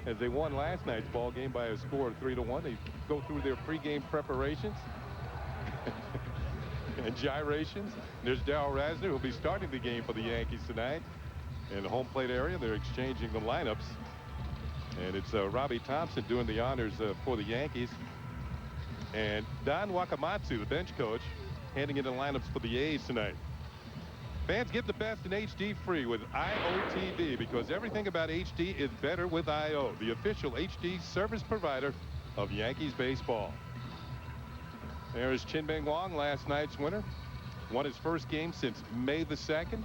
as they won last night's ball game by a score of 3-1. They go through their pregame preparations and gyrations. There's Darryl Rasner, who'll be starting the game for the Yankees tonight. In the home plate area, they're exchanging the lineups. And it's Robbie Thompson doing the honors for the Yankees. And Don Wakamatsu, the bench coach, handing in the lineups for the A's tonight. Fans, get the best in HD free with IO-TV, because everything about HD is better with IO, the official HD service provider of Yankees baseball. There's Chin-Beng Wong, last night's winner. Won his first game since May the 2nd.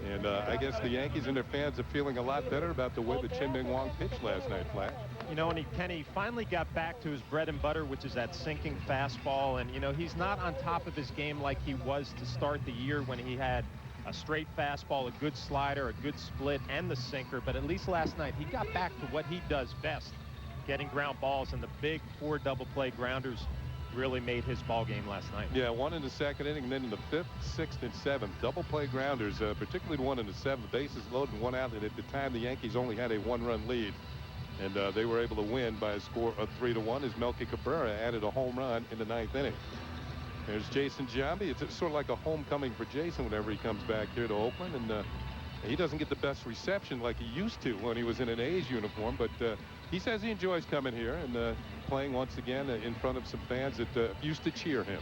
And I guess the Yankees and their fans are feeling a lot better about the way that Chin-Beng Wong pitched last night, Flash. You know, and Kenny finally got back to his bread and butter, which is that sinking fastball. And, you know, he's not on top of his game like he was to start the year when he had a straight fastball, a good slider, a good split, and the sinker. But at least last night, he got back to what he does best, getting ground balls, and the big 4 double play grounders really made his ball game last night. Yeah, 1 in the 2nd inning, and then in the 5th, 6th, and 7th, double play grounders, particularly the 1 in the 7th, bases loaded and 1 out. And at the time, the Yankees only had a 1-run lead, and they were able to win by a score of 3-1 as Melky Cabrera added a home run in the 9th inning. There's Jason Giambi. It's sort of like a homecoming for Jason whenever he comes back here to Oakland, and he doesn't get the best reception like he used to when he was in an A's uniform, but he says he enjoys coming here and playing once again in front of some fans that used to cheer him.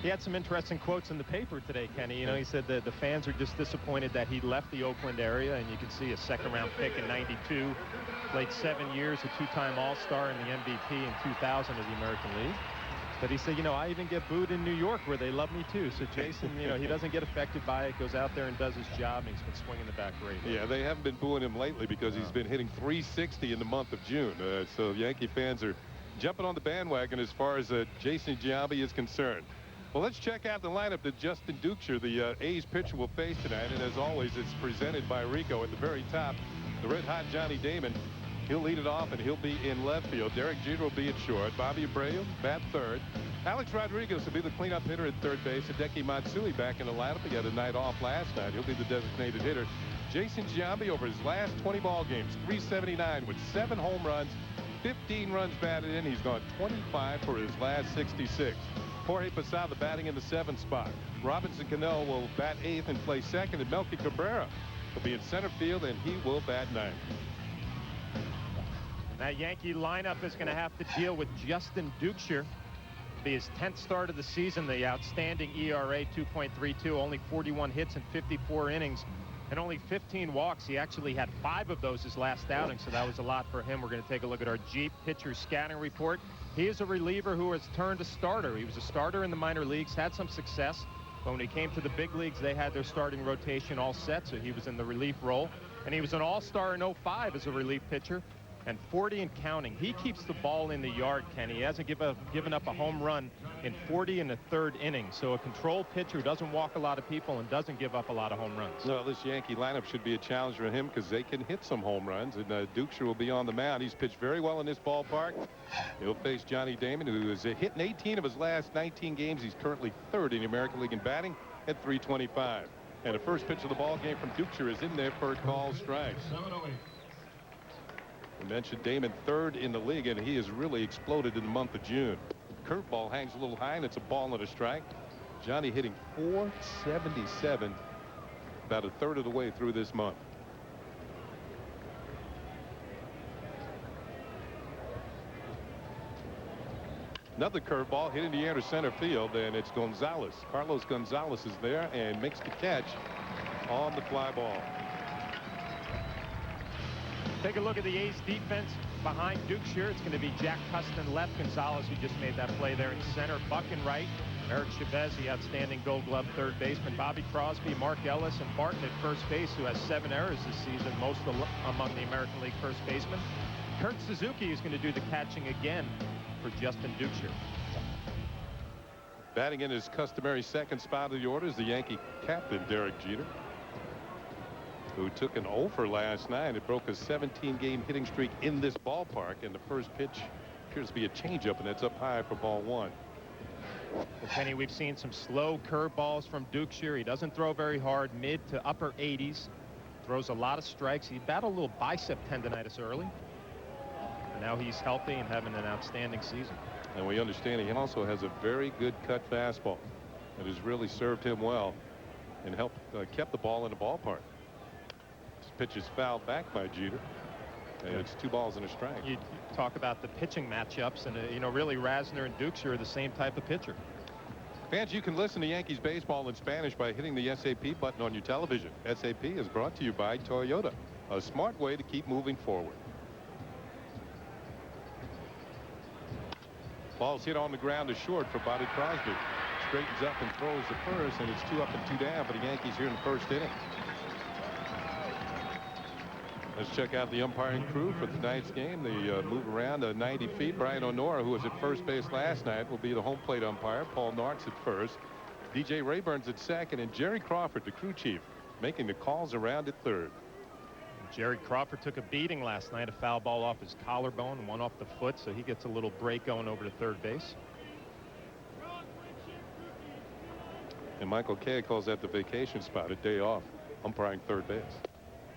He had some interesting quotes in the paper today, Kenny. You know, he said that the fans are just disappointed that he left the Oakland area, and you can see a 2nd-round pick in '92, played 7 years, a 2-time All-Star and the MVP in 2000 of the American League. But he said, you know, I even get booed in New York where they love me too. So Jason, you know, he doesn't get affected by it, goes out there and does his job, and he's been swinging the bat great. Yeah, they haven't been booing him lately because he's been hitting .360 in the month of June. So Yankee fans are jumping on the bandwagon as far as Jason Giambi is concerned. Well, let's check out the lineup that Justin Duchscherer, the A's pitcher, will face tonight. And as always, it's presented by Rico. At the very top, the red-hot Johnny Damon. He'll lead it off, and he'll be in left field. Derek Jeter will be at short. Bobby Abreu, bat third. Alex Rodriguez will be the cleanup hitter at third base. Hideki Matsui back in the lineup. He had a night off last night. He'll be the designated hitter. Jason Giambi, over his last 20 ball games, .379 with 7 home runs, 15 runs batted in. He's gone 25 for his last 66. Jorge Posada batting in the 7th spot. Robinson Cano will bat 8th and play 2nd. And Melky Cabrera will be in center field, and he will bat 9th. That Yankee lineup is going to have to deal with Justin Duchscherer. It'll be his 10th start of the season. The outstanding ERA 2.32, only 41 hits in 54 innings, and only 15 walks. He actually had 5 of those his last outing, so that was a lot for him. We're going to take a look at our Jeep pitcher scouting report. He is a reliever who has turned a starter. He was a starter in the minor leagues, had some success, but when he came to the big leagues, they had their starting rotation all set, so he was in the relief role. And he was an all-star in '05 as a relief pitcher, and 40 and counting. He keeps the ball in the yard, Kenny. He hasn't given up a home run in 40 in the 3rd inning. So a control pitcher who doesn't walk a lot of people and doesn't give up a lot of home runs. Well, this Yankee lineup should be a challenge for him because they can hit some home runs. And Duchscherer will be on the mound. He's pitched very well in this ballpark. He'll face Johnny Damon, who has hit in 18 of his last 19 games. He's currently 3rd in the American League in batting at .325. And the first pitch of the ball game from Duchscherer is in there for called strikes. I mentioned Damon 3rd in the league, and he has really exploded in the month of June. Curveball hangs a little high, and it's a ball and a strike. Johnny hitting .477 about a third of the way through this month. Another curveball hit in the air to center field, and it's Gonzalez. Carlos Gonzalez is there and makes the catch on the fly ball. Take a look at the A's defense behind Duchscherer. It's going to be Jack Cust in left. Gonzalez, who just made that play there in center. Buck in right. Eric Chavez, the outstanding Gold Glove third baseman. Bobby Crosby, Mark Ellis, and Barton at first base, who has 7 errors this season, most among the American League first basemen. Kurt Suzuki is going to do the catching again for Justin Duchscherer. Batting in his customary 2nd spot of the order is the Yankee captain, Derek Jeter, who took an over last night. It broke a 17-game hitting streak in this ballpark, and the first pitch appears to be a changeup, and it's up high for ball 1. Well, Kenny, we've seen some slow curveballs from Duchscherer. He doesn't throw very hard, mid to upper 80s. Throws a lot of strikes. He battled a little bicep tendonitis early. And now he's healthy and having an outstanding season. And we understand he also has a very good cut fastball that has really served him well and helped kept the ball in the ballpark. This pitch is fouled back by Jeter. And it's 2 balls and a strike. You talk about the pitching matchups, and you know, really Rasner and Dukes are the same type of pitcher. Fans, you can listen to Yankees baseball in Spanish by hitting the SAP button on your television. SAP is brought to you by Toyota, a smart way to keep moving forward. Ball's hit on the ground to short for Bobby Crosby. Straightens up and throws the first, and it's 2 up and 2 down for the Yankees here in the first inning. Let's check out the umpiring crew for tonight's game. They move around 90 feet. Brian O'Nora, who was at first base last night, will be the home plate umpire. Paul Nartz at first. DJ Rayburn's at second, and Jerry Crawford, the crew chief, making the calls around at third. Jerry Crawford took a beating last night. A foul ball off his collarbone and one off the foot, so he gets a little break going over to third base. And Michael Kay calls that the vacation spot, a day off, umpiring third base.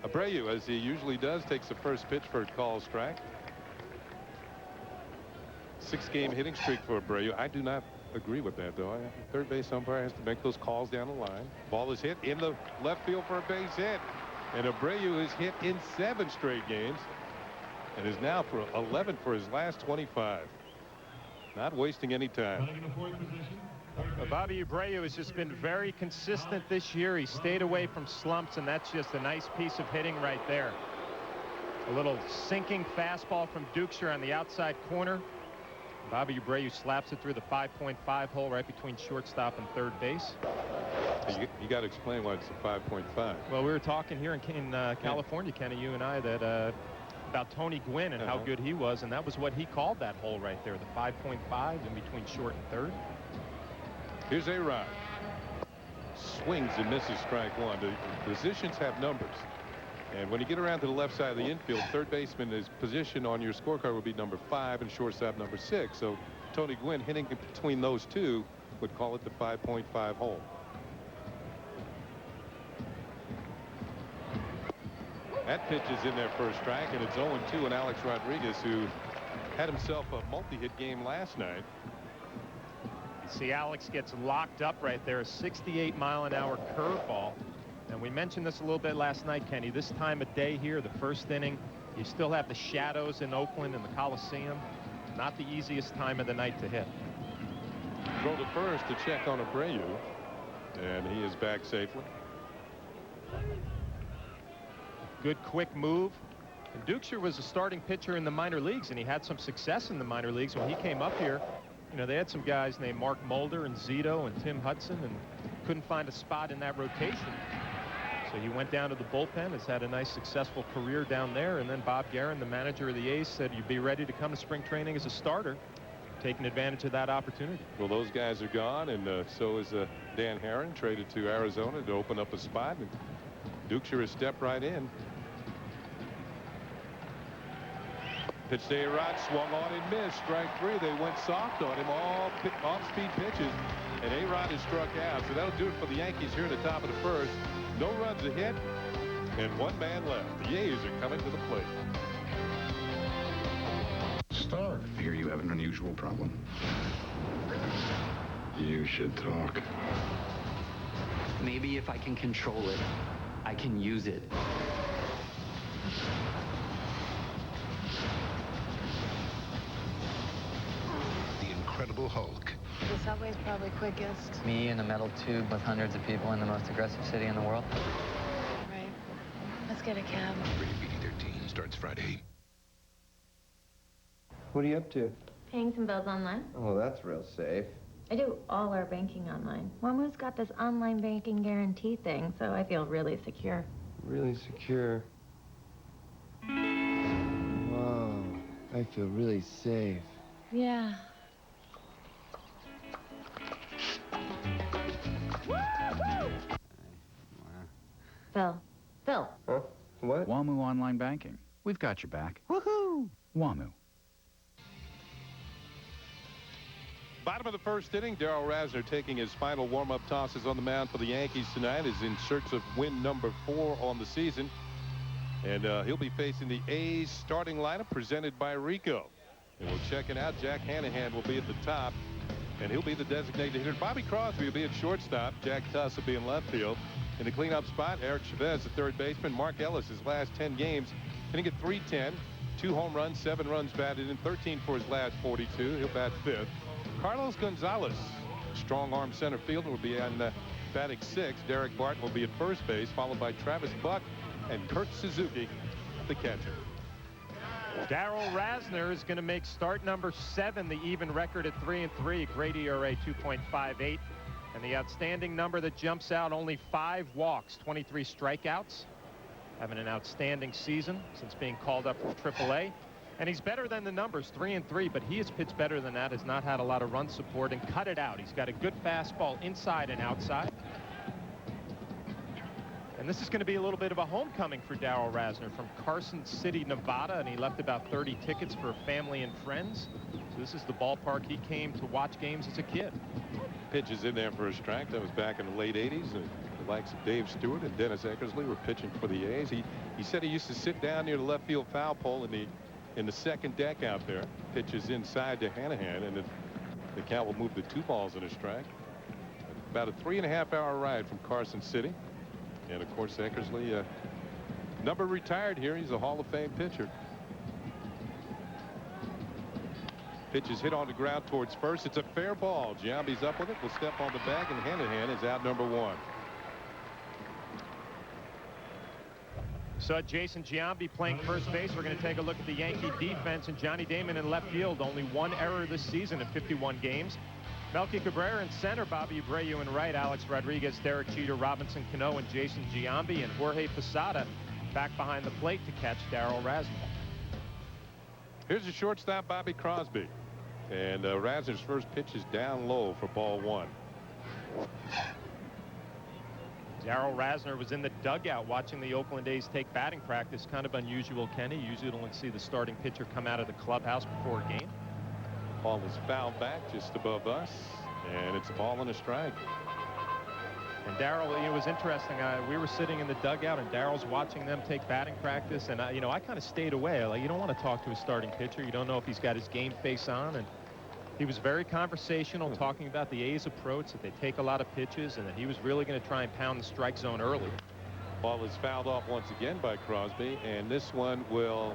Abreu, as he usually does, takes the first pitch for a call strike. 6-game hitting streak for Abreu. I do not agree with that, though. Third base umpire has to make those calls down the line. Ball is hit in the left field for a base hit. And Abreu is hit in 7 straight games and is now for 11 for his last 25. Not wasting any time. Bobby Abreu has just been very consistent this year. He stayed away from slumps, and that's just a nice piece of hitting right there. A little sinking fastball from Dukeshire on the outside corner. Bobby Abreu slaps it through the 5.5 hole right between shortstop and third base. You got to explain why it's a 5.5. Well, we were talking here in California, Kenny, you and I, that about Tony Gwynn and how good he was, and that was what he called that hole right there, the 5.5 in between short and third. Here's A-Rod. Swings and misses strike one. The positions have numbers. And when you get around to the left side of the infield, third baseman is position on your scorecard will be number 5 and shortstop number 6. So Tony Gwynn hitting between those two would call it the 5.5 hole. That pitch is in there for a strike, and it's 0-2, and Alex Rodriguez, who had himself a multi-hit game last night. You see Alex gets locked up right there, a 68-mile-an-hour curveball. And we mentioned this a little bit last night, Kenny. This time of day here, the first inning, you still have the shadows in Oakland and the Coliseum. Not the easiest time of the night to hit. Throw to first to check on Abreu, and he is back safely. Good quick move. And Dukeshire was a starting pitcher in the minor leagues, and he had some success in the minor leagues when he came up here. You know, they had some guys named Mark Mulder and Zito and Tim Hudson, and couldn't find a spot in that rotation. So he went down to the bullpen, has had a nice successful career down there. And then Bob Guerin, the manager of the A's, said you'd be ready to come to spring training as a starter, taking advantage of that opportunity. Well, those guys are gone, and so is Dan Herron, traded to Arizona to open up a spot. And Dukeshire has stepped right in. Pitch to A-Rod, swung on and missed. Strike 3. They went soft on him, all off-speed pitches, and A-Rod is struck out. So that'll do it for the Yankees here at the top of the first. No runs ahead, and 1 man left. The A's are coming to the plate. Start. I hear you have an unusual problem. You should talk. Maybe if I can control it, I can use it. The Incredible Hulk. The subway's probably quickest. Me in a metal tube with hundreds of people in the most aggressive city in the world. Right. Let's get a cab. Rated PG-13. Starts Friday. What are you up to? Paying some bills online. Oh, that's real safe. I do all our banking online. Wamu's got this online banking guarantee thing, so I feel really secure. Really secure. Whoa, I feel really safe. Yeah. Phil. Phil. Huh? What? WAMU Online Banking. We've got your back. Woohoo! WAMU. Bottom of the first inning, Darryl Rasner taking his final warm-up tosses on the mound for the Yankees tonight is in search of win number 4 on the season. And he'll be facing the A's starting lineup presented by Rico. And we'll check it out. Jack Hanahan will be at the top, and he'll be the designated hitter. Bobby Crosby will be at shortstop. Jack Cust will be in left field. In the cleanup spot, Eric Chavez, the third baseman. Mark Ellis, his last 10 games, hitting at .310, 2 home runs, 7 runs batted in, 13 for his last 42. He'll bat fifth. Carlos Gonzalez, strong arm center fielder, will be on batting sixth. Derek Barton will be at first base, followed by Travis Buck and Kurt Suzuki, the catcher. Darryl Rasner is going to make start number 7, the even record at 3-3, great ERA 2.58. And the outstanding number that jumps out, only 5 walks, 23 strikeouts. Having an outstanding season since being called up from AAA. And he's better than the numbers, 3-3, but he has pitched better than that, has not had a lot of run support and cut it out. He's got a good fastball inside and outside. And this is going to be a little bit of a homecoming for Darryl Rasner from Carson City, Nevada, and he left about 30 tickets for family and friends. So this is the ballpark he came to watch games as a kid. Pitches in there for a strike. That was back in the late 80s. And the likes of Dave Stewart and Dennis Eckersley were pitching for the A's. He said he used to sit down near the left field foul pole in the second deck out there. Pitches inside to Hanahan, and the count will move to 2 balls and a strike. About a 3.5-hour ride from Carson City. And of course, Eckersley, number retired here. He's a Hall of Fame pitcher. Pitch is hit on the ground towards first. It's a fair ball. Giambi's up with it. Will step on the bag, and Hanahan is out number 1. So Jason Giambi playing first base. We're going to take a look at the Yankee defense, and Johnny Damon in left field. Only 1 error this season in 51 games. Melky Cabrera in center, Bobby Abreu in right, Alex Rodriguez, Derek Jeter, Robinson Cano, and Jason Giambi, and Jorge Posada back behind the plate to catch Darryl Rasner. Here's the shortstop, Bobby Crosby. And Rasner's first pitch is down low for ball 1. Darryl Rasner was in the dugout watching the Oakland A's take batting practice. Kind of unusual, Kenny. Usually don't see the starting pitcher come out of the clubhouse before a game. Ball is fouled back just above us, and it's a ball and a strike. And Darryl, it was interesting. We were sitting in the dugout, and Darryl's watching them take batting practice. And I kind of stayed away. Like, you don't want to talk to a starting pitcher. You don't know if he's got his game face on. And he was very conversational, talking about the A's approach, that they take a lot of pitches, and that he was really going to try and pound the strike zone early. Ball is fouled off once again by Crosby, and this one will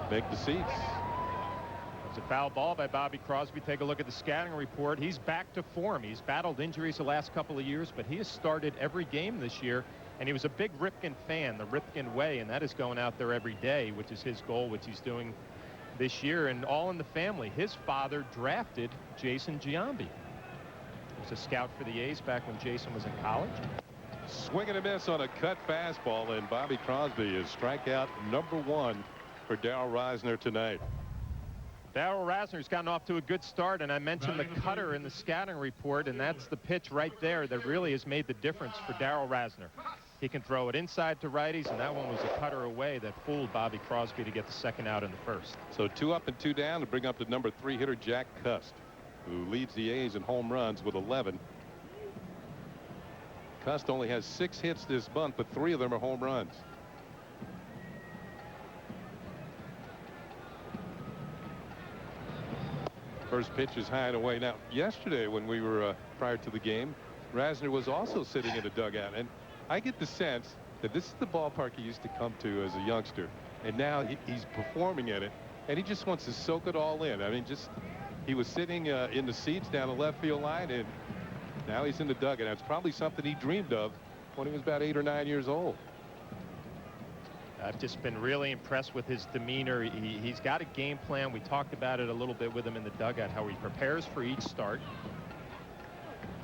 make the seats. It's a foul ball by Bobby Crosby. Take a look at the scouting report. He's back to form. He's battled injuries the last couple of years, but he has started every game this year. And he was a big Ripken fan, the Ripken way, and that is going out there every day, which is his goal, which he's doing this year. And all in the family. His father drafted Jason Giambi. He was a scout for the A's back when Jason was in college. Swing and a miss on a cut fastball, and Bobby Crosby is strikeout number 1 for Darryl Rasner tonight. Darryl Rasner's gotten off to a good start, and I mentioned the cutter in the scouting report, and that's the pitch right there that really has made the difference for Darryl Rasner. He can throw it inside to righties, and that one was a cutter away that fooled Bobby Crosby to get the second out in the first. So 2 up and 2 down to bring up the number 3 hitter, Jack Cust, who leads the A's in home runs with 11. Cust only has 6 hits this month, but 3 of them are home runs. First pitch is high and away. Now, yesterday when we were prior to the game, Rasner was also sitting in a dugout, and I get the sense that this is the ballpark he used to come to as a youngster, and now he's performing at it, and he just wants to soak it all in. I mean, he was sitting in the seats down the left field line, and now he's in the dugout. It's probably something he dreamed of when he was about 8 or 9 years old. I've just been really impressed with his demeanor. He's got a game plan. We talked about it a little bit with him in the dugout, how he prepares for each start.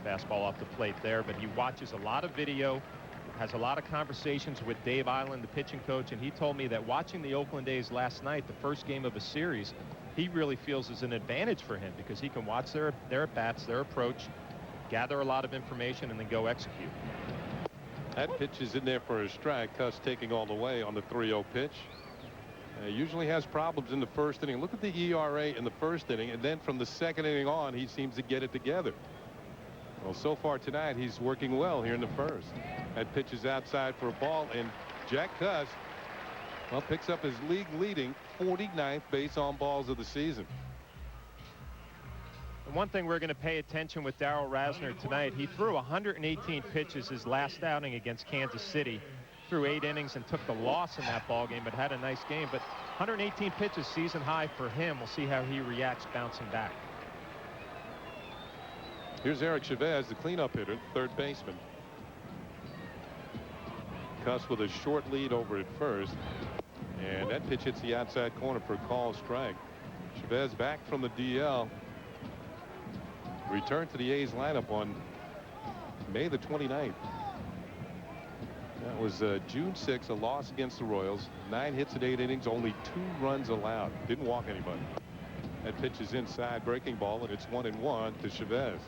Fastball off the plate there, but he watches a lot of video, has a lot of conversations with Dave Island, the pitching coach, and he told me that watching the Oakland A's last night, the first game of a series, he really feels is an advantage for him because he can watch their at-bats, their approach, gather a lot of information, and then go execute. That pitch is in there for a strike. Cust taking all the way on the 3-0 pitch. Usually has problems in the first inning. Look at the ERA in the first inning, and then from the second inning on, he seems to get it together. Well, so far tonight, he's working well here in the first. That pitch is outside for a ball, and Jack Cust, well, picks up his league leading 49th base on balls of the season. And one thing we're going to pay attention with Darryl Rasner tonight, he threw 118 pitches his last outing against Kansas City. Threw 8 innings and took the loss in that ball game, but had a nice game. But 118 pitches, season high for him. We'll see how he reacts bouncing back. Here's Eric Chavez, the cleanup hitter, third baseman. Cust with a short lead over at first, and that pitch hits the outside corner for a call strike. Chavez back from the DL. Returned to the A's lineup on May the 29th. That was June 6th, a loss against the Royals. 9 hits in 8 innings, only 2 runs allowed. Didn't walk anybody. That pitch is inside, breaking ball, and it's 1-1 to Chavez.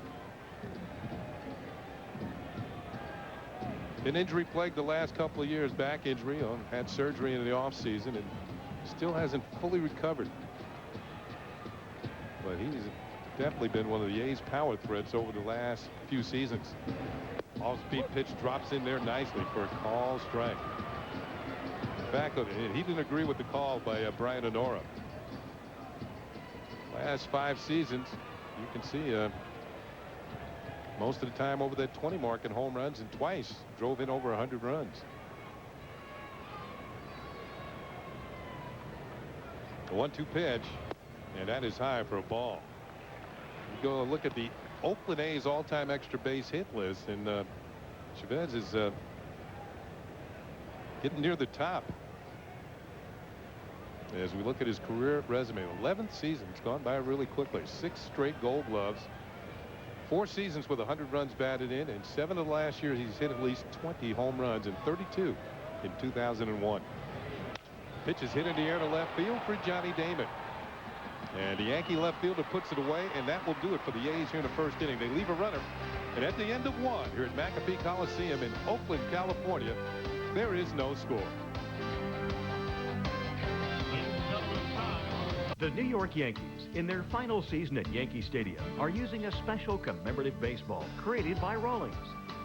An injury plagued the last couple of years, back injury. Had surgery in the offseason and still hasn't fully recovered. But he's definitely been one of the A's power threats over the last few seasons. Off-speed pitch drops in there nicely for a call strike. In fact, he didn't agree with the call by Brian Honora. Last 5 seasons, you can see most of the time over that 20 mark in home runs, and twice drove in over 100 runs. A 1-2 pitch, and that is high for a ball. You go look at the Oakland A's all-time extra base hit list, and Chavez is getting near the top. As we look at his career resume, 11th season, it's gone by really quickly. 6 straight Gold Gloves, 4 seasons with 100 runs batted in, and 7 of the last year he's hit at least 20 home runs, and 32 in 2001. Pitch is hit in the air to left field for Johnny Damon. And the Yankee left fielder puts it away, and that will do it for the A's here in the first inning. They leave a runner, and at the end of 1 here at McAfee Coliseum in Oakland, California, there is no score. The New York Yankees, in their final season at Yankee Stadium, are using a special commemorative baseball created by Rawlings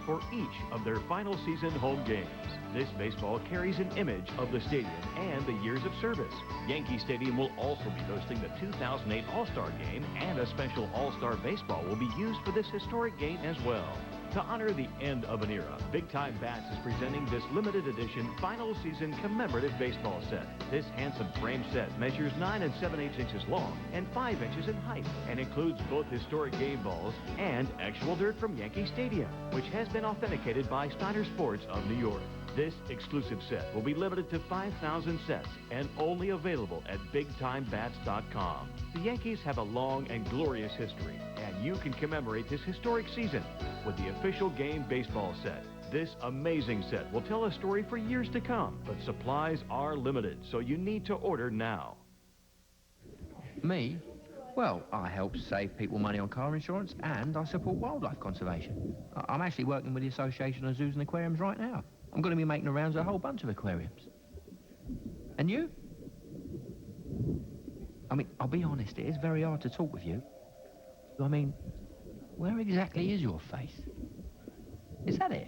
for each of their final season home games. This baseball carries an image of the stadium and the years of service. Yankee Stadium will also be hosting the 2008 All-Star Game, and a special All-Star Baseball will be used for this historic game as well. To honor the end of an era, Big Time Bats is presenting this limited edition final season commemorative baseball set. This handsome frame set measures 9 7/8 inches long and 5 inches in height, and includes both historic game balls and actual dirt from Yankee Stadium, which has been authenticated by Steiner Sports of New York. This exclusive set will be limited to 5,000 sets and only available at BigTimeBats.com. The Yankees have a long and glorious history, and you can commemorate this historic season with the official game baseball set. This amazing set will tell a story for years to come, but supplies are limited, so you need to order now. Me? Well, I help save people money on car insurance, and I support wildlife conservation. I'm actually working with the Association of Zoos and Aquariums right now. I'm going to be making the rounds of a whole bunch of aquariums. And you? I mean, I'll be honest, it is very hard to talk with you. I mean, where exactly is your face? Is that it?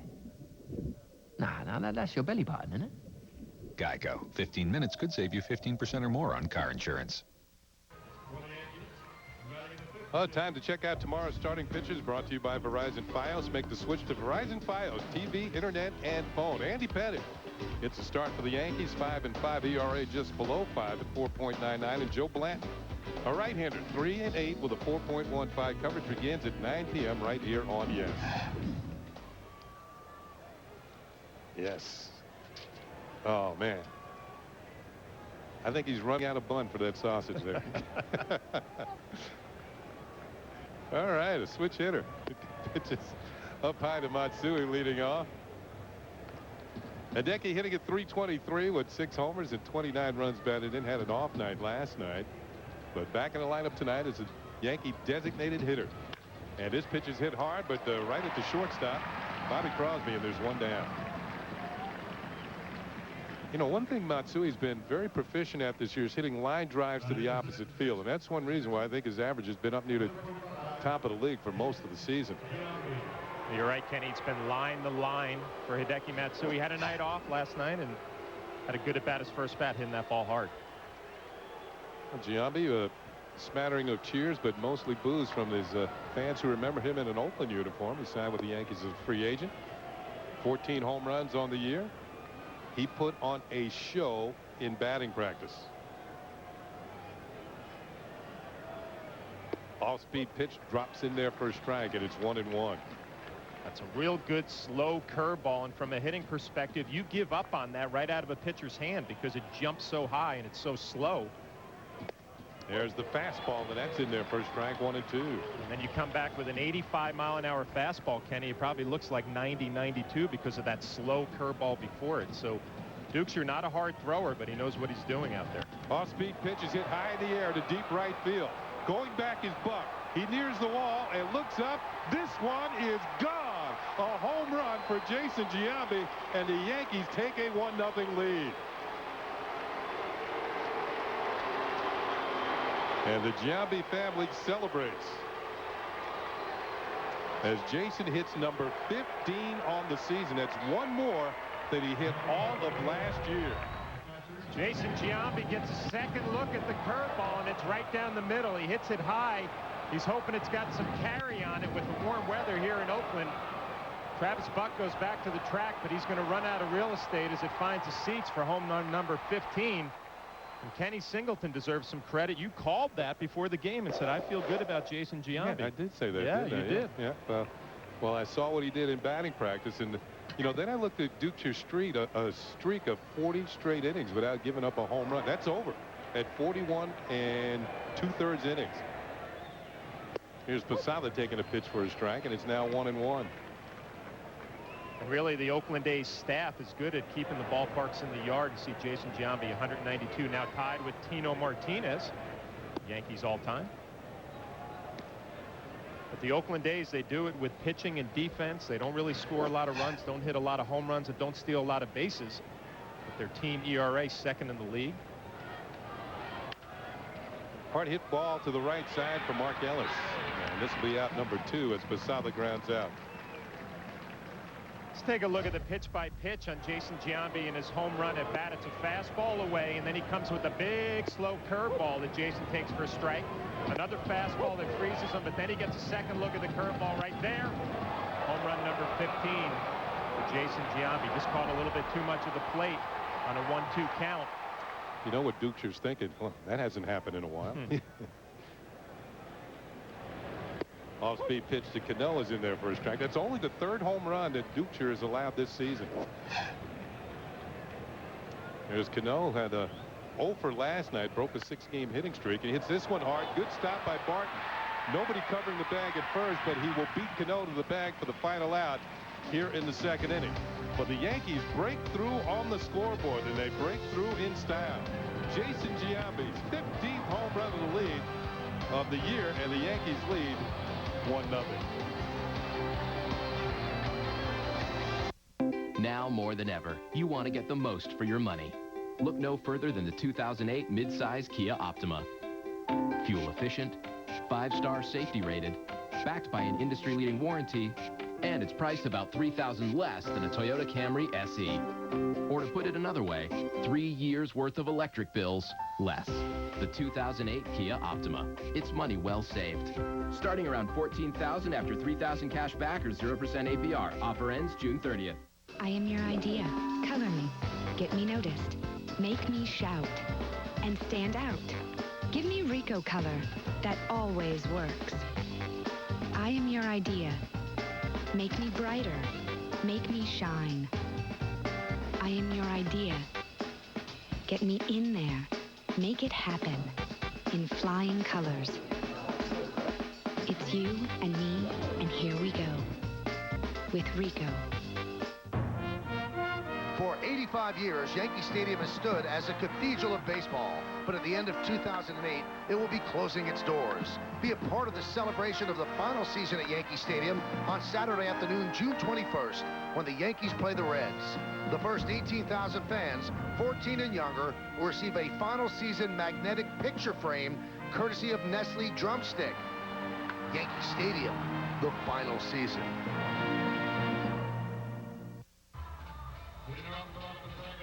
No, that's your belly button, isn't it? Geico. 15 minutes could save you 15% or more on car insurance. Time to check out tomorrow's starting pitchers, brought to you by Verizon Fios. Make the switch to Verizon Fios, TV, internet, and phone. Andy Pettit gets a start for the Yankees, 5-5 ERA, just below 5 at 4.99. And Joe Blanton, a right-hander, 3-8 with a 4.15. Coverage begins at 9 p.m. right here on Yes. Yes. Oh, man. I think he's running out of bun for that sausage there. All right, a switch hitter. Pitches up high to Matsui, leading off. Hideki hitting at .323 with 6 homers and 29 runs batted in. Had an off night last night, but back in the lineup tonight as a Yankee designated hitter. And this pitch is hit hard, but right at the shortstop, Bobby Crosby, and there's 1 down. You know, one thing Matsui's been very proficient at this year is hitting line drives to the opposite field, and that's one reason why I think his average has been up near the top of the league for most of the season. You're right, Kenny. It's been line to line for Hideki Matsui. Had a night off last night and Had a good at bat his first bat, hitting that ball hard. Giambi, a smattering of cheers, but mostly boos from his fans who remember him in an Oakland uniform. He signed with the Yankees as a free agent. 14 home runs on the year. He put on a show in batting practice. Off-speed pitch drops in there for a strike, and it's 1-1. That's a real good slow curveball, and from a hitting perspective, you give up on that right out of a pitcher's hand because it jumps so high and it's so slow. There's the fastball, and that's in there for a strike, 1-2. And then you come back with an 85-mile-an-hour fastball, Kenny. It probably looks like 90, 92 because of that slow curveball before it. So Dukes, you're not a hard thrower, but he knows what he's doing out there. Off-speed pitch is hit high in the air to deep right field. Going back is Buck. He nears the wall and looks up. This one is gone. A home run for Jason Giambi, and the Yankees take a 1-0 lead. And the Giambi family celebrates as Jason hits number 15 on the season. That's one more than he hit all of last year. Jason Giambi gets a second look at the curveball, and it's right down the middle. He hits it high. He's hoping it's got some carry on it with the warm weather here in Oakland. Travis Buck goes back to the track, but he's going to run out of real estate as it finds the seats for home run number 15. And Kenny Singleton deserves some credit. You called that before the game and said, I feel good about Jason Giambi. Yeah, I did say that. Yeah, didn't you I? did. Yeah. Well, I saw what he did in batting practice, and then I looked at Dukes Street, a streak of 40 straight innings without giving up a home run. That's over at 41 2/3 innings. Here's Posada taking a pitch for a strike, and it's now 1-1. And really, the Oakland A's staff is good at keeping the ballparks in the yard. You see Jason Giambi, 192, now tied with Tino Martinez, Yankees all-time. But the Oakland A's, they do it with pitching and defense. They don't really score a lot of runs, don't hit a lot of home runs, and don't steal a lot of bases. But their team ERA second in the league. Hard hit ball to the right side for Mark Ellis. And this will be out number 2 as Posada grounds out. Let's take a look at the pitch by pitch on Jason Giambi in his home run at bat. It's a fastball away, and then he comes with a big slow curveball that Jason takes for a strike. Another fastball that freezes him, but then he gets a second look at the curveball right there. Home run number 15 for Jason Giambi. Just caught a little bit too much of the plate on a 1-2 count. You know what Dukes's thinking? Well, that hasn't happened in a while. Off-speed pitch to Cano is in there for a strike. That's only the 3rd home run that Dukes has allowed this season. There's Cano, had a 0 for last night, broke a 6-game hitting streak, and he hits this one hard. Good stop by Barton. Nobody covering the bag at first, but he will beat Cano to the bag for the final out here in the 2nd inning. But the Yankees break through on the scoreboard, and they break through in style. Jason Giambi's 15th home run of the year, and the Yankees lead 1-0. Now more than ever, you want to get the most for your money. Look no further than the 2008 midsize Kia Optima. Fuel efficient, 5-star safety rated, backed by an industry-leading warranty, and it's priced about $3,000 less than a Toyota Camry SE. Or to put it another way, 3 years worth of electric bills less. The 2008 Kia Optima. It's money well saved. Starting around $14,000 after $3,000 cash back or 0% APR. Offer ends June 30th. I am your idea. Color me. Get me noticed. Make me shout. And stand out. Give me Rico color. That always works. I am your idea. Make me brighter. Make me shine. I am your idea. Get me in there. Make it happen. In flying colors. It's you and me, and here we go. With Rico. For 85 years, Yankee Stadium has stood as a cathedral of baseball. But at the end of 2008, it will be closing its doors. Be a part of the celebration of the final season at Yankee Stadium on Saturday afternoon, June 21st, when the Yankees play the Reds. The first 18,000 fans, 14 and younger, will receive a final season magnetic picture frame courtesy of Nestle Drumstick. Yankee Stadium, the final season.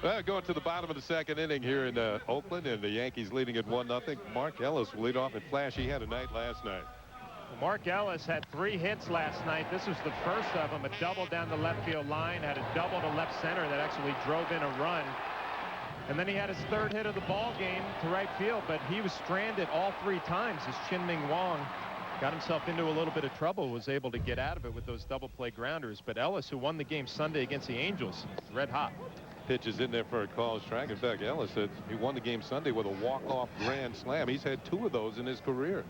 Well, going to the bottom of the second inning here in Oakland, and the Yankees leading at 1-0. Mark Ellis will lead off and flash. He had a night last night. Well, Mark Ellis had 3 hits last night. This was the first of them. A double down the left field line, had a double to left center that actually drove in a run. And then he had his 3rd hit of the ball game to right field, but he was stranded all 3 times as Chien-Ming Wang got himself into a little bit of trouble, was able to get out of it with those double play grounders. But Ellis, who won the game Sunday against the Angels, is red hot. Pitches in there for a called strike. In fact, Ellis said he won the game Sunday with a walk-off grand slam. He's had 2 of those in his career.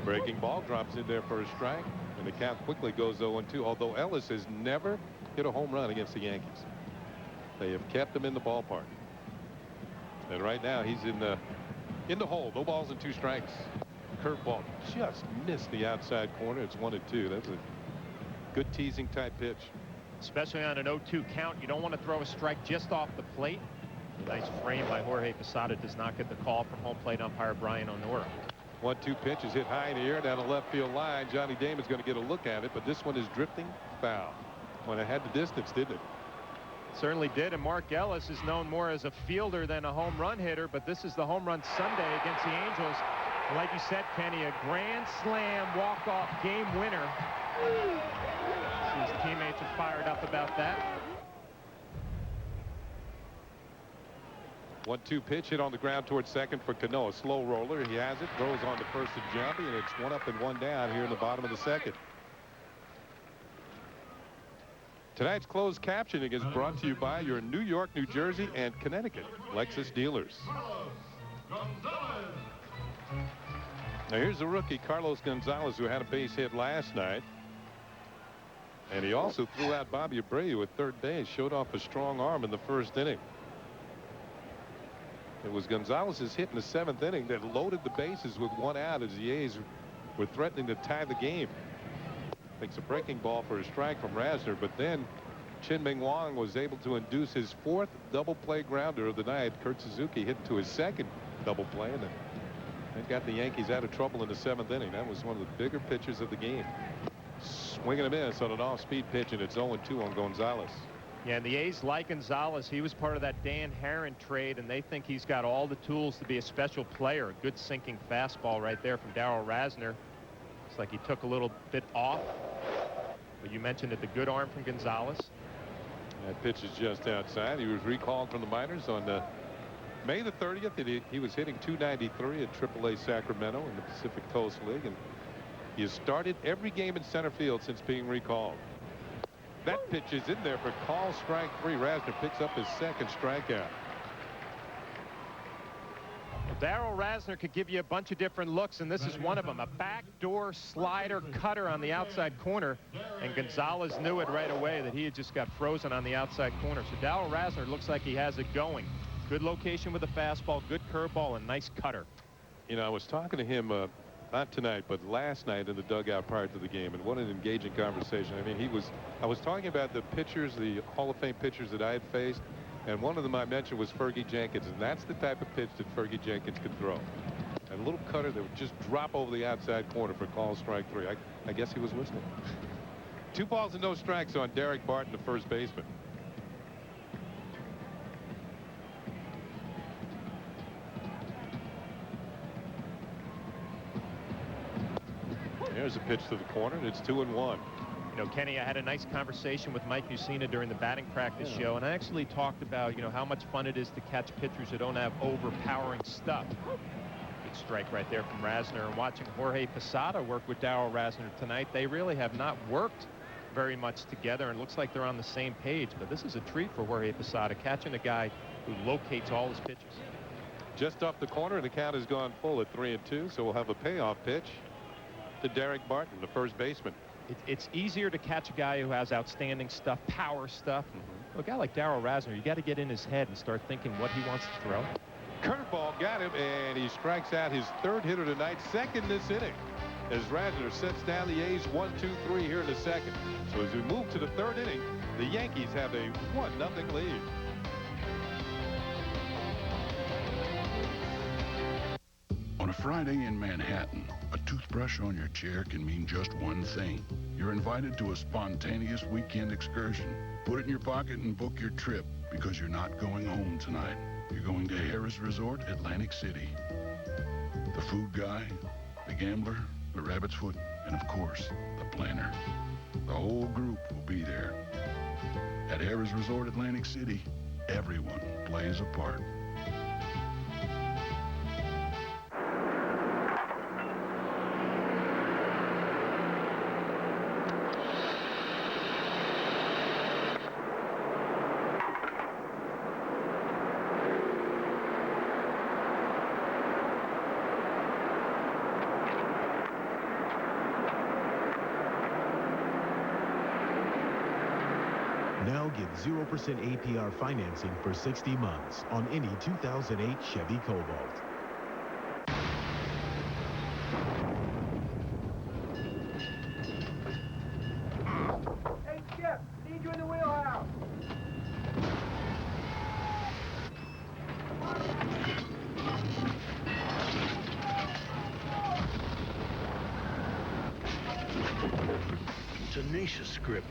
Breaking ball drops in there for a strike, and the count quickly goes 0-2. Although Ellis has never hit a home run against the Yankees, they have kept him in the ballpark. And right now he's in the hole. No balls and 2 strikes. Curveball just missed the outside corner. It's 1-2. That's a good teasing type pitch. Especially on an 0-2 count, you don't want to throw a strike just off the plate. Nice frame by Jorge Posada. Does not get the call from home plate umpire Brian Onora. 1-2 pitch is hit high in the air down the left field line. Johnny Damon's going to get a look at it, but this one is drifting foul. When it had the distance, didn't it? Certainly did. And Mark Ellis is known more as a fielder than a home run hitter, but this is the home run Sunday against the Angels. And like you said, Kenny, a grand slam walk-off game winner. His teammates are fired up about that. 1-2 pitch hit on the ground towards second for Cano. A slow roller. He has it. Throws on to first to Giambi, and it's 1 up and 1 down here in the bottom of the second. Tonight's closed captioning is brought to you by your New York, New Jersey, and Connecticut Lexus dealers. Now here's the rookie, Carlos Gonzalez, who had a base hit last night. And he also threw out Bobby Abreu at third base. Showed off a strong arm in the 1st inning. It was Gonzalez's hit in the 7th inning that loaded the bases with 1 out as the A's were threatening to tie the game. Takes a breaking ball for a strike from Rasner, but then Chien-Ming Wang was able to induce his 4th double play grounder of the night. Kurt Suzuki hit to his 2nd double play, and that got the Yankees out of trouble in the 7th inning. That was one of the bigger pitches of the game. Swing and a miss on an off-speed pitch, and it's 0-2 on Gonzalez. Yeah, and the A's like Gonzalez. He was part of that Dan Herron trade, and they think he's got all the tools to be a special player. A good sinking fastball right there from Darryl Rasner. Looks like he took a little bit off. But you mentioned it, the good arm from Gonzalez. That pitch is just outside. He was recalled from the minors on May the 30th. He was hitting .293 at AAA Sacramento in the Pacific Coast League, and he has started every game in center field since being recalled. That pitch is in there for call strike 3. Rasner picks up his 2nd strikeout. Darryl Rasner could give you a bunch of different looks, and this is one of them. A backdoor slider cutter on the outside corner, and Gonzalez knew it right away that he had just got frozen on the outside corner. So Darryl Rasner looks like he has it going. Good location with a fastball, good curveball, and nice cutter. You know, I was talking to him not tonight, but last night in the dugout prior to the game, and what an engaging conversation. I mean, I was talking about the pitchers, the Hall of Fame pitchers that I had faced, and one of them I mentioned was Fergie Jenkins, and that's the type of pitch that Fergie Jenkins could throw. And a little cutter that would just drop over the outside corner for call strike 3. I guess he was listening. 2 balls and no strikes on Derek Barton, the first baseman. There's a pitch to the corner, and it's 2-1. You know, Kenny, I had a nice conversation with Mike Mussina during the batting practice show, and I actually talked about, you know, how much fun it is to catch pitchers who don't have overpowering stuff. Good strike right there from Rasner. And watching Jorge Posada work with Darryl Rasner tonight, they really have not worked very much together, and it looks like they're on the same page. But this is a treat for Jorge Posada, catching a guy who locates all his pitches. Just off the corner, and the count has gone full at 3-2, so we'll have a payoff pitch to Derek Barton, the first baseman. It's easier to catch a guy who has outstanding stuff, power stuff. A guy like Darryl Rasner, you got to get in his head and start thinking what he wants to throw. Curveball got him, and he strikes out his 3rd hitter tonight, 2nd this inning, as Rasner sets down the A's 1-2-3 here in the 2nd. So as we move to the 3rd inning, the Yankees have a 1-0 lead. On a Friday in Manhattan, a toothbrush on your chair can mean just one thing. You're invited to a spontaneous weekend excursion. Put it in your pocket and book your trip, because you're not going home tonight. You're going to Harrah's Resort, Atlantic City. The food guy, the gambler, the rabbit's foot, and of course, the planner. The whole group will be there. At Harrah's Resort, Atlantic City, everyone plays a part. Now get 0% APR financing for 60 months on any 2008 Chevy Cobalt. Hey, Skip, need you in the wheelhouse. Tenacious grip,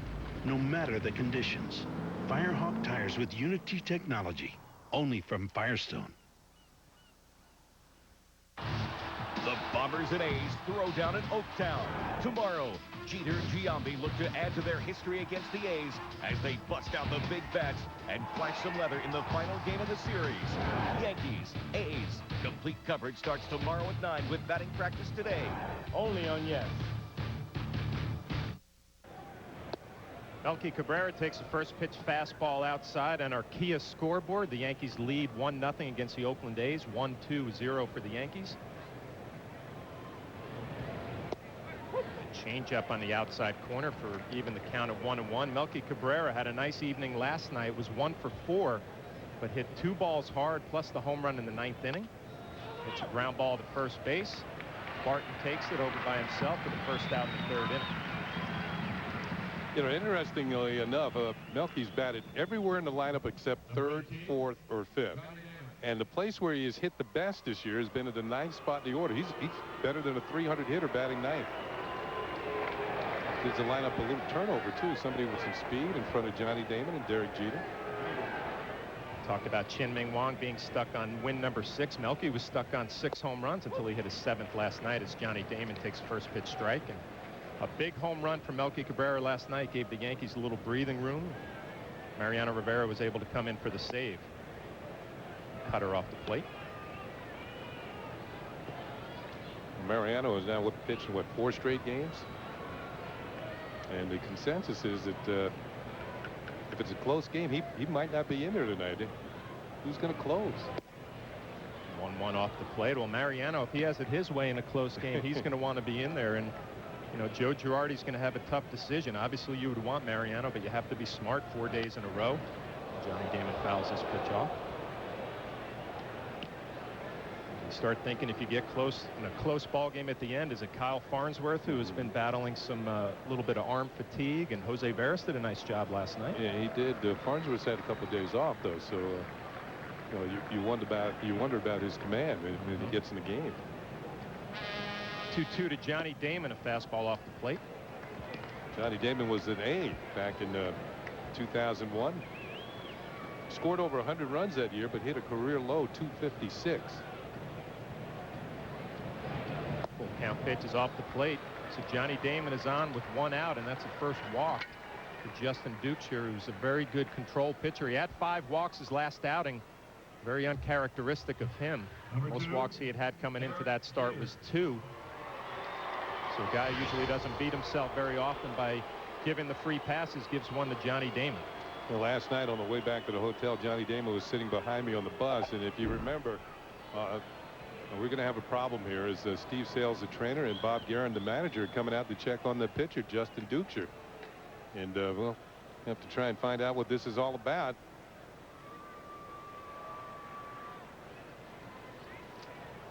no matter the conditions. Firehawk tires with Unity technology, only from Firestone. The Bombers and A's throw down in Oaktown. Tomorrow, Jeter and Giambi look to add to their history against the A's as they bust out the big bats and flash some leather in the final game of the series. Yankees, A's. Complete coverage starts tomorrow at 9 with batting practice today. Only on Yes. Melky Cabrera takes the first pitch fastball outside on our Kia scoreboard. The Yankees lead 1-0 against the Oakland A's. 1-2-0 for the Yankees. Change up on the outside corner for even the count of 1-1. Melky Cabrera had a nice evening last night. Was 1 for 4, but hit 2 balls hard plus the home run in the 9th inning. It's a ground ball to first base. Barton takes it over by himself for the first out in the 3rd inning. You know, interestingly enough, Melky's batted everywhere in the lineup except 3rd, 4th, or 5th. And the place where he has hit the best this year has been at the 9th spot in the order. He's better than a 300 hitter batting 9th. Gives the lineup a little turnover, too. Somebody with some speed in front of Johnny Damon and Derek Jeter. Talked about Chien-Ming Wang being stuck on win number 6. Melky was stuck on 6 home runs until he hit his 7th last night as Johnny Damon takes first pitch strike. And a big home run from Melky Cabrera last night gave the Yankees a little breathing room. Mariano Rivera was able to come in for the save. Cut her off the plate. Mariano is now pitching, 4 straight games? And the consensus is that if it's a close game, he might not be in there tonight. Who's going to close? 1-1 off the plate. Well, Mariano, if he has it his way in a close game, he's going to want to be in there. And you know, Joe Girardi's going to have a tough decision. Obviously, you would want Mariano, but you have to be smart 4 days in a row. Johnny Damon fouls this pitch off. You start thinking if you get close in a close ball game at the end, is it Kyle Farnsworth, who has been battling some little bit of arm fatigue, and Jose Veras did a nice job last night. Yeah, he did. Farnsworth had a couple of days off though, so you know, you wonder about his command when he gets in the game. 2-2 to Johnny Damon, a fastball off the plate. Johnny Damon was an A back in 2001. Scored over 100 runs that year, but hit a career low 256. Full count pitch is off the plate. So Johnny Damon is on with 1 out, and that's a first walk for Justin Duchscherer, who's a very good control pitcher. He had 5 walks his last outing. Very uncharacteristic of him. Most walks he had coming into that start was 2. So a guy usually doesn't beat himself very often by giving the free passes, gives 1 to Johnny Damon. Well, last night on the way back to the hotel, Johnny Damon was sitting behind me on the bus, and if you remember, we're going to have a problem here as Steve Sales, the trainer, and Bob Guerin, the manager, are coming out to check on the pitcher, Justin Duchscherer. And we'll have to try and find out what this is all about.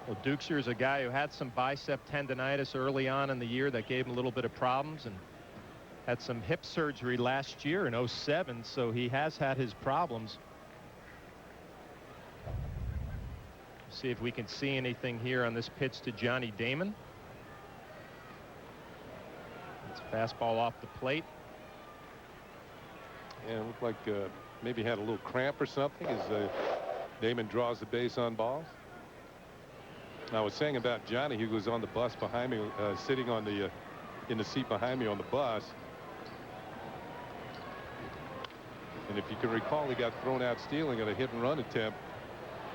Well, Duchscherer is a guy who had some bicep tendonitis early on in the year that gave him a little bit of problems, and had some hip surgery last year in 07, so he has had his problems. See if we can see anything here on this pitch to Johnny Damon. It's Fastball off the plate. And it looked like maybe had a little cramp or something as Damon draws the base on balls. I was saying about Johnny, he was on the bus behind me, sitting on the in the seat behind me on the bus. And if you can recall, he got thrown out stealing at a hit and run attempt.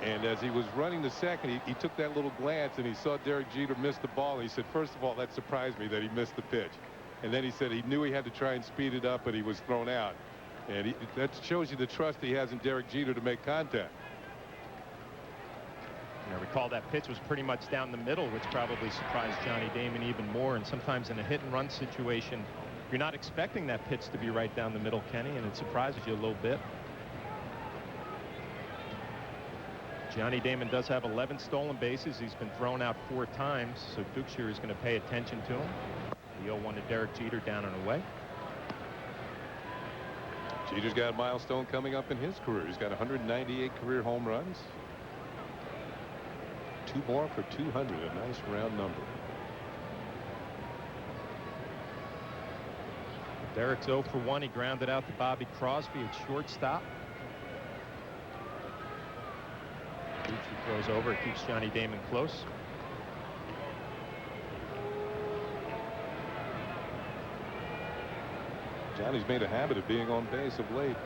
And as he was running to second, he took that little glance and he saw Derek Jeter miss the ball. He said, first of all, that surprised me that he missed the pitch. And then he said he knew he had to try and speed it up, but he was thrown out. And that shows you the trust he has in Derek Jeter to make contact. I recall that pitch was pretty much down the middle, which probably surprised Johnny Damon even more. And sometimes in a hit and run situation, you're not expecting that pitch to be right down the middle, Kenny, and it surprises you a little bit. Johnny Damon does have 11 stolen bases. He's been thrown out 4 times, so Dukeshire is going to pay attention to him. The 0-1 to Derek Jeter, down and away. Jeter's got a milestone coming up in his career. He's got 198 career home runs. 2 more for 200, a nice round number. Derek's 0 for 1. He grounded out to Bobby Crosby at shortstop. Dukeshire throws over. It keeps Johnny Damon close. Johnny's made a habit of being on base of late.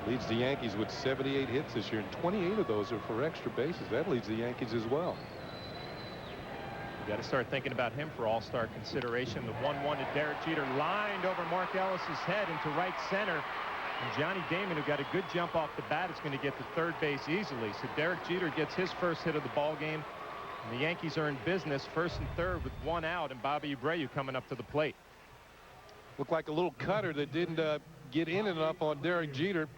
Leads the Yankees with 78 hits this year, and 28 of those are for extra bases. That leads the Yankees as well. You got to start thinking about him for all-star consideration. The 1-1 to Derek Jeter, lined over Mark Ellis's head into right center. And Johnny Damon, who got a good jump off the bat, is going to get to third base easily. So Derek Jeter gets his first hit of the ball game. And the Yankees are in business, first and third with 1 out, and Bobby Abreu coming up to the plate. Looked like a little cutter that didn't get in enough on Derek Jeter.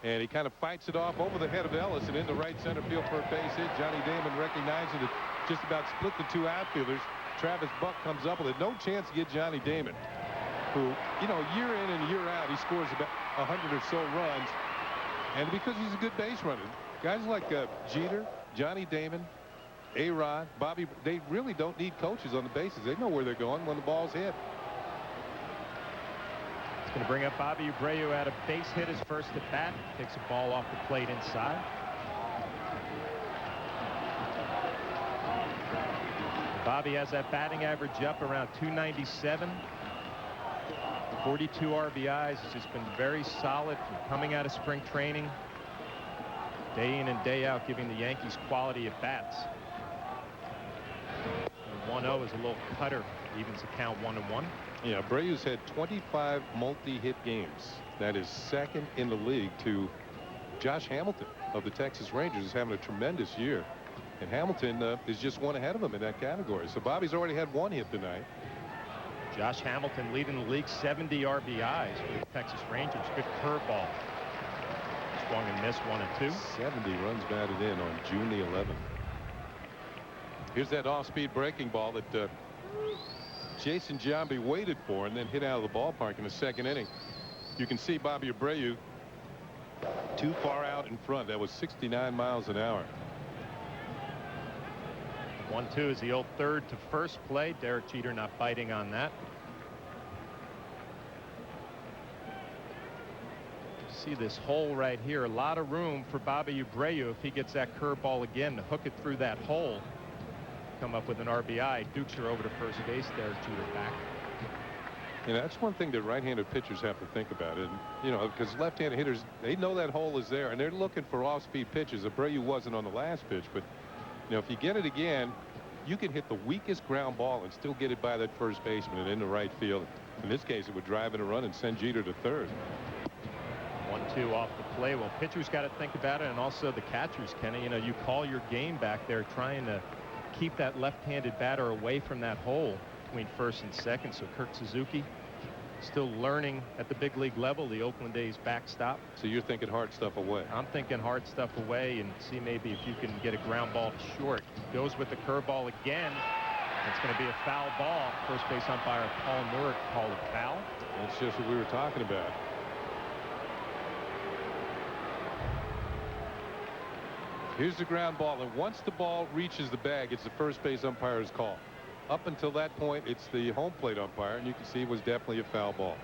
And he kind of fights it off over the head of Ellis and into right center field for a base hit. Johnny Damon recognizing it, just about split the 2 outfielders. Travis Buck comes up with it. No chance to get Johnny Damon, who, you know, year in and year out, he scores about 100 or so runs. And because he's a good base runner, guys like Jeter, Johnny Damon, A-Rod, Bobby, they really don't need coaches on the bases. They know where they're going when the ball's hit. It's going to bring up Bobby Abreu at a base hit, his first at bat. Takes a ball off the plate inside. Bobby has that batting average up around 297. 42 RBIs. Has just been very solid from coming out of spring training. Day in and day out, giving the Yankees quality at bats. 1-0 is a little cutter. Evens the count 1-1. Yeah, Abreu's had 25 multi-hit games. That is second in the league to Josh Hamilton of the Texas Rangers, is having a tremendous year. And Hamilton is just 1 ahead of him in that category. So Bobby's already had 1 hit tonight. Josh Hamilton leading the league, 70 RBIs for the Texas Rangers. Good curveball. Swung and missed 1 and 2. 70 runs batted in on June the 11th. Here's that off-speed breaking ball that Jason Giambi waited for and then hit out of the ballpark in the 2nd inning. You can see Bobby Abreu too far out in front. That was 69 miles an hour. 1-2 is the old third to first play. Derek Jeter not biting on that. See this hole right here. A lot of room for Bobby Abreu if he gets that curveball again to hook it through that hole. Come up with an RBI. Dukeshire over to first base. Derek Jeter back. And that's one thing that right-handed pitchers have to think about. And, you know, because left-handed hitters, they know that hole is there, and they're looking for off-speed pitches. Abreu wasn't on the last pitch, but, you know, if you get it again, you can hit the weakest ground ball and still get it by that first baseman and into right field. In this case, it would drive in a run and send Jeter to third. 1-2 off the play. Well, pitchers got to think about it, and also the catchers, Kenny. You know, you call your game back there trying to keep that left-handed batter away from that hole between first and second. So Kirk Suzuki still learning at the big league level, the Oakland A's backstop. So you're thinking hard stuff away. I'm thinking hard stuff away and see maybe if you can get a ground ball to short. Goes with the curveball again. It's going to be a foul ball. First base umpire Paul Nurk called a foul. That's just what we were talking about. Here's the ground ball, and once the ball reaches the bag, it's the first base umpire's call. Up until that point, it's the home plate umpire, and you can see it was definitely a foul ball.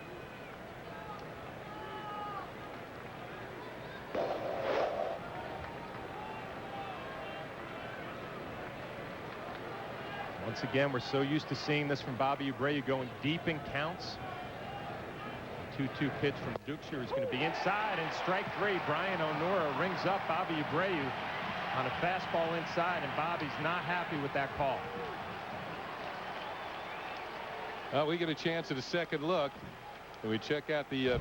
Once again, we're so used to seeing this from Bobby Abreu going deep in counts. 2-2 pitch from Duxer is going to be inside, and strike 3. Brian O'Nora rings up Bobby Abreu on a fastball inside, and Bobby's not happy with that call. We get a chance at a second look, and we check out the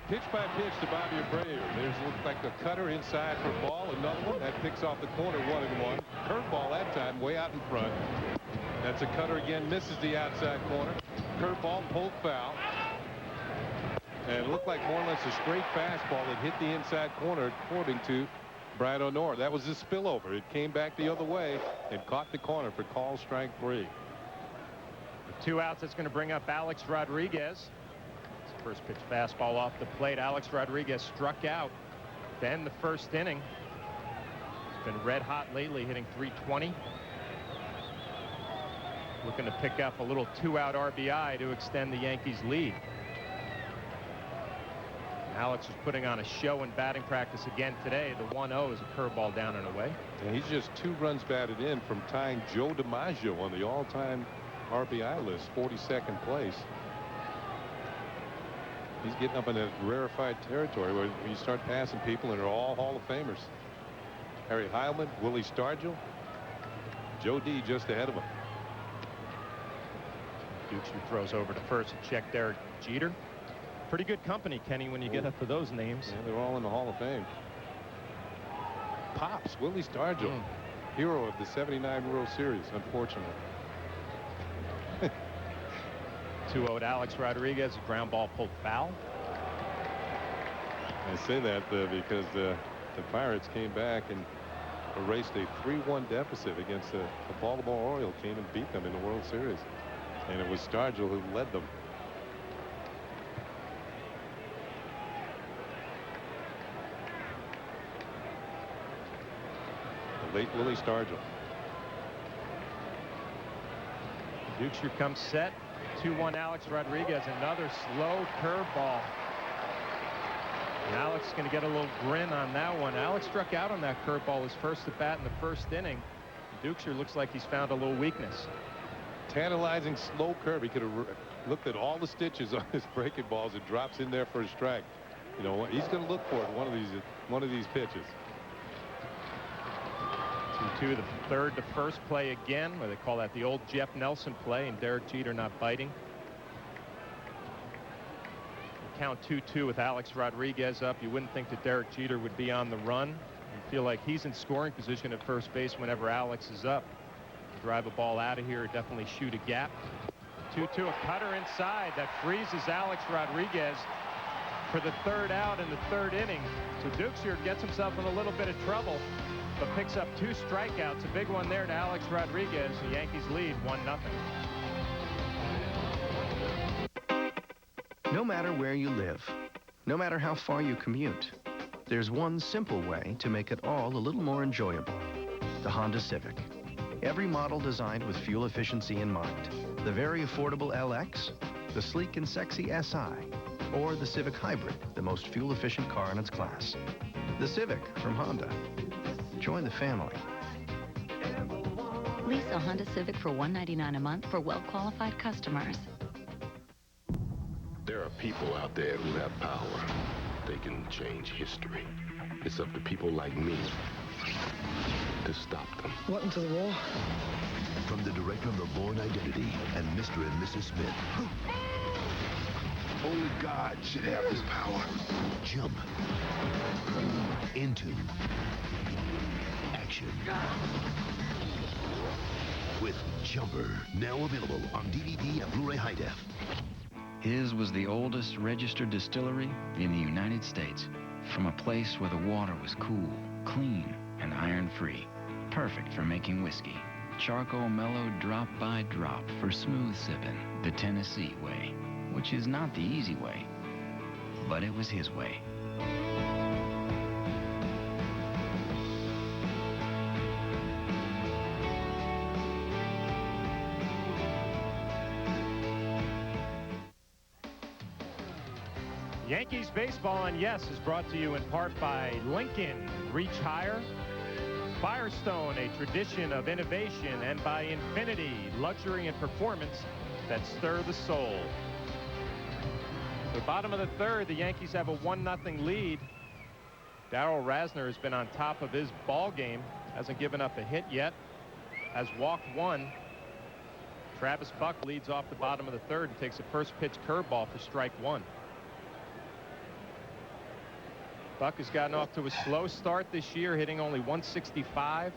pitch by pitch to Bobby Abreu. There's looks like a cutter inside for a ball. Another one that picks off the corner, 1-1. Curveball that time, way out in front. That's a cutter again, misses the outside corner. Curveball pulled foul. And it looked like more or less a straight fastball that hit the inside corner, according to Brian O'Nora. That was a spillover. It came back the other way and caught the corner for call strike 3. With 2 outs, that's going to bring up Alex Rodriguez. His first pitch fastball off the plate. Alex Rodriguez struck out then the first inning. He's been red hot lately, hitting .320. Looking to pick up a little 2-out RBI to extend the Yankees lead. Alex is putting on a show in batting practice again today. The 1-0 is a curveball down and away. And he's just 2 runs batted in from tying Joe DiMaggio on the all-time RBI list, 42nd place. He's getting up in that rarefied territory where you start passing people and they're all Hall of Famers. Harry Heilman, Willie Stargell, Joe D just ahead of him. Duxer throws over to first to check Derek Jeter. Pretty good company, Kenny, when you get up to those names. Yeah, they're all in the Hall of Fame. Pops, Willie Stargell, hero of the '79 World Series, unfortunately. 2-0 to Alex Rodriguez. Ground ball pulled foul. I say that because the Pirates came back and erased a 3-1 deficit against the Baltimore Orioles, came and beat them in the World Series. And it was Stargell who led them. The late Willie Stargell. Duxer comes set. 2-1 Alex Rodriguez. Another slow curveball. And Alex is going to get a little grin on that one. Alex struck out on that curveball his first at bat in the first inning. Duxer looks like he's found a little weakness. Tantalizing slow curve. He could have looked at all the stitches on his breaking balls. It drops in there for a strike. You know, he's going to look for it one of these pitches. 2-2, the third to first play again, where they call that the old Jeff Nelson play, and Derek Jeter not biting. Count 2-2 with Alex Rodriguez up. You wouldn't think that Derek Jeter would be on the run. You feel like he's in scoring position at first base whenever Alex is up. Drive a ball out of here, definitely shoot a gap. 2-2, a cutter inside that freezes Alex Rodriguez for the 3rd out in the 3rd inning. So Duxer gets himself in a little bit of trouble, but picks up 2 strikeouts. A big one there to Alex Rodriguez. The Yankees lead 1-0. No matter where you live, no matter how far you commute, there's one simple way to make it all a little more enjoyable. The Honda Civic. Every model designed with fuel efficiency in mind. The very affordable LX, the sleek and sexy SI, or the Civic Hybrid, the most fuel-efficient car in its class. The Civic from Honda. Join the family. Lease a Honda Civic for $199 a month for well-qualified customers. There are people out there who have power. They can change history. It's up to people like me to stop them. Welcome to the war. From the director of The Bourne Identity and Mr. and Mrs. Smith. Only God should have this power. Jump into action with Jumper, now available on DVD and Blu-ray High Def. His was the oldest registered distillery in the United States, from a place where the water was cool, clean, and iron-free. Perfect for making whiskey. Charcoal mellowed drop by drop for smooth sipping, the Tennessee way, which is not the easy way, but it was his way. Yankees baseball and yes is brought to you in part by Lincoln. Reach higher. Firestone, a tradition of innovation, and by Infinity, luxury and performance that stir the soul. The bottom of the third, the Yankees have a 1-0 lead. Darryl Rasner has been on top of his ball game, hasn't given up a hit yet, has walked one. Travis Buck leads off the bottom of the third and takes a first pitch curveball for strike one. Buck has gotten off to a slow start this year, hitting only 165.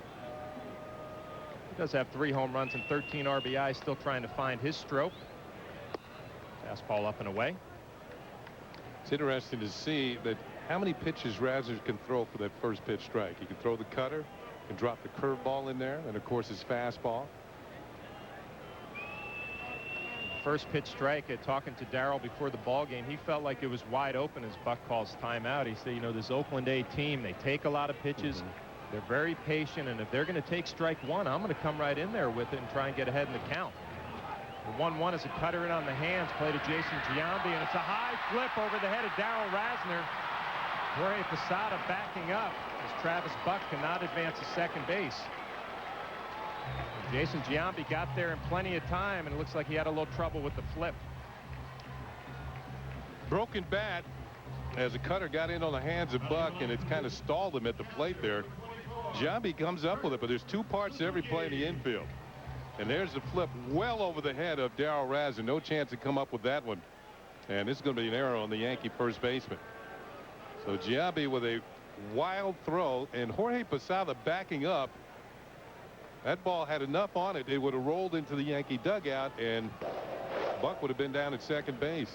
He does have 3 home runs and 13 RBIs, still trying to find his stroke. Fastball up and away. It's interesting to see that how many pitches Rasner can throw for that first pitch strike. He can throw the cutter and drop the curveball in there, and of course his fastball. First pitch strike, talking to Darryl before the ball game, he felt like it was wide open as Buck calls timeout. He said, you know, this Oakland A team, they take a lot of pitches. They're very patient, and if they're going to take strike one, I'm going to come right in there with it and try and get ahead in the count. The 1-1 is a cutter in on the hands, play to Jason Giambi, and it's a high flip over the head of Darryl Rasner. Jorge Posada backing up as Travis Buck cannot advance to second base. Jason Giambi got there in plenty of time, and it looks like he had a little trouble with the flip. Broken bat as a cutter got in on the hands of Buck, and it's kind of stalled him at the plate there. Giambi comes up with it, but there's 2 parts to every play in the infield. And there's the flip well over the head of Darryl Rasner. No chance to come up with that one. And this is going to be an error on the Yankee first baseman. So Giambi with a wild throw, and Jorge Posada backing up. That ball had enough on it, it would have rolled into the Yankee dugout, and Buck would have been down at second base.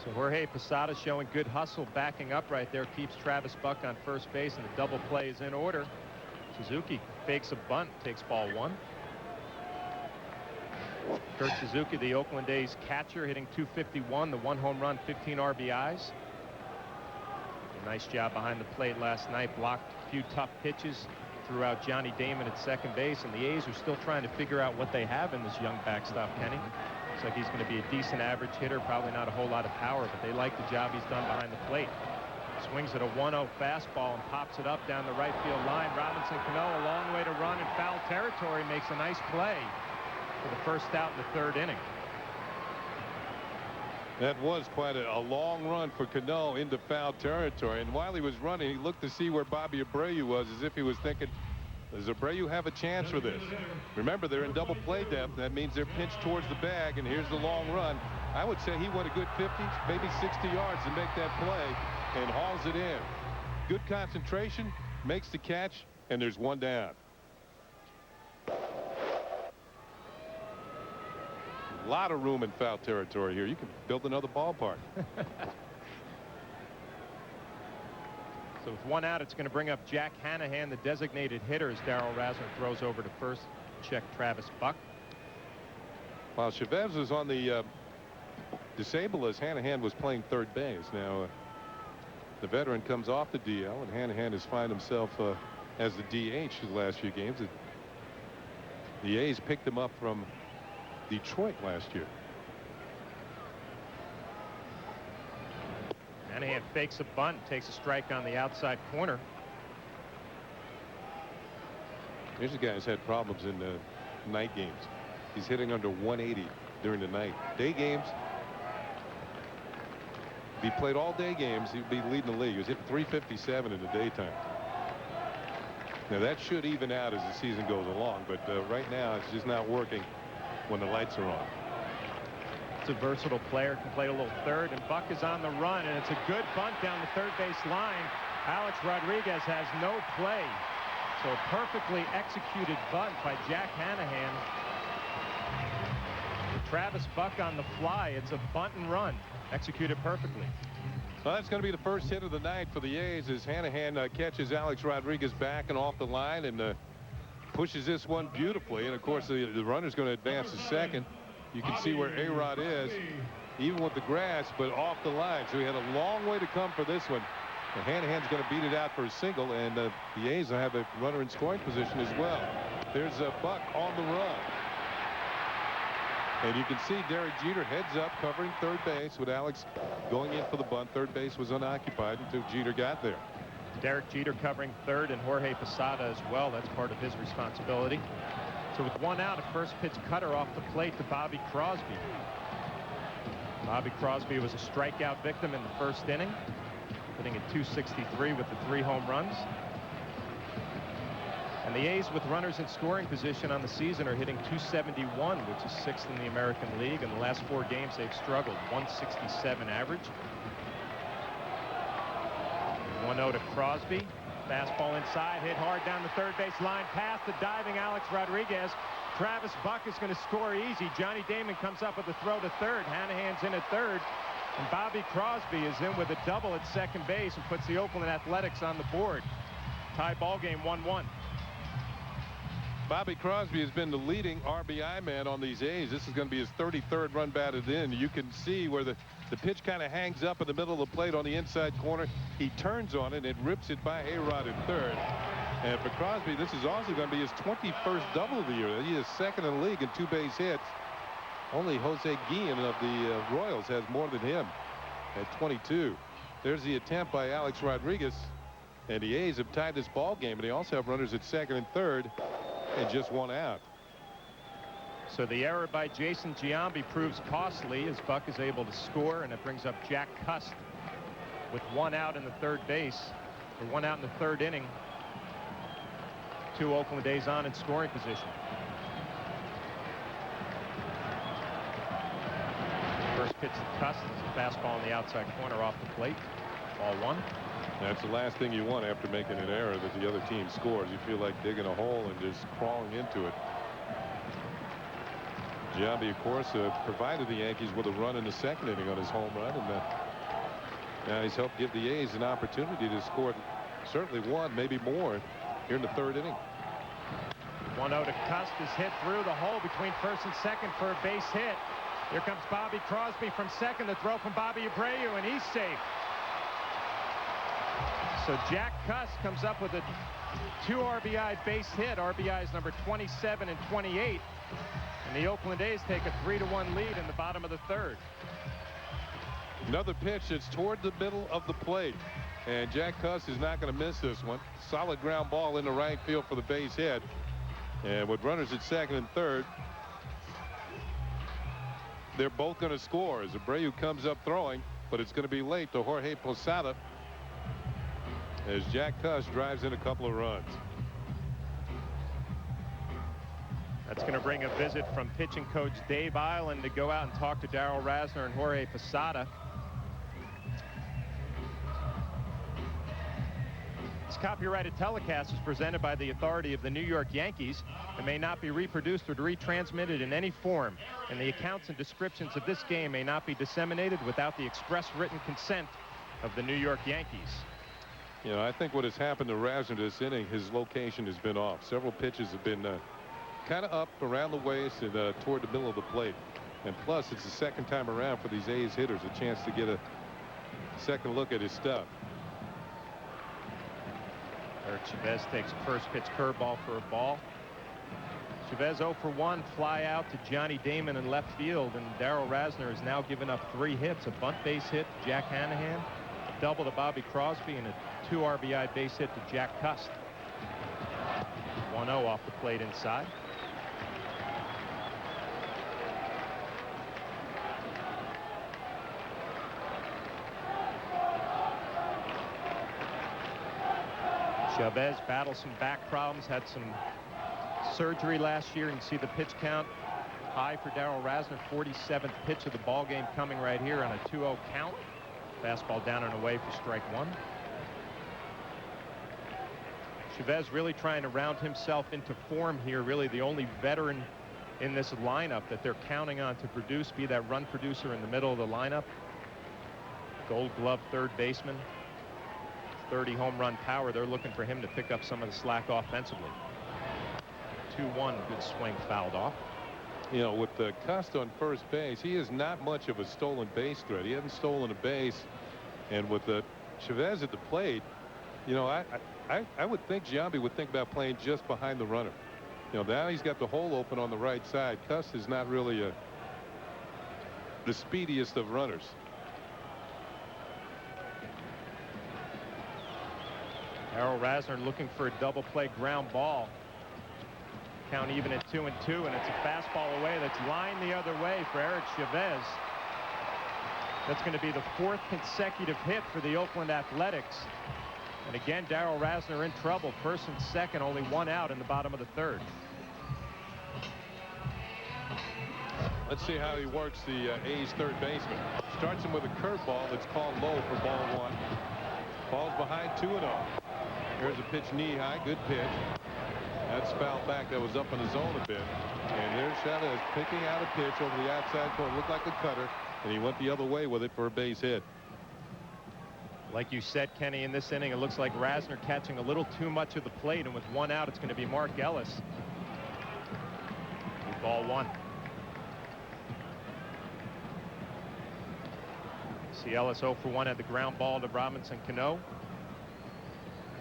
So Jorge Posada showing good hustle, backing up right there, keeps Travis Buck on first base, and the double play is in order. Suzuki fakes a bunt, takes ball 1. Kurt Suzuki, the Oakland A's catcher, hitting .251, the 1 home run, 15 RBIs. A nice job behind the plate last night, blocked a few tough pitches, threw out Johnny Damon at second base, and the A's are still trying to figure out what they have in this young backstop, Kenny. Looks like he's going to be a decent average hitter, probably not a whole lot of power, but they like the job he's done behind the plate. Swings at a 1-0 fastball and pops it up down the right field line. Robinson Cano, a long way to run in foul territory, makes a nice play for the first out in the third inning. That was quite a long run for Cano into foul territory, and while he was running, he looked to see where Bobby Abreu was, as if he was thinking, does Abreu have a chance for this? Remember, they're in double play depth. That means they're pinched towards the bag, and here's the long run. I would say he went a good 50, maybe 60 yards to make that play, and hauls it in. Good concentration, makes the catch, and there's 1 down. A lot of room in foul territory here. You can build another ballpark. So with 1 out, it's going to bring up Jack Hanahan, the designated hitter, as Darryl Rasner throws over to first. Check Travis Buck. While Chavez was on the disabled list, Hanahan was playing third base. Now the veteran comes off the DL, and Hanahan has found himself as the DH the last few games. The A's picked him up from Detroit last year. Hanahan fakes a bunt, takes a strike on the outside corner. Here's a guy who's had problems in the night games. He's hitting under 180 during the night. Day games, if he played all day games, he'd be leading the league. He was hitting 357 in the daytime. Now that should even out as the season goes along, but right now it's just not working when the lights are on. It's a versatile player, can play a little third, and Buck is on the run, and it's a good bunt down the third base line. Alex Rodriguez has no play. So a perfectly executed bunt by Jack Hanahan. With Travis Buck on the fly, it's a bunt and run, executed perfectly. Well, that's going to be the first hit of the night for the A's as Hanahan catches Alex Rodriguez back and off the line and pushes this one beautifully. And of course the runner's going to advance to second. You can see where A-Rod is, even with the grass, but off the line. So he had a long way to come for this one. And Hanahan's going to beat it out for a single, and the A's will have a runner in scoring position as well. There's Buck on the run. And you can see Derek Jeter heads up covering third base with Alex going in for the bunt. Third base was unoccupied until Jeter got there. Derek Jeter covering third, and Jorge Posada as well. That's part of his responsibility. So with one out, a first pitch cutter off the plate to Bobby Crosby. Bobby Crosby was a strikeout victim in the first inning, hitting at .263 with the 3 home runs. And the A's, with runners in scoring position on the season, are hitting .271, which is 6th in the American League. In the last 4 games, they've struggled. .167 average. 1-0 to Crosby. Fastball inside, hit hard down the third base line, past the diving Alex Rodriguez. Travis Buck is going to score easy. Johnny Damon comes up with a throw to third. Hanahan's in at third. And Bobby Crosby is in with a double at second base and puts the Oakland Athletics on the board. Tie ball game 1-1. Bobby Crosby has been the leading RBI man on these A's. This is going to be his 33rd run batted in. You can see where the pitch kind of hangs up in the middle of the plate on the inside corner. He turns on it and rips it by Hayrod at third. And for Crosby, this is also going to be his 21st double of the year. He is second in the league in 2 base hits. Only Jose Guillen of the Royals has more than him at 22. There's the attempt by Alex Rodriguez. And the A's have tied this ball game. And they also have runners at second and third. And just 1 out. So the error by Jason Giambi proves costly as Buck is able to score, and it brings up Jack Cust with 1 out in the third base, or 1 out in the third inning. 2 Oakland A's on in scoring position. First pitch to Cust is a fastball on the outside corner off the plate. Ball 1. That's the last thing you want after making an error, that the other team scores. You feel like digging a hole and just crawling into it. Giambi, of course, provided the Yankees with a run in the second inning on his home run, and now he's helped give the A's an opportunity to score certainly 1, maybe more, here in the third inning. 1-0 to Cust is hit through the hole between first and second for a base hit. Here comes Bobby Crosby from second. The throw from Bobby Abreu, and he's safe. So Jack Cust comes up with a 2 RBI base hit. RBIs number 27 and 28. And the Oakland A's take a 3-1 lead in the bottom of the third. Another pitch that's toward the middle of the plate. And Jack Cust is not going to miss this one. Solid ground ball into right field for the base hit. And with runners at second and third, they're both going to score as Abreu comes up throwing, but it's going to be late to Jorge Posada as Jack Cust drives in a couple of runs. That's going to bring a visit from pitching coach Dave Island to go out and talk to Darryl Rasner and Jorge Posada. This copyrighted telecast is presented by the authority of the New York Yankees and may not be reproduced or retransmitted in any form, and the accounts and descriptions of this game may not be disseminated without the express written consent of the New York Yankees. You know, I think what has happened to Rasner this inning, his location has been off. Several pitches have been kind of up around the waist and toward the middle of the plate. And plus, it's the second time around for these A's hitters a chance to get a second look at his stuff. Eric Chavez takes a first pitch curveball for a ball. Chavez 0 for 1, fly out to Johnny Damon in left field, and Darryl Rasner has now given up 3 hits: a bunt base hit to Jack Hanahan, a double to Bobby Crosby, and a 2 RBI base hit to Jack Cust. 1-0 off the plate inside. Chavez battles some back problems, had some surgery last year. You can see the pitch count high for Darryl Rasner. 47th pitch of the ball game coming right here on a 2-0 count. Fastball down and away for strike 1. Chavez really trying to round himself into form here. Really the only veteran in this lineup that they're counting on to produce, be that run producer in the middle of the lineup. Gold Glove third baseman. 30 home run power. They're looking for him to pick up some of the slack offensively. 2-1, good swing, fouled off. You know, with the Cust on first base, he is not much of a stolen base threat. He hasn't stolen a base. And with the Chavez at the plate, you know, I would think Giambi would think about playing just behind the runner. You know, now he's got the hole open on the right side. Cust is not really the speediest of runners. Harold Rasner looking for a double play ground ball. Count even at 2-2, and it's a fastball away that's lined the other way for Eric Chavez. That's going to be the 4th consecutive hit for the Oakland Athletics. And again, Darryl Rasner in trouble. First and second, only 1 out in the bottom of the 3rd. Let's see how he works the A's third baseman. Starts him with a curveball that's called low for ball 1. Falls behind 2-0. Here's a pitch knee high. Good pitch. That's fouled back. That was up in the zone a bit. And there's Chavez picking out a pitch over the outside corner. Looked like a cutter. And he went the other way with it for a base hit. Like you said, Kenny, in this inning, it looks like Rasner catching a little too much of the plate. And with 1 out, it's going to be Mark Ellis. Ball 1. See Ellis 0 for 1 at the ground ball to Robinson Cano.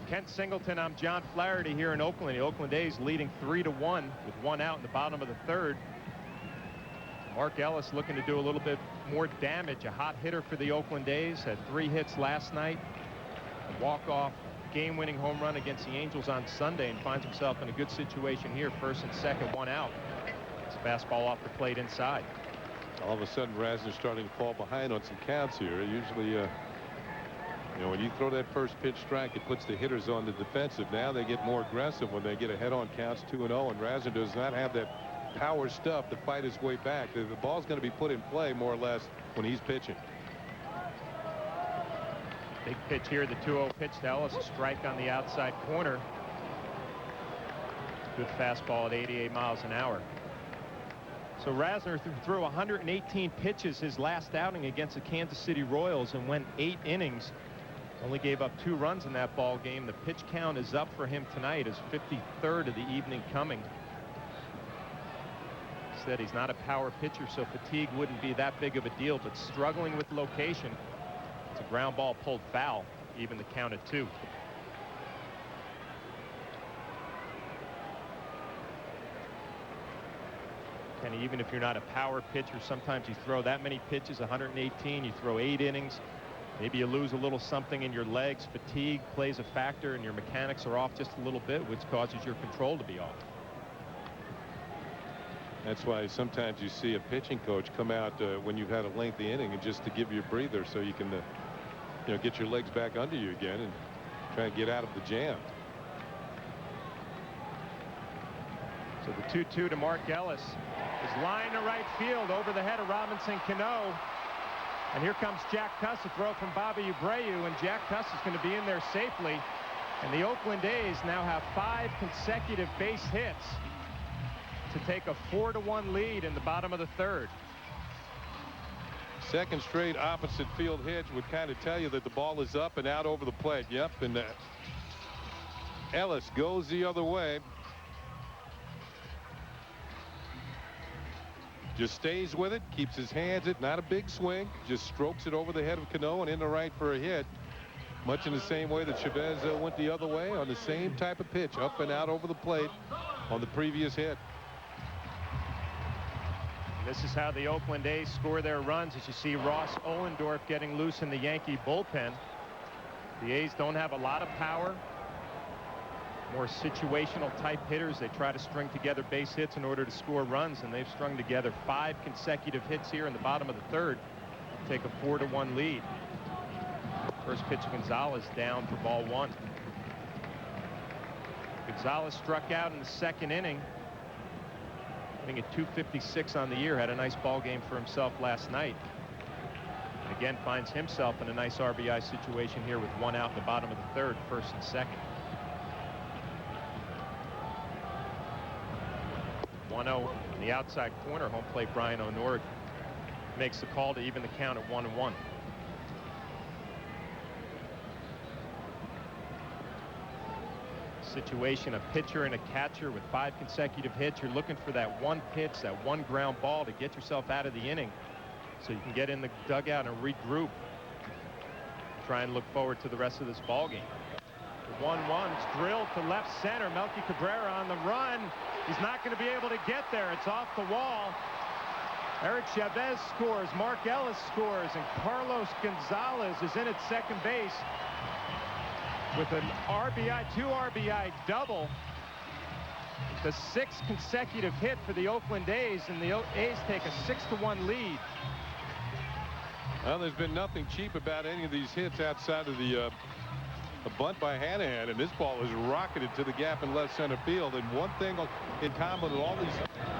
Kent Singleton, I'm John Flaherty here in Oakland. The Oakland A's leading 3-1 with 1 out in the bottom of the 3rd. Mark Ellis looking to do a little bit more damage. A hot hitter for the Oakland A's. Had 3 hits last night. A walk-off game-winning home run against the Angels on Sunday, and finds himself in a good situation here. First and second, 1 out. It's a fastball off the plate inside. All of a sudden, Rasner's starting to fall behind on some counts here. Usually, you know, when you throw that first pitch strike, it puts the hitters on the defensive. Now they get more aggressive when they get ahead on counts 2-0, and Rasner does not have that power stuff to fight his way back. The ball's going to be put in play more or less when he's pitching. Big pitch here, the 2-0 pitch to Ellis, a strike on the outside corner. Good fastball at 88 miles an hour. So Rasner threw 118 pitches his last outing against the Kansas City Royals and went 8 innings. Only gave up 2 runs in that ball game. The pitch count is up for him tonight, his 53rd of the evening coming. Said he's not a power pitcher, so fatigue wouldn't be that big of a deal, but struggling with location. It's a ground ball pulled foul, even the count at 2. And even if you're not a power pitcher, sometimes you throw that many pitches, 118, you throw 8 innings. Maybe you lose a little something in your legs. Fatigue plays a factor, and your mechanics are off just a little bit, which causes your control to be off. That's why sometimes you see a pitching coach come out when you've had a lengthy inning, and just to give you a breather so you can you know, get your legs back under you again and try and get out of the jam. So the 2-2 to Mark Ellis is lined to right field over the head of Robinson Cano. And here comes Jack Cust, a throw from Bobby Abreu, and Jack Cust is going to be in there safely. And the Oakland A's now have 5 consecutive base hits to take a 4-1 lead in the bottom of the 3rd. Second straight opposite field hit would kind of tell you that the ball is up and out over the plate. Yep, and Ellis goes the other way. Just stays with it, keeps his hands it, not a big swing, just strokes it over the head of Cano and in the right for a hit. Much in the same way that Chavez went the other way on the same type of pitch, up and out over the plate on the previous hit. This is how the Oakland A's score their runs, as you see Ross Ohlendorf getting loose in the Yankee bullpen. The A's don't have a lot of power. More situational type hitters. They try to string together base hits in order to score runs, and they've strung together 5 consecutive hits here in the bottom of the 3rd to take a 4-1 lead. First pitch, Gonzalez down for ball 1. Gonzalez struck out in the 2nd inning. Hitting at .256 on the year. Had a nice ball game for himself last night. And again finds himself in a nice RBI situation here with 1 out in the bottom of the 3rd, first and second. 1-0 in the outside corner. Home plate, Brian O'Nord makes the call to even the count at 1-1. Situation, a pitcher and a catcher with 5 consecutive hits. You're looking for that one pitch, that one ground ball to get yourself out of the inning so you can get in the dugout and regroup. Try and look forward to the rest of this ball game. The 1-1, it's drilled to left center. Melky Cabrera on the run. He's not going to be able to get there. It's off the wall. Eric Chavez scores, Mark Ellis scores, and Carlos Gonzalez is in at second base with an RBI, 2 RBI double. The 6th consecutive hit for the Oakland A's, and the A's take a 6-1 lead. Well, there's been nothing cheap about any of these hits outside of the bunt by Hanahan, and this ball is rocketed to the gap in left center field. And one thing in common with all these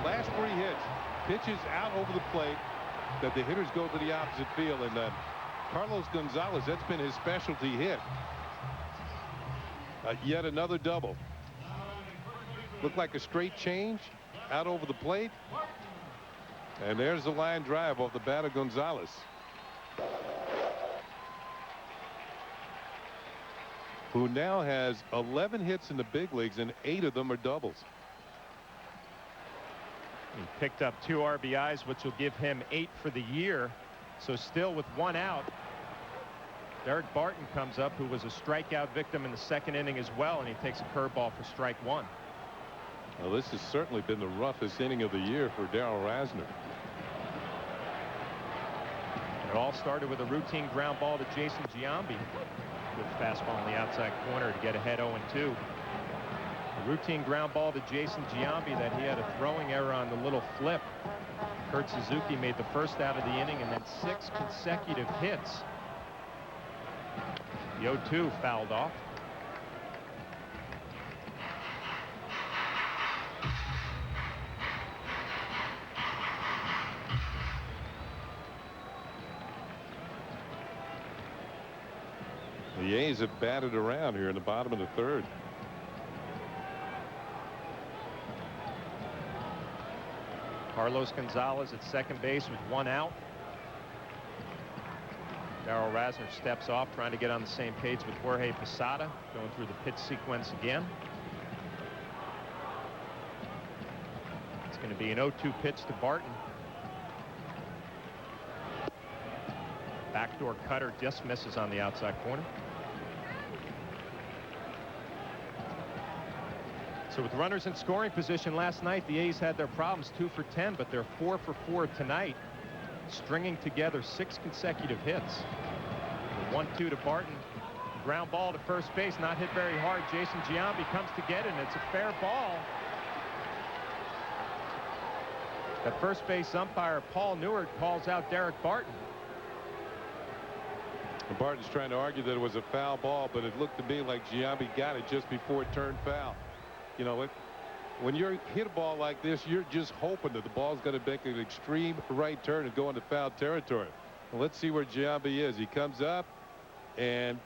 last 3 hits, pitches out over the plate that the hitters go to the opposite field. And Carlos Gonzalez, that's been his specialty hit. Yet another double. Looked like a straight change out over the plate. And there's the line drive off the bat of Gonzalez. Who now has 11 hits in the big leagues, and 8 of them are doubles. He picked up 2 RBIs, which will give him 8 for the year. So still with 1 out, Derek Barton comes up, who was a strikeout victim in the 2nd inning as well, and he takes a curveball for strike 1. Well, this has certainly been the roughest inning of the year for Darryl Rasner. It all started with a routine ground ball to Jason Giambi. Good fastball on the outside corner to get ahead 0-2. A routine ground ball to Jason Giambi that he had a throwing error on the little flip. Kurt Suzuki made the first out of the inning, and then 6 consecutive hits. The 0-2 fouled off. The A's have batted around here in the bottom of the 3rd. Carlos Gonzalez at second base with 1 out. Darryl Rasner steps off, trying to get on the same page with Jorge Posada, going through the pitch sequence again. It's going to be an 0-2 pitch to Barton. Backdoor cutter just misses on the outside corner. So with runners in scoring position last night, the A's had their problems, 2 for 10, but they're 4 for 4 tonight, stringing together 6 consecutive hits. 1-2 to Barton. Ground ball to first base, not hit very hard. Jason Giambi comes to get it, and it's a fair ball. The first base umpire, Paul Neward, calls out Derek Barton. And Barton's trying to argue that it was a foul ball, but it looked to me like Giambi got it just before it turned foul. You know, when you hit a ball like this, you're just hoping that the ball's going to make an extreme right turn and go into foul territory. Well, let's see where Giambi is. He comes up, and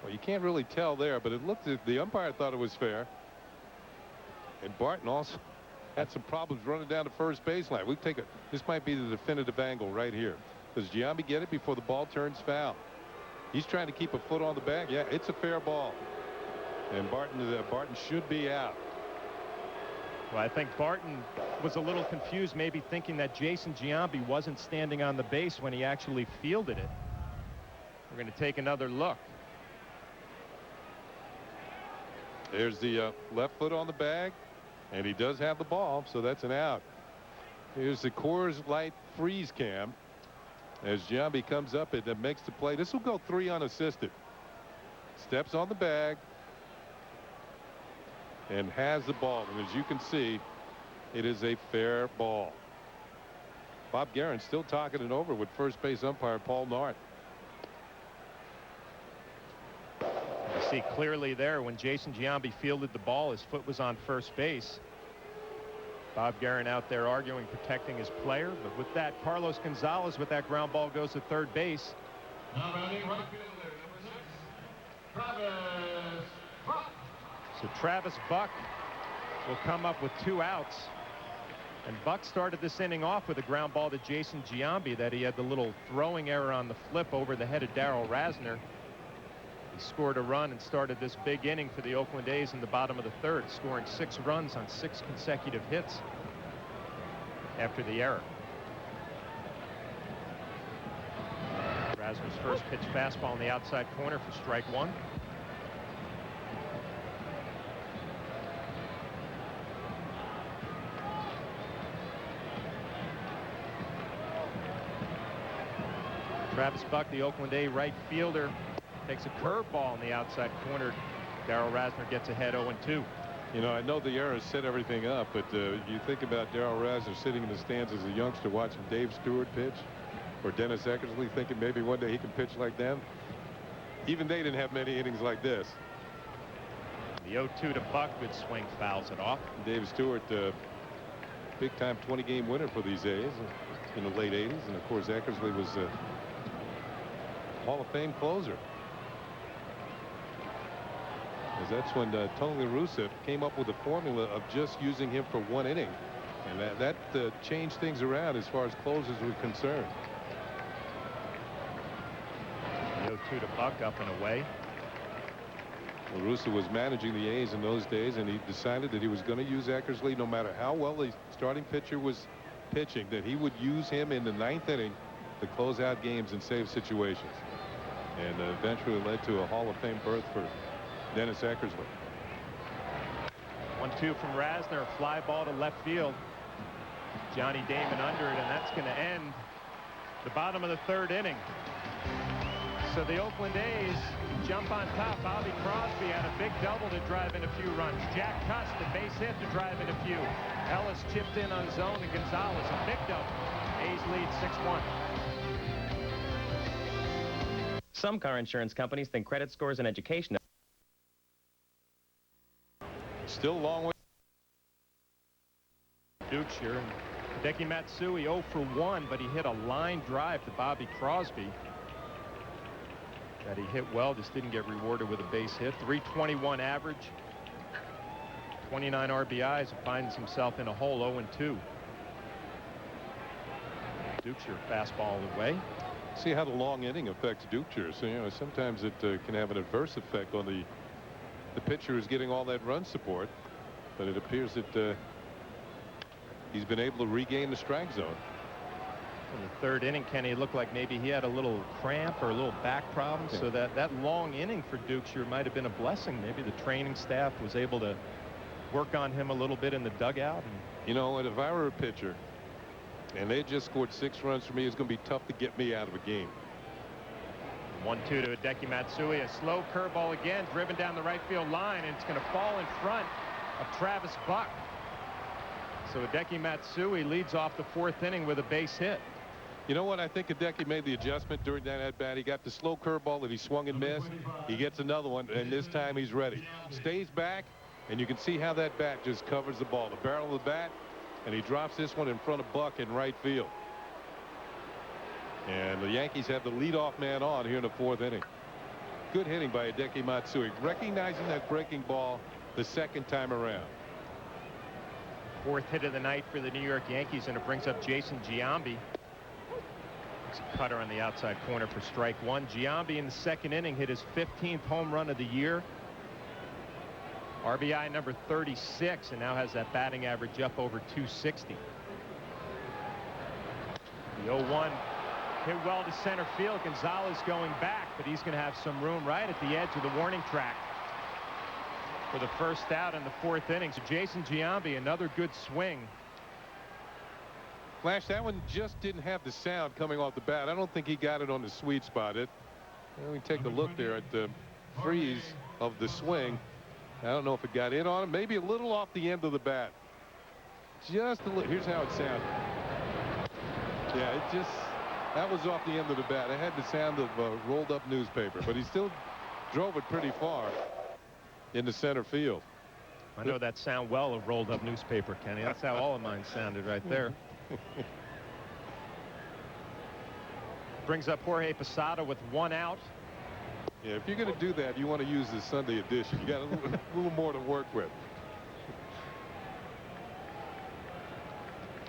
well, you can't really tell there, but it looked the umpire thought it was fair. And Barton also had some problems running down the first baseline. This might be the definitive angle right here. Does Giambi get it before the ball turns foul? He's trying to keep a foot on the bag. Yeah, it's a fair ball. And Barton should be out. Well, I think Barton was a little confused, maybe thinking that Jason Giambi wasn't standing on the base when he actually fielded it. We're going to take another look. There's the left foot on the bag, and he does have the ball, so that's an out. Here's the Coors Light freeze cam as Giambi comes up and makes the play. This will go 3 unassisted. Steps on the bag and has the ball, and as you can see, it is a fair ball. Bob Guerin still talking it over with first base umpire Paul Nart. You see clearly there when Jason Giambi fielded the ball, his foot was on first base. Bob Guerin out there arguing, protecting his player, but with that, Carlos Gonzalez with that ground ball goes to third base. So Travis Buck will come up with 2 outs. And Buck started this inning off with a ground ball to Jason Giambi that he had the little throwing error on the flip over the head of Darryl Rasner. He scored a run and started this big inning for the Oakland A's in the bottom of the 3rd, scoring 6 runs on 6 consecutive hits after the error. Rasner's first pitch fastball on the outside corner for strike 1. Travis Buck, the Oakland A right fielder, takes a curveball in the outside corner. Darryl Rasner gets ahead 0-2. You know, I know the era set everything up, but you think about Darryl Rasner sitting in the stands as a youngster watching Dave Stewart pitch, or Dennis Eckersley, thinking maybe one day he can pitch like them. Even they didn't have many innings like this. The 0-2 to Buck, good swing, fouls it off. Dave Stewart, big-time 20-game winner for these A's in the late 80s, and of course Eckersley was a Hall of Fame closer. As that's when Tony La Russa came up with a formula of just using him for one inning, and that changed things around as far as closers were concerned. The 0-2 to Buck, up and away. La Russa was managing the A's in those days, and he decided that he was going to use Eckersley no matter how well the starting pitcher was pitching, that he would use him in the 9th inning to close out games and save situations, and eventually led to a Hall of Fame berth for Dennis Eckersley. 1-2 from Rasner, fly ball to left field. Johnny Damon under it, and that's going to end the bottom of the 3rd inning. So the Oakland A's jump on top. Bobby Crosby had a big double to drive in a few runs. Jack Cust, a base hit to drive in a few. Ellis chipped in on zone, and Gonzalez, a big double. A's lead 6-1. Some car insurance companies think credit scores and education. Still a long way. Dukes here. Hideki Matsui 0 for 1, but he hit a line drive to Bobby Crosby that he hit well, just didn't get rewarded with a base hit. 321 average, 29 RBIs, and finds himself in a hole. 0-2. Dukes your fastball away. See how the long inning affects Dukes. So, you know, sometimes it can have an adverse effect on the pitcher who's getting all that run support, but it appears that he's been able to regain the strike zone. In the 3rd inning, Kenny, it looked like maybe he had a little cramp or a little back problem, so that long inning for Dukes might have been a blessing. Maybe the training staff was able to work on him a little bit in the dugout. And you know, if I were a pitcher and they just scored 6 runs for me, it's going to be tough to get me out of a game. 1-2 to Hideki Matsui. A slow curveball again, driven down the right field line, and it's going to fall in front of Travis Buck. So Hideki Matsui leads off the 4th inning with a base hit. You know what? I think Hideki made the adjustment during that at-bat. He got the slow curveball that he swung and missed. He gets another one, and this time he's ready. Stays back, and you can see how that bat just covers the ball. The barrel of the bat, and he drops this one in front of Buck in right field. And the Yankees have the leadoff man on here in the 4th inning. Good hitting by Hideki Matsui, recognizing that breaking ball the 2nd time around. 4th hit of the night for the New York Yankees, and it brings up Jason Giambi. It's a cutter on the outside corner for strike 1. Giambi in the 2nd inning hit his 15th home run of the year. RBI number 36, and now has that batting average up over 260. The 0-1 hit well to center field. Gonzalez going back, but he's going to have some room right at the edge of the warning track for the first out in the 4th inning. So Jason Giambi, another good swing. Flash, that one just didn't have the sound coming off the bat. I don't think he got it on the sweet spot. We take a look there at the freeze of the swing. I don't know if it got in on him. Maybe a little off the end of the bat. Just a little. Here's how it sounded. Yeah, that was off the end of the bat. It had the sound of a rolled up newspaper, but he still drove it pretty far into center field. I know that sound well of rolled up newspaper, Kenny. That's how all of mine sounded right there. Brings up Jorge Posada with 1 out. Yeah, if you're going to do that, you want to use the Sunday edition. You got a little more to work with.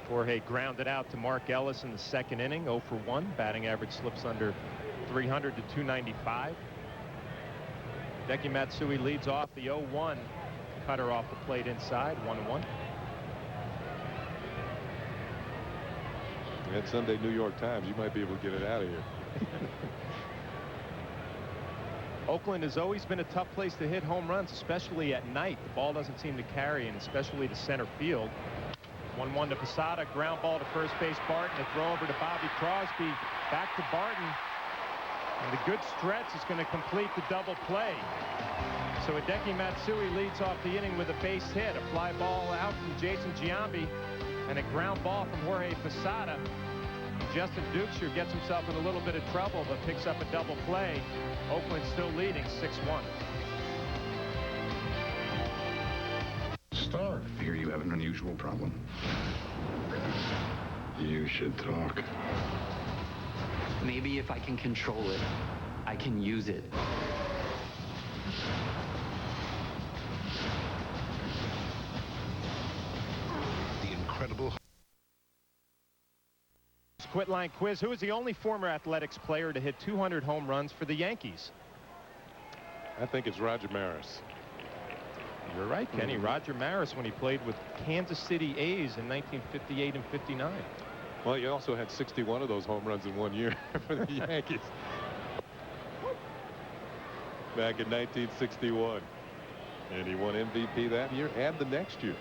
Jorge grounded out to Mark Ellis in the 2nd inning. 0 for 1. Batting average slips under 300 to 295. Hideki Matsui leads off the 0-1. Cutter off the plate inside. 1-1. That Sunday New York Times, you might be able to get it out of here. Oakland has always been a tough place to hit home runs, especially at night. The ball doesn't seem to carry, and especially to center field. 1-1 to Posada. Ground ball to first base Barton. A throw over to Bobby Crosby. Back to Barton. And the good stretch is going to complete the double play. So Hideki Matsui leads off the inning with a base hit, a fly ball out from Jason Giambi, and a ground ball from Jorge Posada. Justin Duxer gets himself in a little bit of trouble, but picks up a double play. Oakland still leading 6-1. Start. I hear you have an unusual problem. You should talk. Maybe if I can control it, I can use it. The incredible Quit line quiz. Who is the only former Athletics player to hit 200 home runs for the Yankees? I think it's Roger Maris. You're right, Kenny. Roger Maris when he played with Kansas City A's in 1958 and 59. Well, he also had 61 of those home runs in 1 year for the Yankees. Back in 1961. And he won MVP that year and the next year.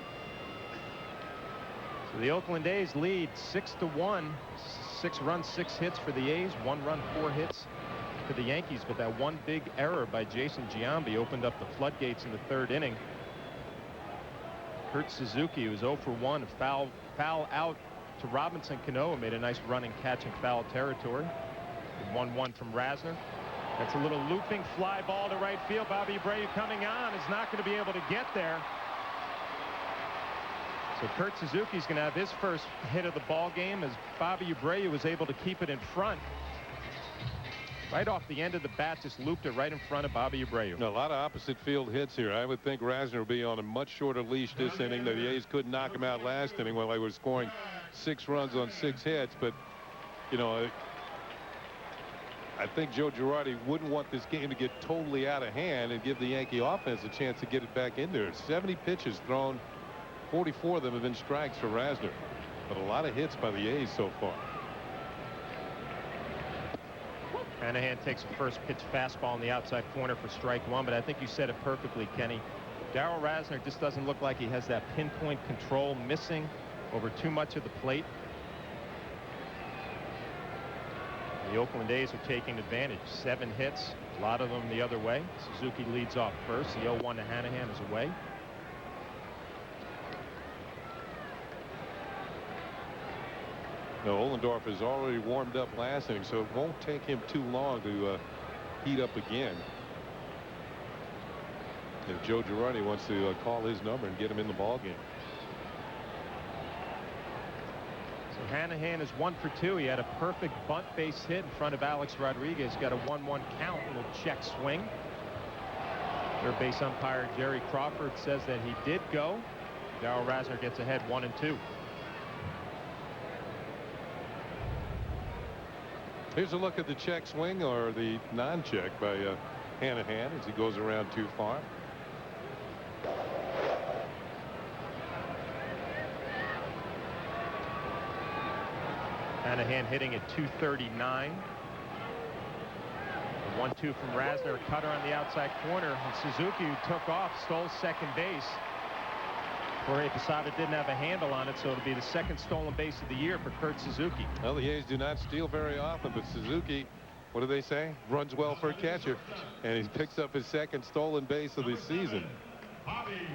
So the Oakland A's lead 6-1. 6 runs, 6 hits for the A's. 1 run, 4 hits for the Yankees. But that one big error by Jason Giambi opened up the floodgates in the 3rd inning. Kurt Suzuki, who was 0 for 1, a foul out to Robinson Cano, made a nice running catch in foul territory. 1-1 from Rasner. That's a little looping fly ball to right field. Bobby Abreu coming on is not going to be able to get there. So Kurt Suzuki's going to have his first hit of the ball game as Bobby Abreu was able to keep it in front. Right off the end of the bat, just looped it right in front of Bobby Abreu. A lot of opposite field hits here. I would think Rasner will be on a much shorter leash this inning. The A's couldn't knock him out last inning while they were scoring 6 runs on 6 hits. But, you know, I think Joe Girardi wouldn't want this game to get totally out of hand and give the Yankee offense a chance to get it back in there. 70 pitches thrown. 44 of them have been strikes for Rasner. But a lot of hits by the A's so far. Hanahan takes a first pitch fastball in the outside corner for strike 1, but I think you said it perfectly, Kenny. Darryl Rasner just doesn't look like he has that pinpoint control, missing over too much of the plate. The Oakland A's are taking advantage. 7 hits, a lot of them the other way. Suzuki leads off first. The 0-1 to Hanahan is away. Now, Ohlendorf has already warmed up last inning, so it won't take him too long to heat up again. If Joe Girardi wants to call his number and get him in the ballgame. So Hanahan is 1 for 2. He had a perfect bunt base hit in front of Alex Rodriguez. Got a 1-1 count. A little check swing. Third base umpire Jerry Crawford says that he did go. Darryl Rasner gets ahead 1-2. Here's a look at the check swing or the non-check by Hanahan as he goes around too far. Hanahan hitting at 239. 1-2 from Rasner. Cutter on the outside corner. And Suzuki, who took off, stole second base. Jorge Posada didn't have a handle on it, so it'll be the 2nd stolen base of the year for Kurt Suzuki. Well, the A's do not steal very often, but Suzuki, what do they say? Runs well for a catcher, and he picks up his 2nd stolen base of the season. Crosby.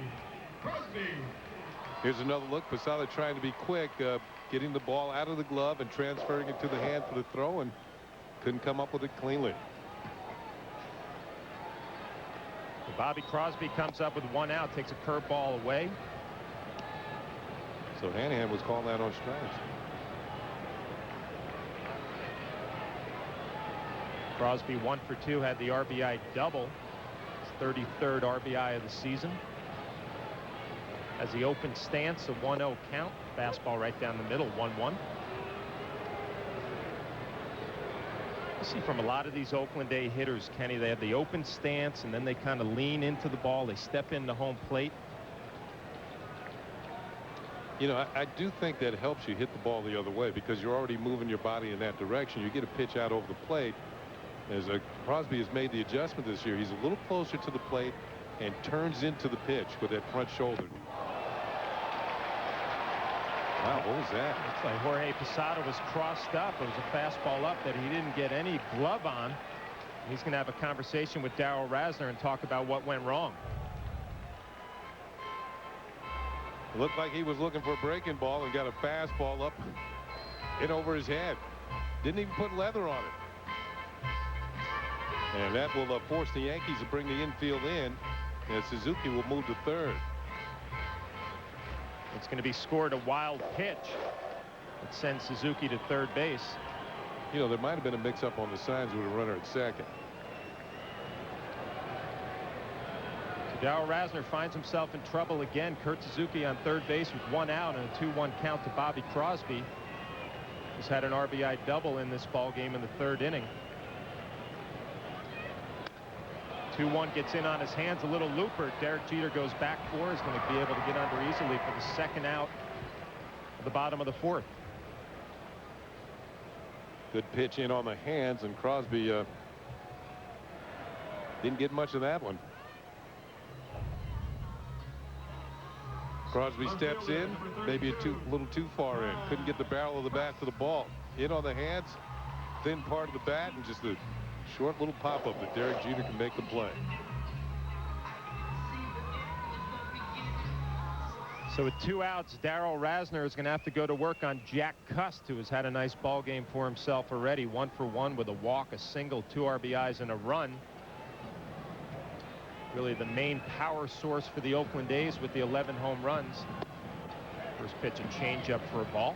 Here's another look. Posada trying to be quick, getting the ball out of the glove and transferring it to the hand for the throw, and couldn't come up with it cleanly. Bobby Crosby comes up with 1 out, takes a curveball away. So Hanahan was called out on strikes. Crosby 1 for 2, had the RBI double. His 33rd RBI of the season. As the open stance, a 1-0 count. Fastball right down the middle, 1-1. You see from a lot of these Oakland A hitters, Kenny, they have the open stance and then they kind of lean into the ball. They step into home plate. You know, I do think that helps you hit the ball the other way because you're already moving your body in that direction. You get a pitch out over the plate. As Crosby has made the adjustment this year, he's a little closer to the plate and turns into the pitch with that front shoulder. Wow, what was that? Looks like Jorge Posada was crossed up. It was a fastball up that he didn't get any glove on. He's going to have a conversation with Darryl Rasner and talk about what went wrong. Looked like he was looking for a breaking ball and got a fastball up and over his head. Didn't even put leather on it. And that will force the Yankees to bring the infield in, and Suzuki will move to third. It's going to be scored a wild pitch that sends Suzuki to third base. You know, there might have been a mix-up on the signs with a runner at second. So Darryl Rasner finds himself in trouble again. Kurt Suzuki on third base with 1 out and a 2-1 count to Bobby Crosby, who's had an RBI double in this ball game in the 3rd inning. 2-1 gets in on his hands, a little looper. Derek Jeter goes back 4, is going to be able to get under easily for the 2nd out at the bottom of the 4th. Good pitch in on the hands, and Crosby didn't get much of that one. Crosby steps in, maybe a little too far in. Couldn't get the barrel of the bat to the ball. In on the hands, thin part of the bat, and just a short little pop-up that Derek Jeter can make the play. So with 2 outs, Darryl Rasner is going to have to go to work on Jack Cust, who has had a nice ball game for himself already. 1 for 1 with a walk, a single, 2 RBIs, and a run. Really the main power source for the Oakland A's with the 11 home runs. First pitch, a changeup for a ball.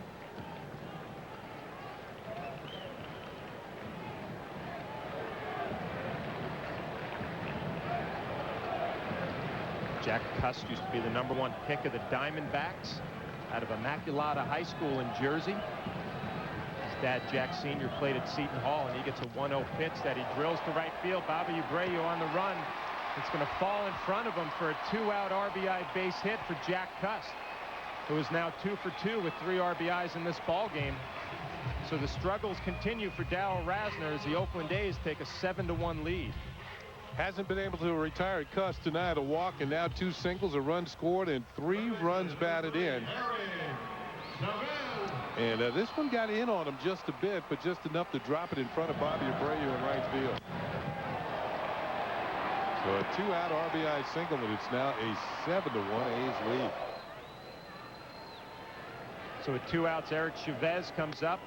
Jack Cust used to be the #1 pick of the Diamondbacks out of Immaculata High School in Jersey. His dad, Jack Sr., played at Seton Hall, and he gets a 1-0 pitch that he drills to right field. Bobby Abreu on the run. It's going to fall in front of him for a 2-out RBI base hit for Jack Cust, who is now 2 for 2 with 3 RBIs in this ball game. So the struggles continue for Darryl Rasner as the Oakland A's take a 7-1 lead. Hasn't been able to retire Cust tonight. A walk and now 2 singles, a run scored, and 3 runs batted in. And this one got in on him just a bit, but just enough to drop it in front of Bobby Abreu in right field. So a 2-out RBI single, and it's now a 7-1 A's lead. So with 2 outs, Eric Chavez comes up.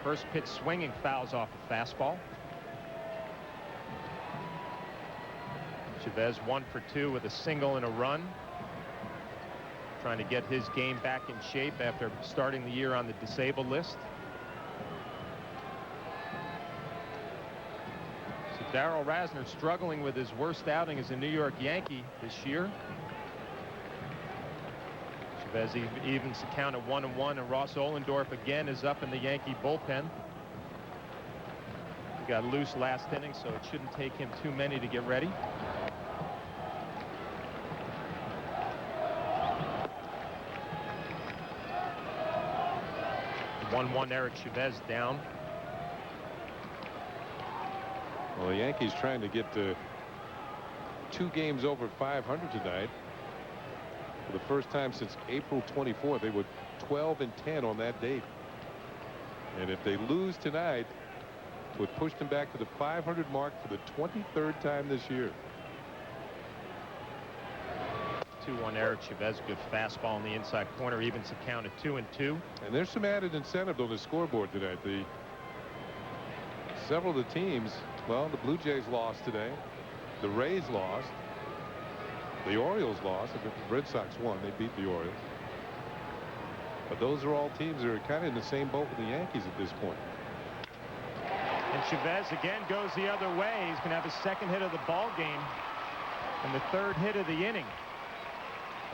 First pitch swinging, fouls off a fastball. Chavez 1 for 2 with a single and a run. Trying to get his game back in shape after starting the year on the disabled list. So Darryl Rasner struggling with his worst outing as a New York Yankee this year. Chavez evens the count at 1-1, and Ross Ohlendorf again is up in the Yankee bullpen. He got loose last inning, so it shouldn't take him too many to get ready. 1-1, Eric Chavez down. Well, the Yankees trying to get 2 games over 500 tonight. For the first time since April 24th, they were 12-10 on that date. And if they lose tonight, it would push them back to the 500 mark for the 23rd time this year. 2-1 Eric Chavez, good fastball in the inside corner, evens the count at 2-2. And there's some added incentive on the scoreboard tonight. Several of the teams, well, the Blue Jays lost today. The Rays lost. The Orioles lost. The Red Sox won. They beat the Orioles. But those are all teams that are kind of in the same boat with the Yankees at this point. And Chavez again goes the other way. He's going to have his 2nd hit of the ball game and the 3rd hit of the inning.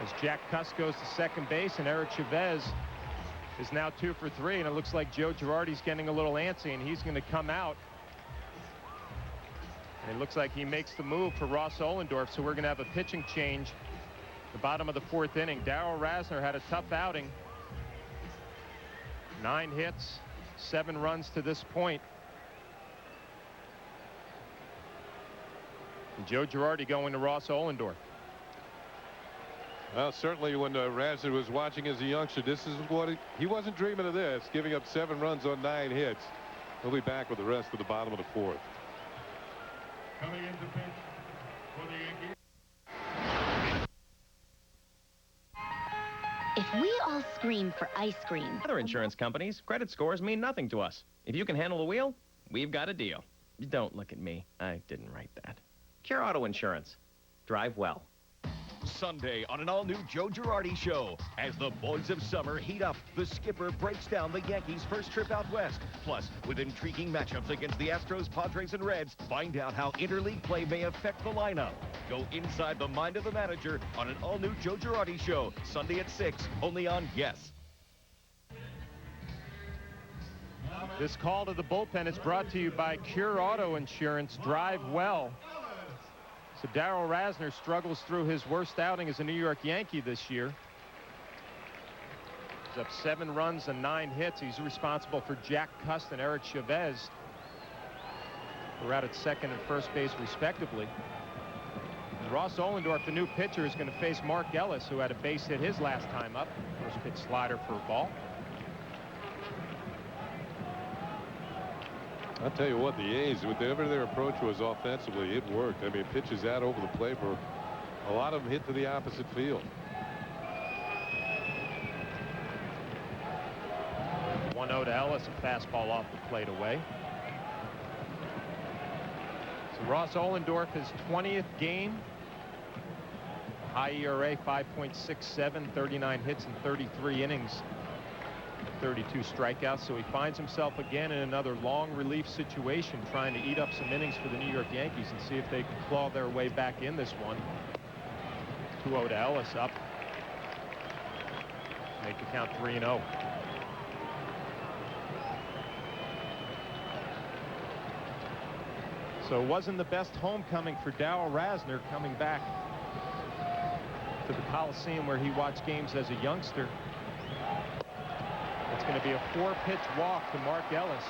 As Jack Cust goes to second base, and Eric Chavez is now 2 for 3, and it looks like Joe Girardi's getting a little antsy, and he's going to come out. And it looks like he makes the move for Ross Ohlendorf, so we're going to have a pitching change at the bottom of the 4th inning. Darryl Rasner had a tough outing. 9 hits, 7 runs to this point. And Joe Girardi going to Ross Ohlendorf. Well, certainly when Rasner was watching as a youngster, this is what he wasn't dreaming of this, giving up 7 runs on 9 hits. He'll be back with the rest of the bottom of the 4th. Coming in to pitch for the Yankees. If we all scream for ice cream... Other insurance companies, credit scores mean nothing to us. If you can handle the wheel, we've got a deal. Don't look at me. I didn't write that. Cure Auto Insurance. Drive well. Sunday on an all-new Joe Girardi show. As the boys of summer heat up, the skipper breaks down the Yankees' first trip out west. Plus, with intriguing matchups against the Astros, Padres, and Reds, find out how interleague play may affect the lineup. Go inside the mind of the manager on an all-new Joe Girardi show, Sunday at 6, only on Yes. This call to the bullpen is brought to you by Cure Auto Insurance. Drive well. So Darryl Rasner struggles through his worst outing as a New York Yankee this year. He's up 7 runs and 9 hits. He's responsible for Jack Cust and Eric Chavez, who are out at second and first base respectively. And Ross Ohlendorf, the new pitcher, is going to face Mark Ellis, who had a base hit his last time up. First pitch slider for a ball. I'll tell you what, the A's, whatever their approach was offensively, it worked. I mean, pitches out over the plate, for a lot of them hit to the opposite field. 1-0 to Ellis, a fastball off the plate away. So Ross Ohlendorf, his 20th game. High ERA, 5.67, 39 hits in 33 innings. 32 strikeouts, so he finds himself again in another long relief situation, trying to eat up some innings for the New York Yankees and see if they can claw their way back in this one. 2-0 to Ellis, up. Make the count 3-0. So it wasn't the best homecoming for Darryl Rasner, coming back to the Coliseum where he watched games as a youngster. It's going to be a 4-pitch walk to Mark Ellis.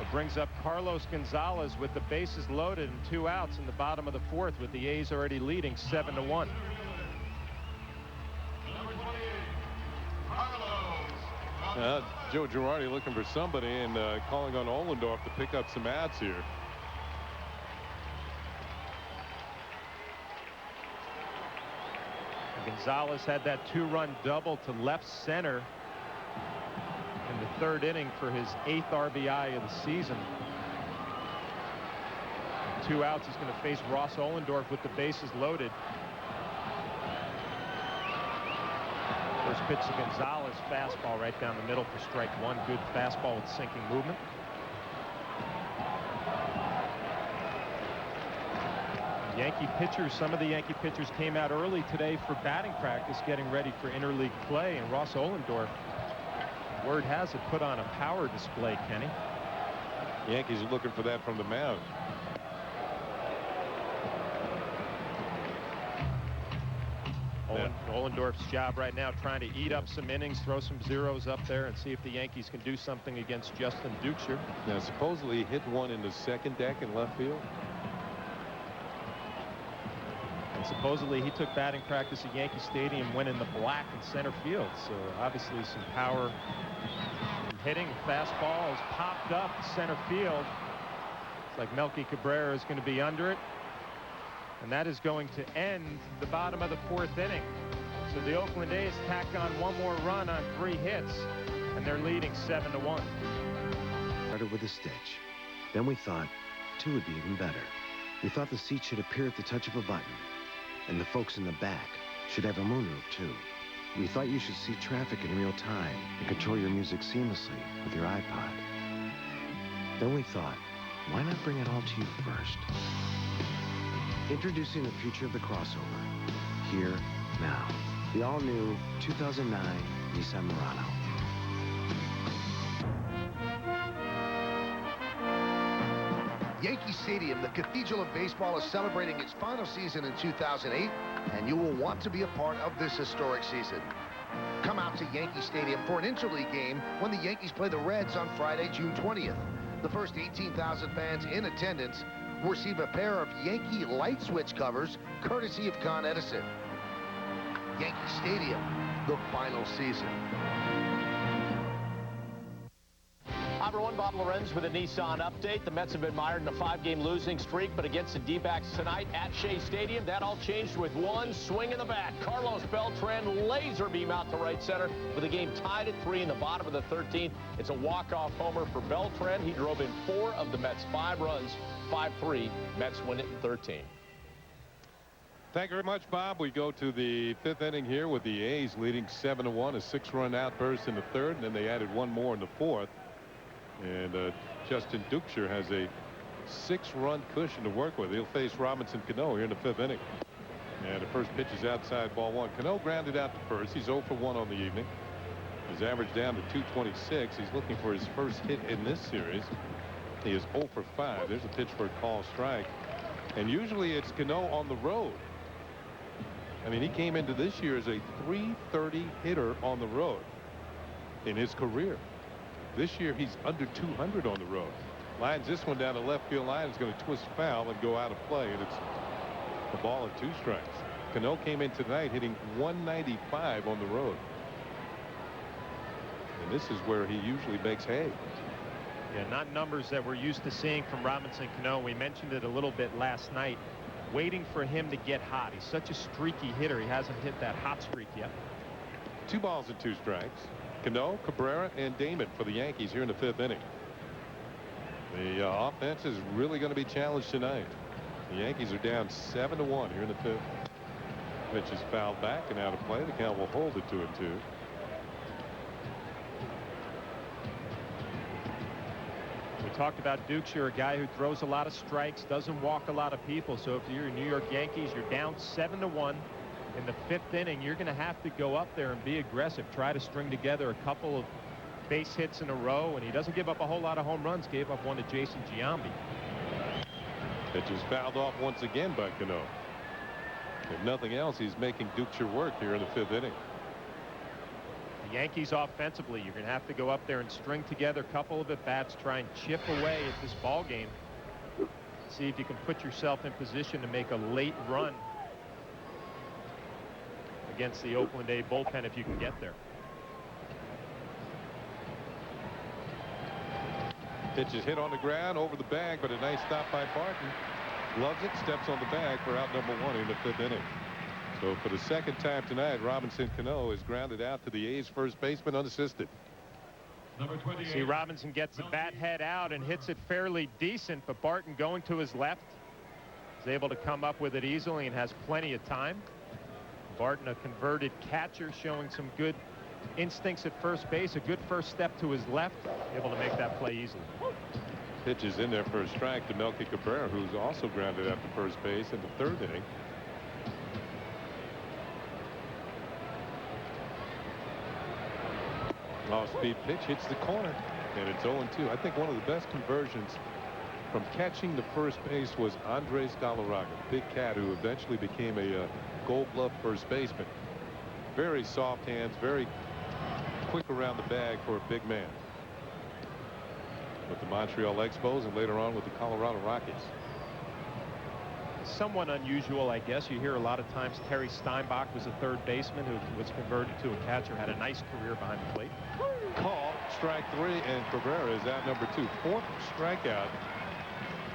It brings up Carlos Gonzalez with the bases loaded and 2 outs in the bottom of the 4th, with the A's already leading 7-1. Joe Girardi looking for somebody and calling on Ohlendorf to pick up some outs here. Gonzalez had that 2-run double to left center in the 3rd inning for his 8th RBI of the season. 2 outs. He's going to face Ross Ohlendorf with the bases loaded. First pitch to Gonzalez, fastball right down the middle for strike 1. Good fastball with sinking movement. Yankee pitchers, some of the Yankee pitchers came out early today for batting practice, getting ready for interleague play, and Ross Ohlendorf, word has it, put on a power display, Kenny. Yankees are looking for that from the mound. Ohlendorf's job right now, trying to eat up some innings, throw some zeros up there, and see if the Yankees can do something against Justin Duxer. Now, supposedly he hit one in the 2nd deck in left field. And supposedly he took batting practice at Yankee Stadium, went in the black in center field. So obviously some power hitting. Fastball is popped up center field. It's like Melky Cabrera is going to be under it. And that is going to end the bottom of the 4th inning. So the Oakland A's tack on 1 more run on 3 hits, and they're leading 7-1. Started with a stitch. Then we thought 2 would be even better. We thought the seat should appear at the touch of a button, and the folks in the back should have a moonroof too. We thought you should see traffic in real time and control your music seamlessly with your iPod. Then we thought, why not bring it all to you first? Introducing the future of the crossover. Here, now. The all-new 2009 Nissan Murano. Yankee Stadium, the cathedral of baseball, is celebrating its final season in 2008, and you will want to be a part of this historic season. Come out to Yankee Stadium for an interleague game when the Yankees play the Reds on Friday, June 20th. The first 18,000 fans in attendance will receive a pair of Yankee light switch covers, courtesy of Con Edison. Yankee Stadium, the final season. I'm Number one, Bob Lorenz with a Nissan update. The Mets have been mired in a 5-game losing streak, but against the D-backs tonight at Shea Stadium, that all changed with one swing in the bat. Carlos Beltran laser beam out to right center with the game tied at 3 in the bottom of the 13th. It's a walk-off homer for Beltran. He drove in 4 of the Mets' 5 runs, 5-3. Mets win it in 13. Thank you very much, Bob. We go to the 5th inning here with the A's leading 7-1, a 6-run outburst in the 3rd, and then they added 1 more in the 4th. And Justin Duchscherer has a 6-run cushion to work with. He'll face Robinson Cano here in the 5th inning. And the first pitch is outside, ball 1. Cano grounded out to first. He's 0 for 1 on the evening. His average down to 226. He's looking for his first hit in this series. He is 0 for 5. There's a pitch for a call strike. And usually it's Cano on the road. I mean, he came into this year as a .330 hitter on the road in his career. This year he's under 200 on the road. Lines this one down the left field line. Is going to twist foul and go out of play, and it's a ball and 2 strikes. Cano came in tonight hitting .195 on the road, and this is where he usually makes hay. Yeah, not numbers that we're used to seeing from Robinson Cano. We mentioned it a little bit last night. Waiting for him to get hot. He's such a streaky hitter. He hasn't hit that hot streak yet. 2 balls and 2 strikes. Cano, Cabrera, and Damon for the Yankees here in the 5th inning. The offense is really going to be challenged tonight. The Yankees are down 7-1 here in the 5th. Pitch is fouled back and out of play. The count will hold it 2-2. We talked about Duchscherer, a guy who throws a lot of strikes, doesn't walk a lot of people. So if you're New York Yankees, you're down 7-1 in the 5th inning. You're going to have to go up there and be aggressive. Try to string together a couple of base hits in a row. And he doesn't give up a whole lot of home runs. Gave up one to Jason Giambi. Pitch is fouled off once again by Cano. If nothing else, he's making Duchscherer work here in the 5th inning. The Yankees offensively, you're going to have to go up there and string together a couple of at-bats, try and chip away at this ball game. See if you can put yourself in position to make a late run against the Oakland A bullpen if you can get there. Pitch is hit on the ground over the bag, but a nice stop by Barton. Loves it, steps on the bag for out number 1 in the 5th inning. So for the 2nd time tonight, Robinson Cano is grounded out to the A's first baseman unassisted. See, Robinson gets the bat head out and hits it fairly decent, but Barton going to his left is able to come up with it easily and has plenty of time. Barton, a converted catcher, showing some good instincts at first base, a good first step to his left, able to make that play easily. Pitch is in there for a strike to Melky Cabrera, who's also grounded out to first base in the 3rd inning. Off-speed pitch hits the corner, and it's 0-2. I think one of the best conversions from catching the first base was Andres Galarraga, big cat who eventually became a Gold Glove first baseman. Very soft hands, very quick around the bag for a big man. With the Montreal Expos and later on with the Colorado Rockies. Somewhat unusual, I guess. You hear a lot of times Terry Steinbach was a 3rd baseman who was converted to a catcher, had a nice career behind the plate. Call, strike 3, and Cabrera is out number 2. 4th strikeout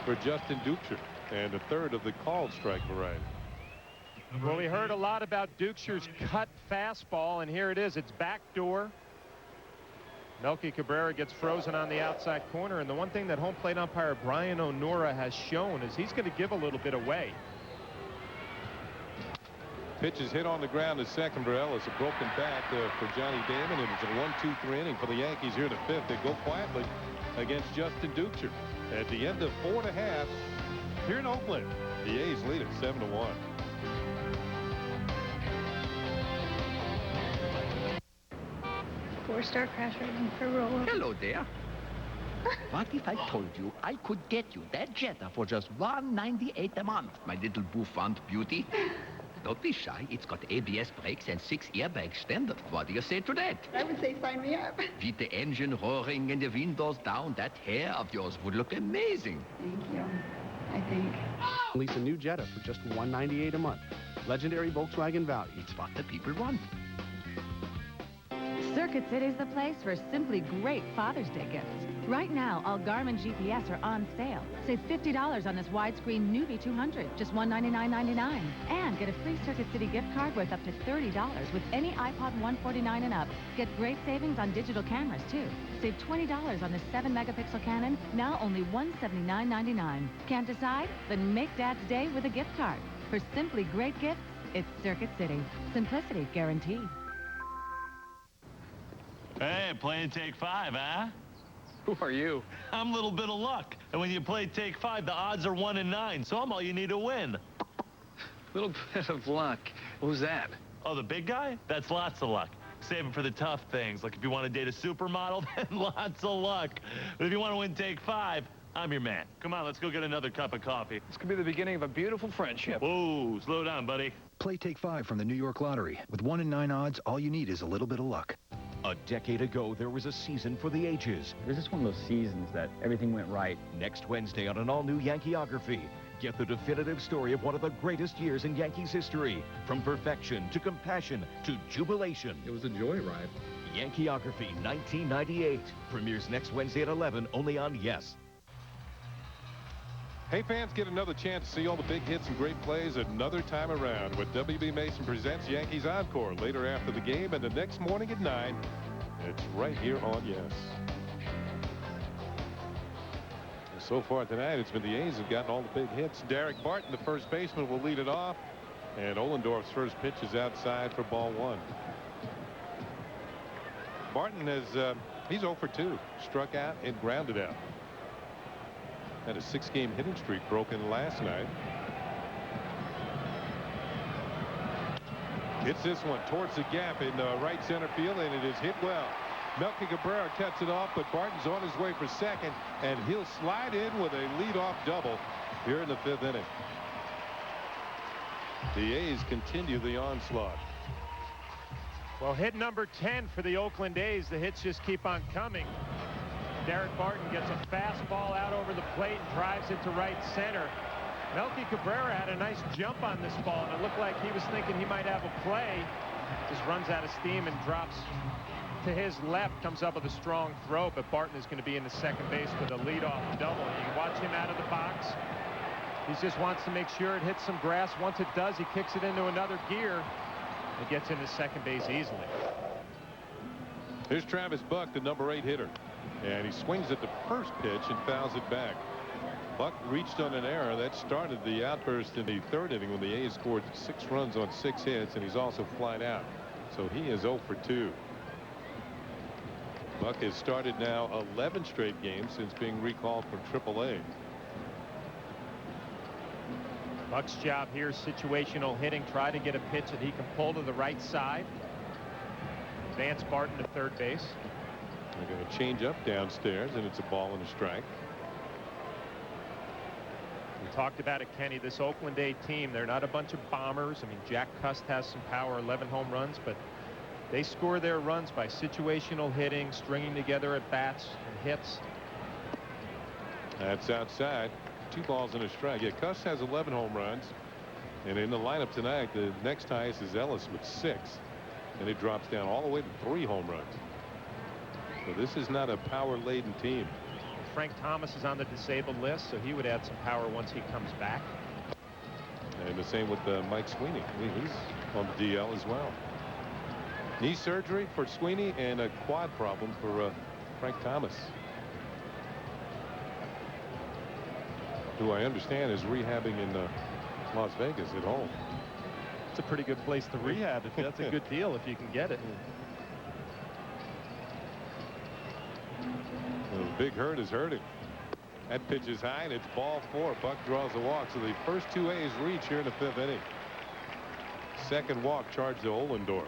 for Justin Duchscherer, and a 3rd of the called strike variety. Well, we heard a lot about Duchscher's cut fastball, and here it is. It's backdoor. Melky Cabrera gets frozen on the outside corner, and the one thing that home plate umpire Brian O'Nora has shown is he's going to give a little bit away. Pitch is hit on the ground to second for Ellis. A broken bat for Johnny Damon, and it's a 1-2-3 inning for the Yankees here in the 5th. They go quietly against Justin Duchscherer. At the end of 4 1/2 here in Oakland, the A's lead at 7-1. Four-star crash rating for roll. Hello there. What if I told you I could get you that Jetta for just $198 a month, my little bouffant beauty? Don't be shy. It's got ABS brakes and 6 airbags standard. What do you say to that? I would say sign me up. With the engine roaring and the windows down, that hair of yours would look amazing. Thank you. I think. Lease a new Jetta for just $198 a month. Legendary Volkswagen value. It's what the people want. Circuit City's the place for simply great Father's Day gifts. Right now, all Garmin GPS are on sale. Save $50 on this widescreen Newbie 200, just $199.99. And get a free Circuit City gift card worth up to $30 with any iPod 149 and up. Get great savings on digital cameras, too. Save $20 on the 7-megapixel Canon, now only $179.99. Can't decide? Then make Dad's day with a gift card. For simply great gifts, it's Circuit City. Simplicity guaranteed. Hey, playing Take 5, huh? Who are you? I'm a little bit of luck. And when you play Take 5, the odds are 1 in 9, so I'm all you need to win. Little bit of luck. Who's that? Oh, the big guy? That's lots of luck. Save it for the tough things, like if you want to date a supermodel, then lots of luck. But if you want to win Take 5, I'm your man. Come on, let's go get another cup of coffee. This could be the beginning of a beautiful friendship. Whoa, slow down, buddy. Play Take 5 from the New York Lottery. With 1 in 9 odds, all you need is a little bit of luck. A decade ago, there was a season for the ages. It was just one of those seasons that everything went right. Next Wednesday on an all-new Yankeeography, get the definitive story of one of the greatest years in Yankees history. From perfection to compassion to jubilation. It was a joyride. Yankeeography 1998 premieres next Wednesday at 11 only on Yes. Hey, fans, get another chance to see all the big hits and great plays another time around with WB Mason presents Yankees Encore later after the game and the next morning at 9. It's right here on Yes. And so far tonight, it's been the A's have gotten all the big hits. Derek Barton, the first baseman, will lead it off. And Ohlendorf's first pitch is outside for ball 1. Barton has, he's 0 for 2. Struck out and grounded out. Had a 6-game hitting streak broken last night. Hits this one towards the gap in right center field, and it is hit well. Melky Cabrera cuts it off, but Barton's on his way for second, and he'll slide in with a leadoff double here in the 5th inning. The A's continue the onslaught. Well, hit number 10 for the Oakland A's. The hits just keep on coming. Derek Barton gets a fastball out over the plate and drives it to right center. Melky Cabrera had a nice jump on this ball, and it looked like he was thinking he might have a play. Just runs out of steam and drops to his left, comes up with a strong throw, but Barton is going to be in the second base with a leadoff double. You can watch him out of the box. He just wants to make sure it hits some grass. Once it does, he kicks it into another gear and gets into second base easily. Here's Travis Buck, the number 8 hitter. And he swings at the first pitch and fouls it back. Buck reached on an error that started the outburst in the 3rd inning when the A's scored 6 runs on 6 hits, and he's also flied out. So he is 0 for 2. Buck has started now 11 straight games since being recalled from AAA. Buck's job here is situational hitting. Try to get a pitch that he can pull to the right side. Advance Barton to third base. They're going to change up downstairs, and it's a ball and a strike. We talked about it, Kenny. This Oakland A team, they're not a bunch of bombers. I mean, Jack Cust has some power, 11 home runs, but they score their runs by situational hitting, stringing together at bats and hits. That's outside. 2 balls and a strike. Yeah, Cust has 11 home runs, and in the lineup tonight, the next highest is Ellis with 6, and it drops down all the way to 3 home runs. So this is not a power-laden team. Frank Thomas is on the disabled list, so he would add some power once he comes back. And the same with Mike Sweeney. He's on the DL as well. Knee surgery for Sweeney and a quad problem for Frank Thomas, who I understand is rehabbing in Las Vegas at home. It's a pretty good place to rehab. If that's a good deal if you can get it. The big hurt is hurting. That pitch is high, and it's ball 4. Buck draws a walk, so the first 2 A's reach here in the 5th inning. Second walk charged to Ohlendorf.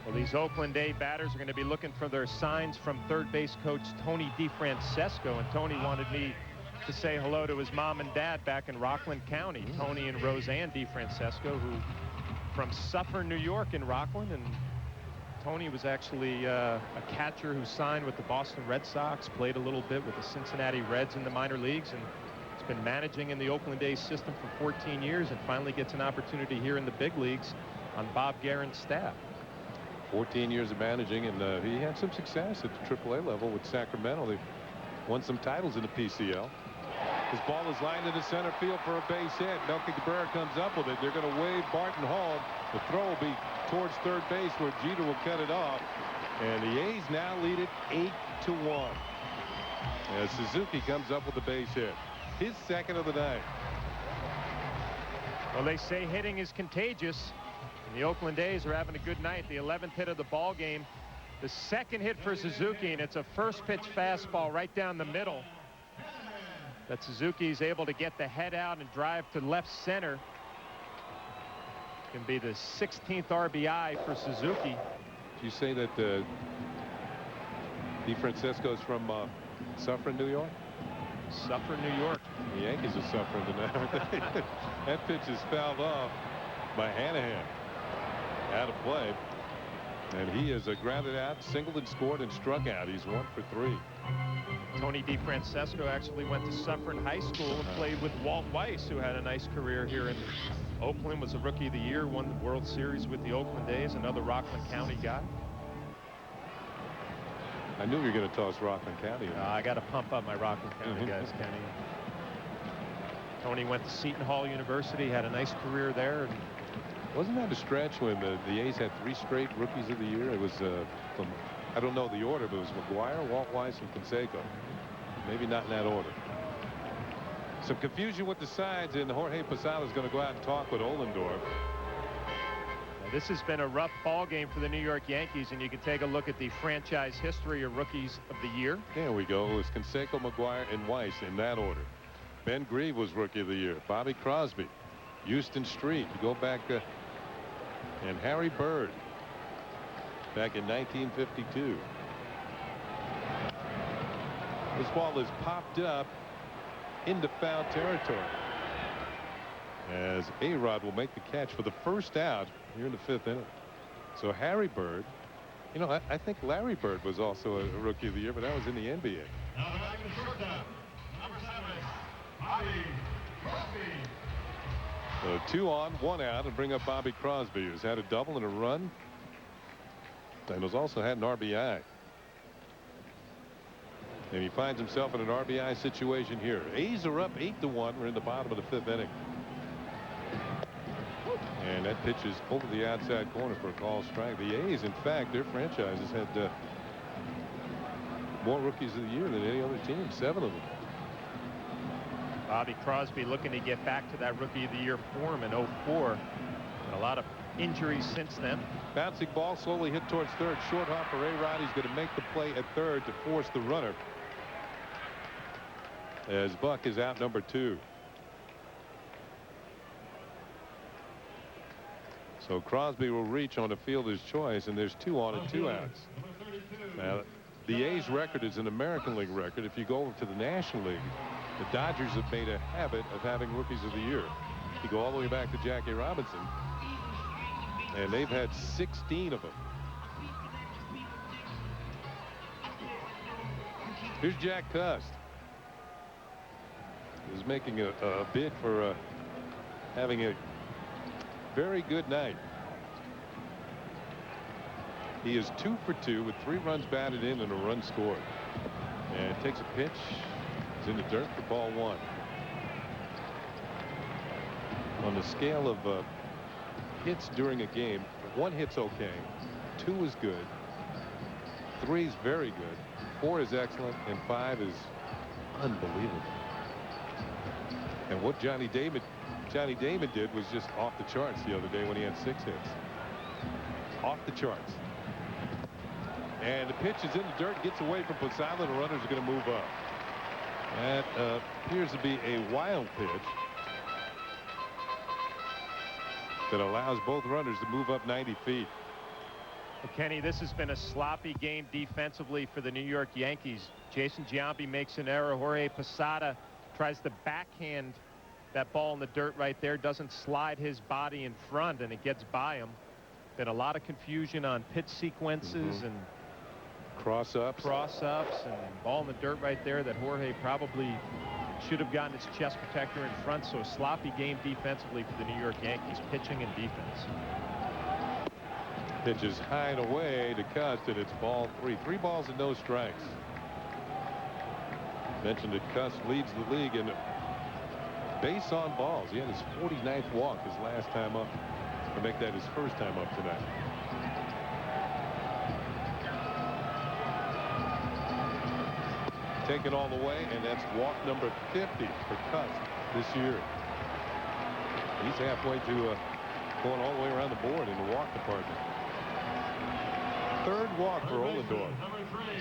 Well, these Oakland A batters are going to be looking for their signs from third base coach Tony DeFrancesco, and Tony wanted me to say hello to his mom and dad back in Rockland County. Tony and Roseanne DeFrancesco, who from Suffern, New York in Rockland, and Tony was actually a catcher who signed with the Boston Red Sox, played a little bit with the Cincinnati Reds in the minor leagues, and has been managing in the Oakland A's system for 14 years and finally gets an opportunity here in the big leagues on Bob Guerin's staff. 14 years of managing, and he had some success at the AAA level with Sacramento. They won some titles in the PCL. This ball is lined into center field for a base hit. Melky Cabrera comes up with it. They're going to wave Barton home. The throw will be towards third base where Jeter will cut it off. And the A's now lead it 8-1. As Suzuki comes up with the base hit. His second of the night. Well, they say hitting is contagious. And the Oakland A's are having a good night. The 11th hit of the ball game. The second hit for Suzuki, and it's a first pitch fastball right down the middle. That Suzuki is able to get the head out and drive to left center. Can be the 16th RBI for Suzuki. Did you say that DeFrancesco's from Suffern, New York? Suffern, New York. The Yankees are suffering tonight, aren't they? That pitch is fouled off by Hanahan. Out of play. And he has grounded out, singled and scored and struck out. He's 1 for 3. Tony DeFrancesco actually went to Suffern High School and played with Walt Weiss, who had a nice career here in Oakland, was a Rookie of the Year, won the World Series with the Oakland A's, another Rockland County guy. I knew you were going to toss Rockland County. I got to pump up my Rockland County guys, Kenny. Tony went to Seton Hall University, had a nice career there. And wasn't that a stretch when the A's had 3 straight Rookies of the Year? It was from, I don't know the order, but it was McGuire, Walt Weiss, and Canseco. Maybe not in that order. Some confusion with the sides, and Jorge Posada is going to go out and talk with Ollendorf. This has been a rough ball game for the New York Yankees, and you can take a look at the franchise history of Rookies of the Year. There we go. It was Canseco, McGuire, and Weiss in that order. Ben Grieve was Rookie of the Year. Bobby Crosby, Houston Street. You go back, and Harry Bird back in 1952. This ball is popped up into foul territory as A-Rod will make the catch for the first out here in the 5th inning. So Harry Bird, you know, I think Larry Bird was also a Rookie of the Year, but that was in the NBA. Now the back in shortstop, number 7, Bobby Crosby. 2 on, 1 out, and bring up Bobby Crosby, who's had a double and a run, and has also had an RBI. And he finds himself in an RBI situation here. A's are up 8-1. We're in the bottom of the 5th inning. And that pitch is over the outside corner for a call strike. The A's, in fact, their franchise has had more Rookies of the Year than any other team, 7 of them. Bobby Crosby looking to get back to that Rookie of the Year form in 04. And a lot of injuries since then. Bouncing ball slowly hit towards third. Short hop for A-Rod. He's going to make the play at third to force the runner. As Buck is out number 2. So Crosby will reach on a fielder's choice, and there's 2 on and 2 outs. Now, the A's record is an American League record. If you go over to the National League, the Dodgers have made a habit of having Rookies of the Year. You go all the way back to Jackie Robinson, and they've had 16 of them. Here's Jack Cust. Is making a bid for having a very good night. He is 2 for 2 with 3 runs batted in and a run scored. And takes a pitch. It's in the dirt for ball 1. On the scale of hits during a game, 1 hit's okay, 2 is good, 3 is very good, 4 is excellent, and 5 is unbelievable. And what Johnny Damon did was just off the charts the other day when he had 6 hits. Off the charts. And the pitch is in the dirt, gets away from Posada. The runners are going to move up. That appears to be a wild pitch that allows both runners to move up 90 feet. Well, Kenny, this has been a sloppy game defensively for the New York Yankees. Jason Giambi makes an error. Jorge Posada tries to backhand that ball in the dirt right there, doesn't slide his body in front, and it gets by him. Been a lot of confusion on pitch sequences and cross-ups and ball in the dirt right there that Jorge probably should have gotten his chest protector in front. So a sloppy game defensively for the New York Yankees, pitching and defense. Pitches high and away to Cust, and it's ball 3. 3 balls and no strikes. Mentioned that Cust leads the league in base on balls. He had his 49th walk his last time up. To make that his first time up tonight. Taken all the way, and that's walk number 50 for Cust this year. He's halfway to going all the way around the board in the walk department. 3rd walk for Ollendorf.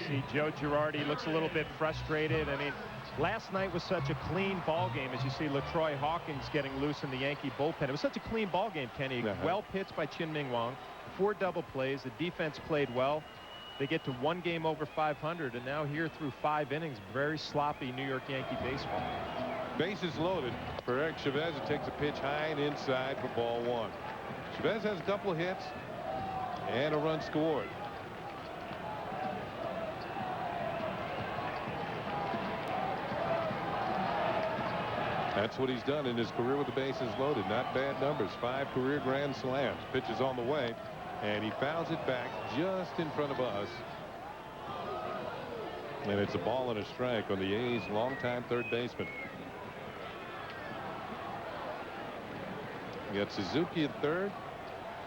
See, Joe Girardi looks a little bit frustrated. I mean, last night was such a clean ball game. As you see, LaTroy Hawkins getting loose in the Yankee bullpen. It was such a clean ball game, Kenny. Well pitched by Chin-Ming Wang. 4 double plays. The defense played well. They get to 1 game over 500, and now here through 5 innings, very sloppy New York Yankee baseball. Bases loaded for Eric Chavez. It takes a pitch high and inside for ball 1. Chavez has a couple of hits and a run scored. That's what he's done in his career with the bases loaded. Not bad numbers. 5 career grand slams. Pitch is on the way, and he fouls it back just in front of us. And it's a ball and a strike on the A's longtime 3rd baseman. You got Suzuki at 3rd,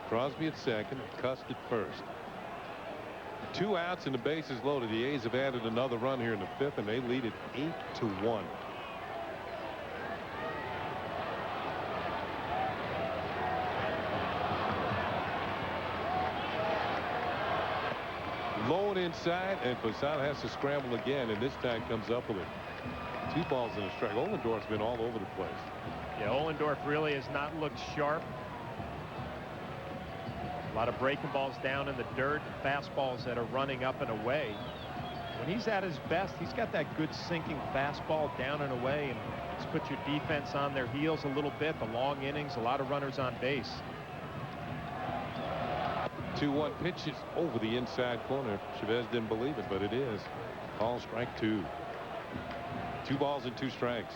Crosby at 2nd, Cust at 1st. 2 outs and the bases loaded. The A's have added another run here in the 5th, and they lead it 8-1. Low and inside, and Posada has to scramble again, and this time comes up with it. 2 balls and a strike. Ollendorf's been all over the place. Yeah, Ollendorf really has not looked sharp. A lot of breaking balls down in the dirt, fastballs that are running up and away. When he's at his best, he's got that good sinking fastball down and away, and it's put your defense on their heels a little bit. The long innings, a lot of runners on base. 2-1 pitches over the inside corner. Chavez didn't believe it, but it is. Call strike 2. 2 balls and 2 strikes.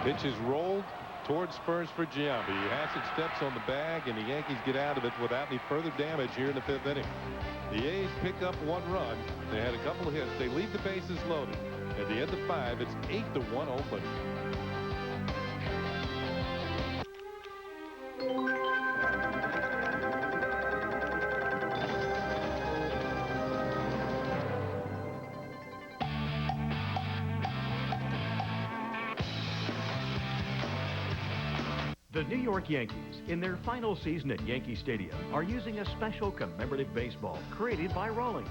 Pitch is rolled towards first for Giambi. Hassett steps on the bag, and the Yankees get out of it without any further damage here in the 5th inning. The A's pick up 1 run. They had a couple of hits. They leave the bases loaded. At the end of 5, it's 8-1 Oakland. The New York Yankees, in their final season at Yankee Stadium, are using a special commemorative baseball created by Rawlings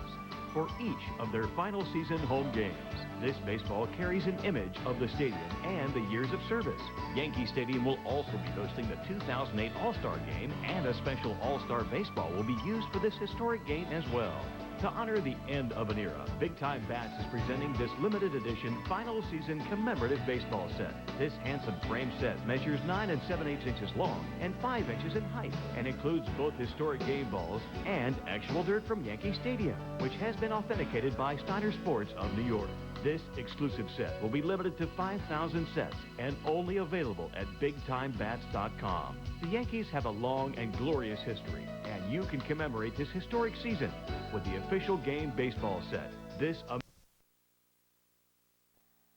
for each of their final season home games. This baseball carries an image of the stadium and the years of service. Yankee Stadium will also be hosting the 2008 All-Star Game, and a special All-Star Baseball will be used for this historic game as well. To honor the end of an era, Big Time Bats is presenting this limited edition final season commemorative baseball set. This handsome frame set measures 9 7/8 inches long and 5 inches in height, and includes both historic game balls and actual dirt from Yankee Stadium, which has been authenticated by Steiner Sports of New York. This exclusive set will be limited to 5,000 sets and only available at BigTimeBats.com. The Yankees have a long and glorious history, and you can commemorate this historic season with the official game baseball set. This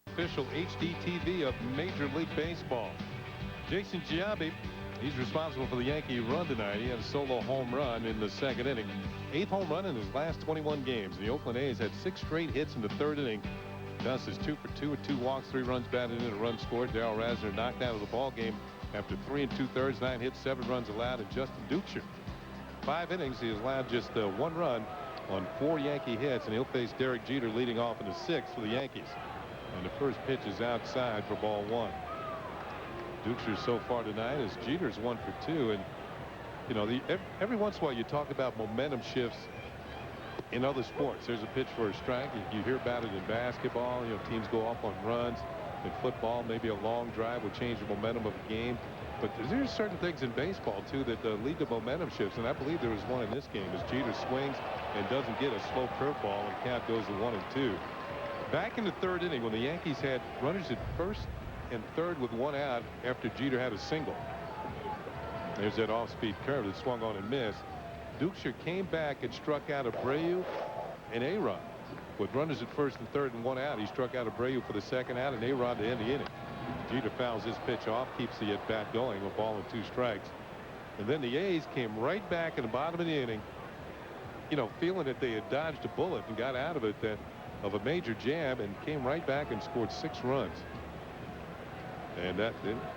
official HD TV of Major League Baseball. Jason Giambi, he's responsible for the Yankee run tonight. He had a solo home run in the 2nd inning. 8th home run in his last 21 games. The Oakland A's had 6 straight hits in the 3rd inning. Cust is 2 for 2 with 2 walks, 3 runs batted in, a run scored. Darryl Rasner knocked out of the ball game after 3 2/3, 9 hits, 7 runs allowed, and Justin Duchesne. 5 innings, he has allowed just 1 run on 4 Yankee hits, and he'll face Derek Jeter leading off in the 6th for the Yankees. And the first pitch is outside for ball 1. Duchesne so far tonight as Jeter's 1 for 2, and you know, every once in a while you talk about momentum shifts in other sports. There's a pitch for a strike. You hear about it in basketball. You know, teams go off on runs. In football, maybe a long drive will change the momentum of the game. But there's certain things in baseball, too, that lead to momentum shifts. And I believe there was one in this game as Jeter swings and doesn't get a slow curveball, and the count goes to 1-2. Back in the third inning, when the Yankees had runners at first and third with one out after Jeter had a single. There's that off-speed curve that swung on and missed. Dukeshire came back and struck out Abreu and A-Rod. With runners at first and third and one out, he struck out Abreu for the second out and A-Rod to end the inning. Jeter fouls his pitch off, keeps the at-bat going with ball and 2 strikes. And then the A's came right back in the bottom of the inning, you know, feeling that they had dodged a bullet and got out of it of a major jam, and came right back and scored 6 runs. And that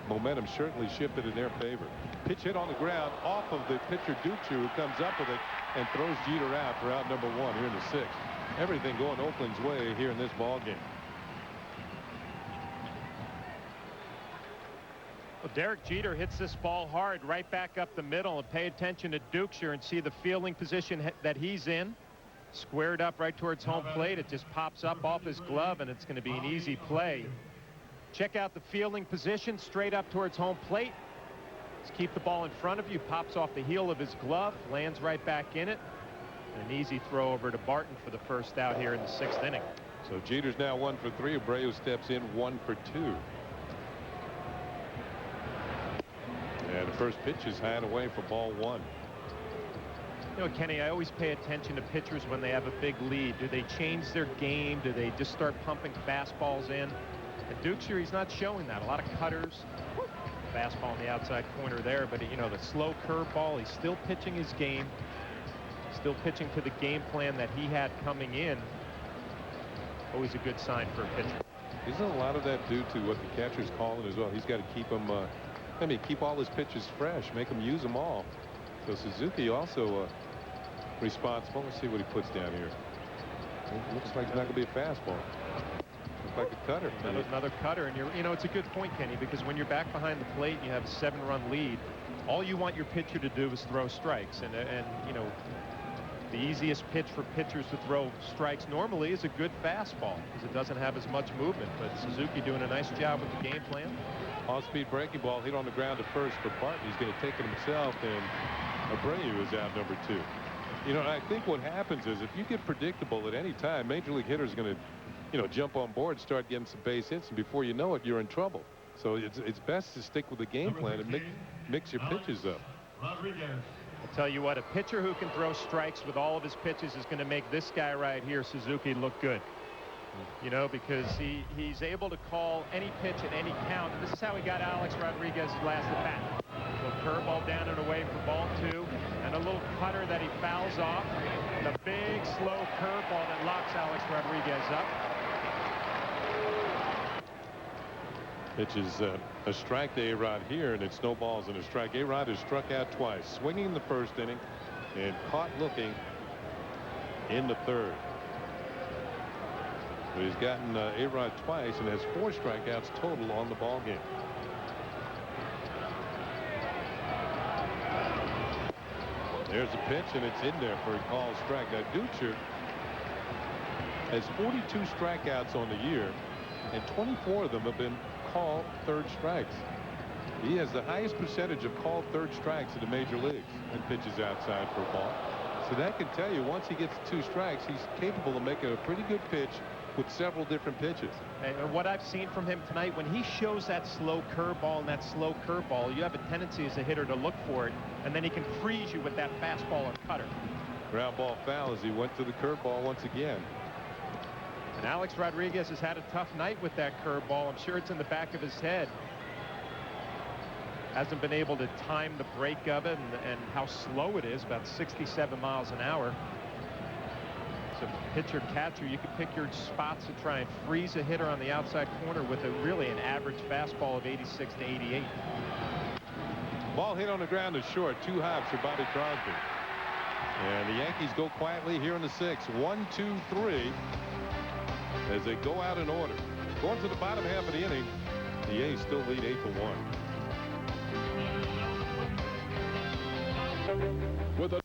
momentum certainly shifted in their favor. Pitch hit on the ground off of the pitcher Dukeshire, who comes up with it and throws Jeter out for out number 1 here in the 6th. Everything going Oakland's way here in this ball game. Well, Derek Jeter hits this ball hard right back up the middle, and pay attention to Dukeshire and see the fielding position that he's in. Squared up right towards home plate. It just pops up off his glove, and it's going to be an easy play. Check out the fielding position straight up towards home plate. Just keep the ball in front of you. Pops off the heel of his glove, lands right back in it. And an easy throw over to Barton for the first out here in the 6th inning. So Jeter's now 1 for 3. Abreu steps in 1 for 2. And the first pitch is high and away for ball 1. You know, Kenny, I always pay attention to pitchers when they have a big lead. Do they change their game? Do they just start pumping fastballs in? And Dukeshire, he's not showing that. A lot of cutters. Fastball in the outside corner there, but you know, the slow curveball, he's still pitching his game. Still pitching to the game plan that he had coming in. Always a good sign for a pitcher. Isn't a lot of that due to what the catcher's calling as well? He's got to keep them, keep all his pitches fresh, make them use them all. So Suzuki also responsible. Let's see what he puts down here. It looks like it's not going to be a fastball. Looks like a cutter. Another cutter, and you know, it's a good point, Kenny, because when you're back behind the plate and you have a 7-run lead, all you want your pitcher to do is throw strikes, and you know, the easiest pitch for pitchers to throw strikes normally is a good fastball because it doesn't have as much movement. But Suzuki doing a nice job with the game plan. Off-speed breaking ball hit on the ground at first for Barton. He's going to take it himself, and Abreu is out number 2. You know, I think what happens is if you get predictable at any time, major league hitters are going to, you know, jump on board, start getting some base hits, and before you know it, you're in trouble. So it's best to stick with the game plan and mix your pitches up. I'll tell you what, a pitcher who can throw strikes with all of his pitches is going to make this guy right here, Suzuki, look good. You know, because he's able to call any pitch at any count. And this is how he got Alex Rodriguez's last at bat. A little curveball down and away for ball 2, and a little cutter that he fouls off. The big slow curveball that locks Alex Rodriguez up. Pitch is a strike to A-Rod here, and it snowballs in a strike. A-Rod has struck out twice, swinging in the first inning and caught looking in the 3rd. So he's gotten A-Rod twice and has 4 strikeouts total on the ball game. There's a pitch, and it's in there for a called strike. Now, Dukeshire has 42 strikeouts on the year, and 24 of them have been called 3rd strikes. He has the highest percentage of called 3rd strikes in the major leagues, and pitches outside for a ball. So that can tell you once he gets 2 strikes, he's capable of making a pretty good pitch with several different pitches. And what I've seen from him tonight, when he shows that slow curveball and that slow curveball, you have a tendency as a hitter to look for it, and then he can freeze you with that fastball or cutter. Ground ball foul as he went to the curveball once again. And Alex Rodriguez has had a tough night with that curveball. I'm sure it's in the back of his head. Hasn't been able to time the break of it and how slow it is, about 67 miles an hour. So pitcher catcher, you can pick your spots to try and freeze a hitter on the outside corner with really an average fastball of 86 to 88. Ball hit on the ground is short. 2 hops for Bobby Crosby. And the Yankees go quietly here in the 6th. 1-2-3 as they go out in order. Going to the bottom half of the inning, the A's still lead 8-1. With a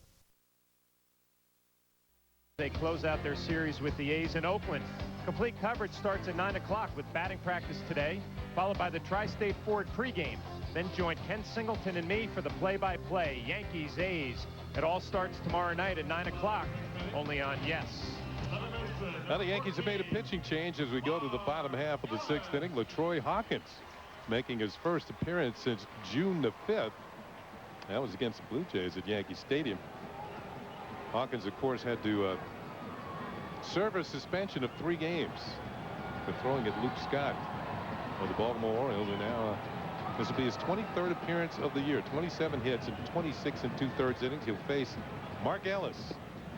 They close out their series with the A's in Oakland. Complete coverage starts at 9 o'clock with batting practice today, followed by the Tri-State Ford pregame. Then join Ken Singleton and me for the play-by-play. Yankees, A's. It all starts tomorrow night at 9 o'clock, only on Yes. Now the Yankees have made a pitching change as we go to the bottom half of the 6th inning. LaTroy Hawkins making his first appearance since June the 5th. That was against the Blue Jays at Yankee Stadium. Hawkins, of course, had to serve a suspension of 3 games for throwing at Luke Scott of the Baltimore Orioles. And now this will be his 23rd appearance of the year. 27 hits in 26 2/3 innings. He'll face Mark Ellis.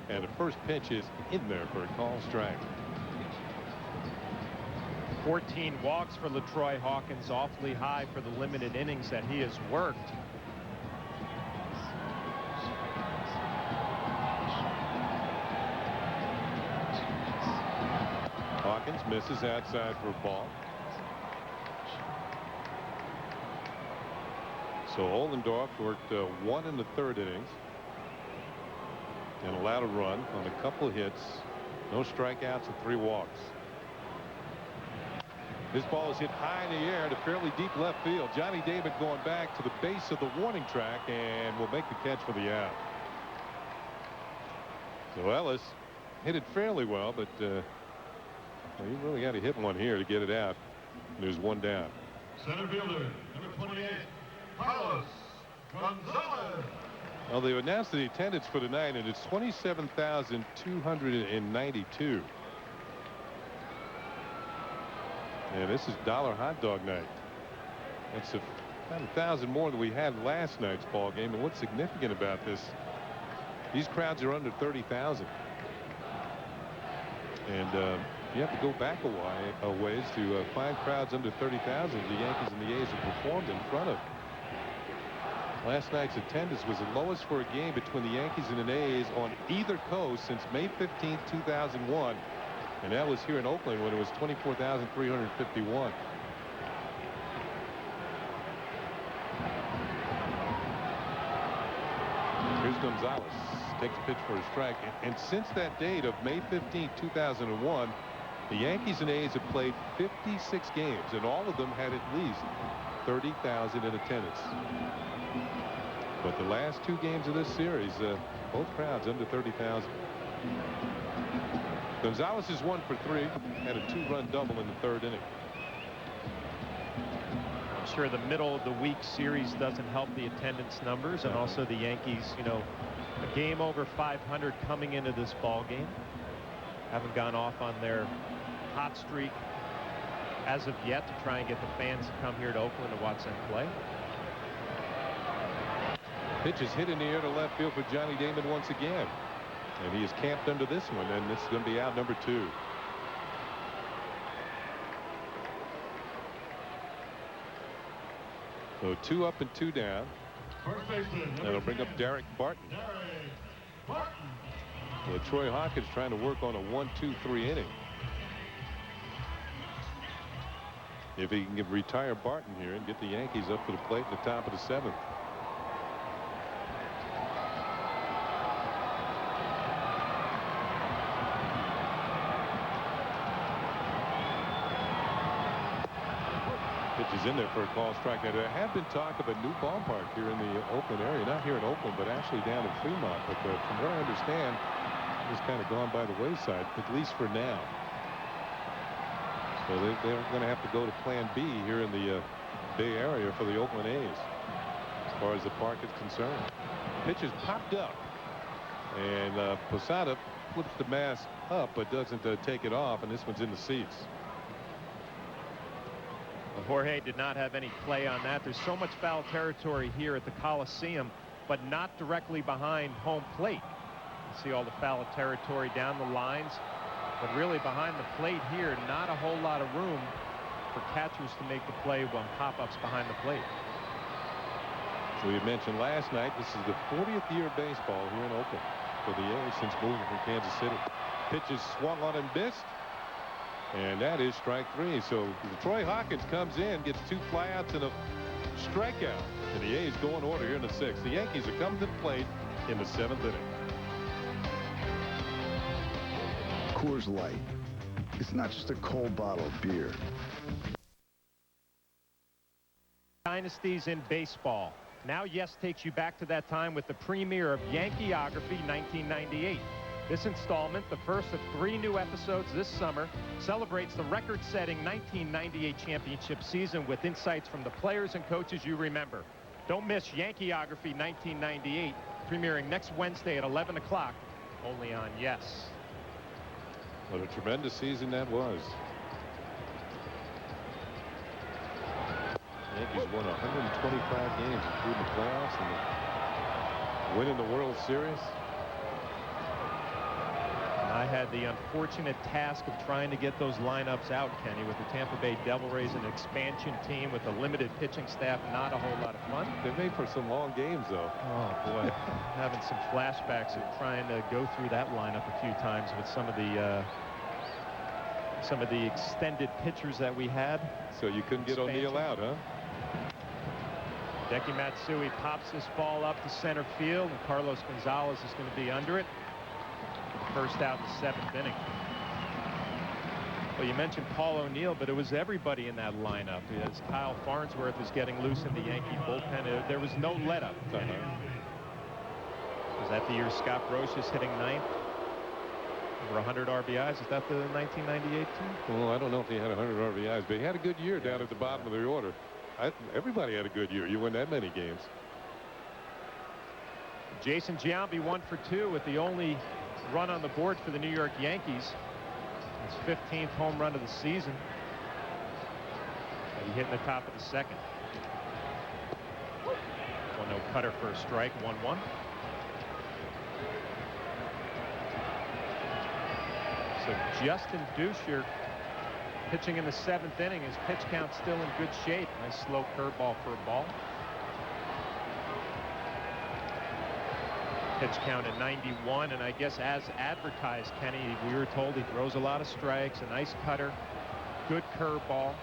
And the first pitch is in there for a call strike. 14 walks for LaTroy Hawkins, awfully high for the limited innings that he has worked. Hawkins misses outside for a ball. So Ollendorf worked 1 1/3 innings and allowed a run on a couple of hits, no strikeouts and 3 walks. This ball is hit high in the air to fairly deep left field. Johnny David going back to the base of the warning track and will make the catch for the out. So Ellis hit it fairly well, but well, you really got to hit one here to get it out. There's 1 down. Center fielder, number 28, Carlos Gonzalez. Well, they announced the attendance for tonight, and it's 27,292. And this is dollar hot dog night. That's about 1,000 more than we had last night's ball game. And what's significant about this? These crowds are under 30,000. And you have to go back a ways to find crowds under 30,000 the Yankees and the A's have performed in front of. Last night's attendance was the lowest for a game between the Yankees and the A's on either coast since May 15th, 2001. And that was here in Oakland when it was 24,351. Here's Gonzalez. Takes a pitch for a strike. And since that date of May 15th, 2001, the Yankees and A's have played 56 games, and all of them had at least 30,000 in attendance. But the last 2 games of this series, both crowds under 30,000. Gonzalez is 1 for 3, had a 2-run double in the 3rd inning. I'm sure the middle of the week series doesn't help the attendance numbers, and also the Yankees, you know, a game over 500 coming into this ball game. Haven't gone off on their hot streak as of yet to try and get the fans to come here to Oakland to watch them play. Pitch is hit in the air to left field for Johnny Damon once again. And he is camped under this one, and this is going to be out number 2. So 2 up and 2 down. First baseman. That'll bring up Derek Barton. LaTroy Hawkins trying to work on a 1-2-3 inning. If he can retire Barton here and get the Yankees up to the plate at the top of the 7th. Pitch is in there for a call strike. Now, there had been talk of a new ballpark here in the Oakland area, not here in Oakland, but actually down in Fremont. But from what I understand, it's kind of gone by the wayside, at least for now. So they're going to have to go to Plan B here in the Bay Area for the Oakland A's, as far as the park is concerned. Pitch is popped up, and Posada flips the mask up, but doesn't take it off, and this one's in the seats. Jorge did not have any play on that. There's so much foul territory here at the Coliseum, but not directly behind home plate. You see all the foul territory down the lines, but really behind the plate here, not a whole lot of room for catchers to make the play on pop-ups behind the plate. So we had mentioned last night, this is the 40th year of baseball here in Oakland for the A's since moving from Kansas City. Pitch is swung on and missed. And that is strike 3. So LaTroy Hawkins comes in, gets 2 flyouts and a strikeout. And the A's go in order here in the 6th. The Yankees are coming to the plate in the 7th inning. Coors Light. It's not just a cold bottle of beer. Dynasties in baseball. Now Yes takes you back to that time with the premiere of Yankeeography 1998. This installment, the first of 3 new episodes this summer, celebrates the record-setting 1998 championship season with insights from the players and coaches you remember. Don't miss Yankeeography 1998, premiering next Wednesday at 11 o'clock, only on Yes. What a tremendous season that was. Yankees won 125 games, including the playoffs and winning the World Series. I had the unfortunate task of trying to get those lineups out, Kenny, with the Tampa Bay Devil Rays, an expansion team with a limited pitching staff. Not a whole lot of fun. They made for some long games, though. Oh, boy. Having some flashbacks of trying to go through that lineup a few times with some of the extended pitchers that we had. So you couldn't get O'Neill out, huh? Deki Matsui pops this ball up to center field, and Carlos Gonzalez is going to be under it. First out in the 7th inning. Well, you mentioned Paul O'Neill, but it was everybody in that lineup. As Kyle Farnsworth was getting loose in the Yankee bullpen, there was no let-up. Was that the year Scott Brocious hitting 9th? Over 100 RBIs. Is that the 1998 team? Well, I don't know if he had 100 RBIs, but he had a good year down at the bottom of the order. Everybody had a good year. You win that many games. Jason Giambi 1 for 2 with the only run on the board for the New York Yankees. His 15th home run of the season. He hit in the top of the 2nd. 1-0 cutter for a strike. 1-1. So Justin Duscher pitching in the 7th inning. His pitch count still in good shape. Nice slow curveball for a ball. Pitch count at 91, and I guess as advertised, Kenny, we were told he throws a lot of strikes, a nice cutter, good curveball.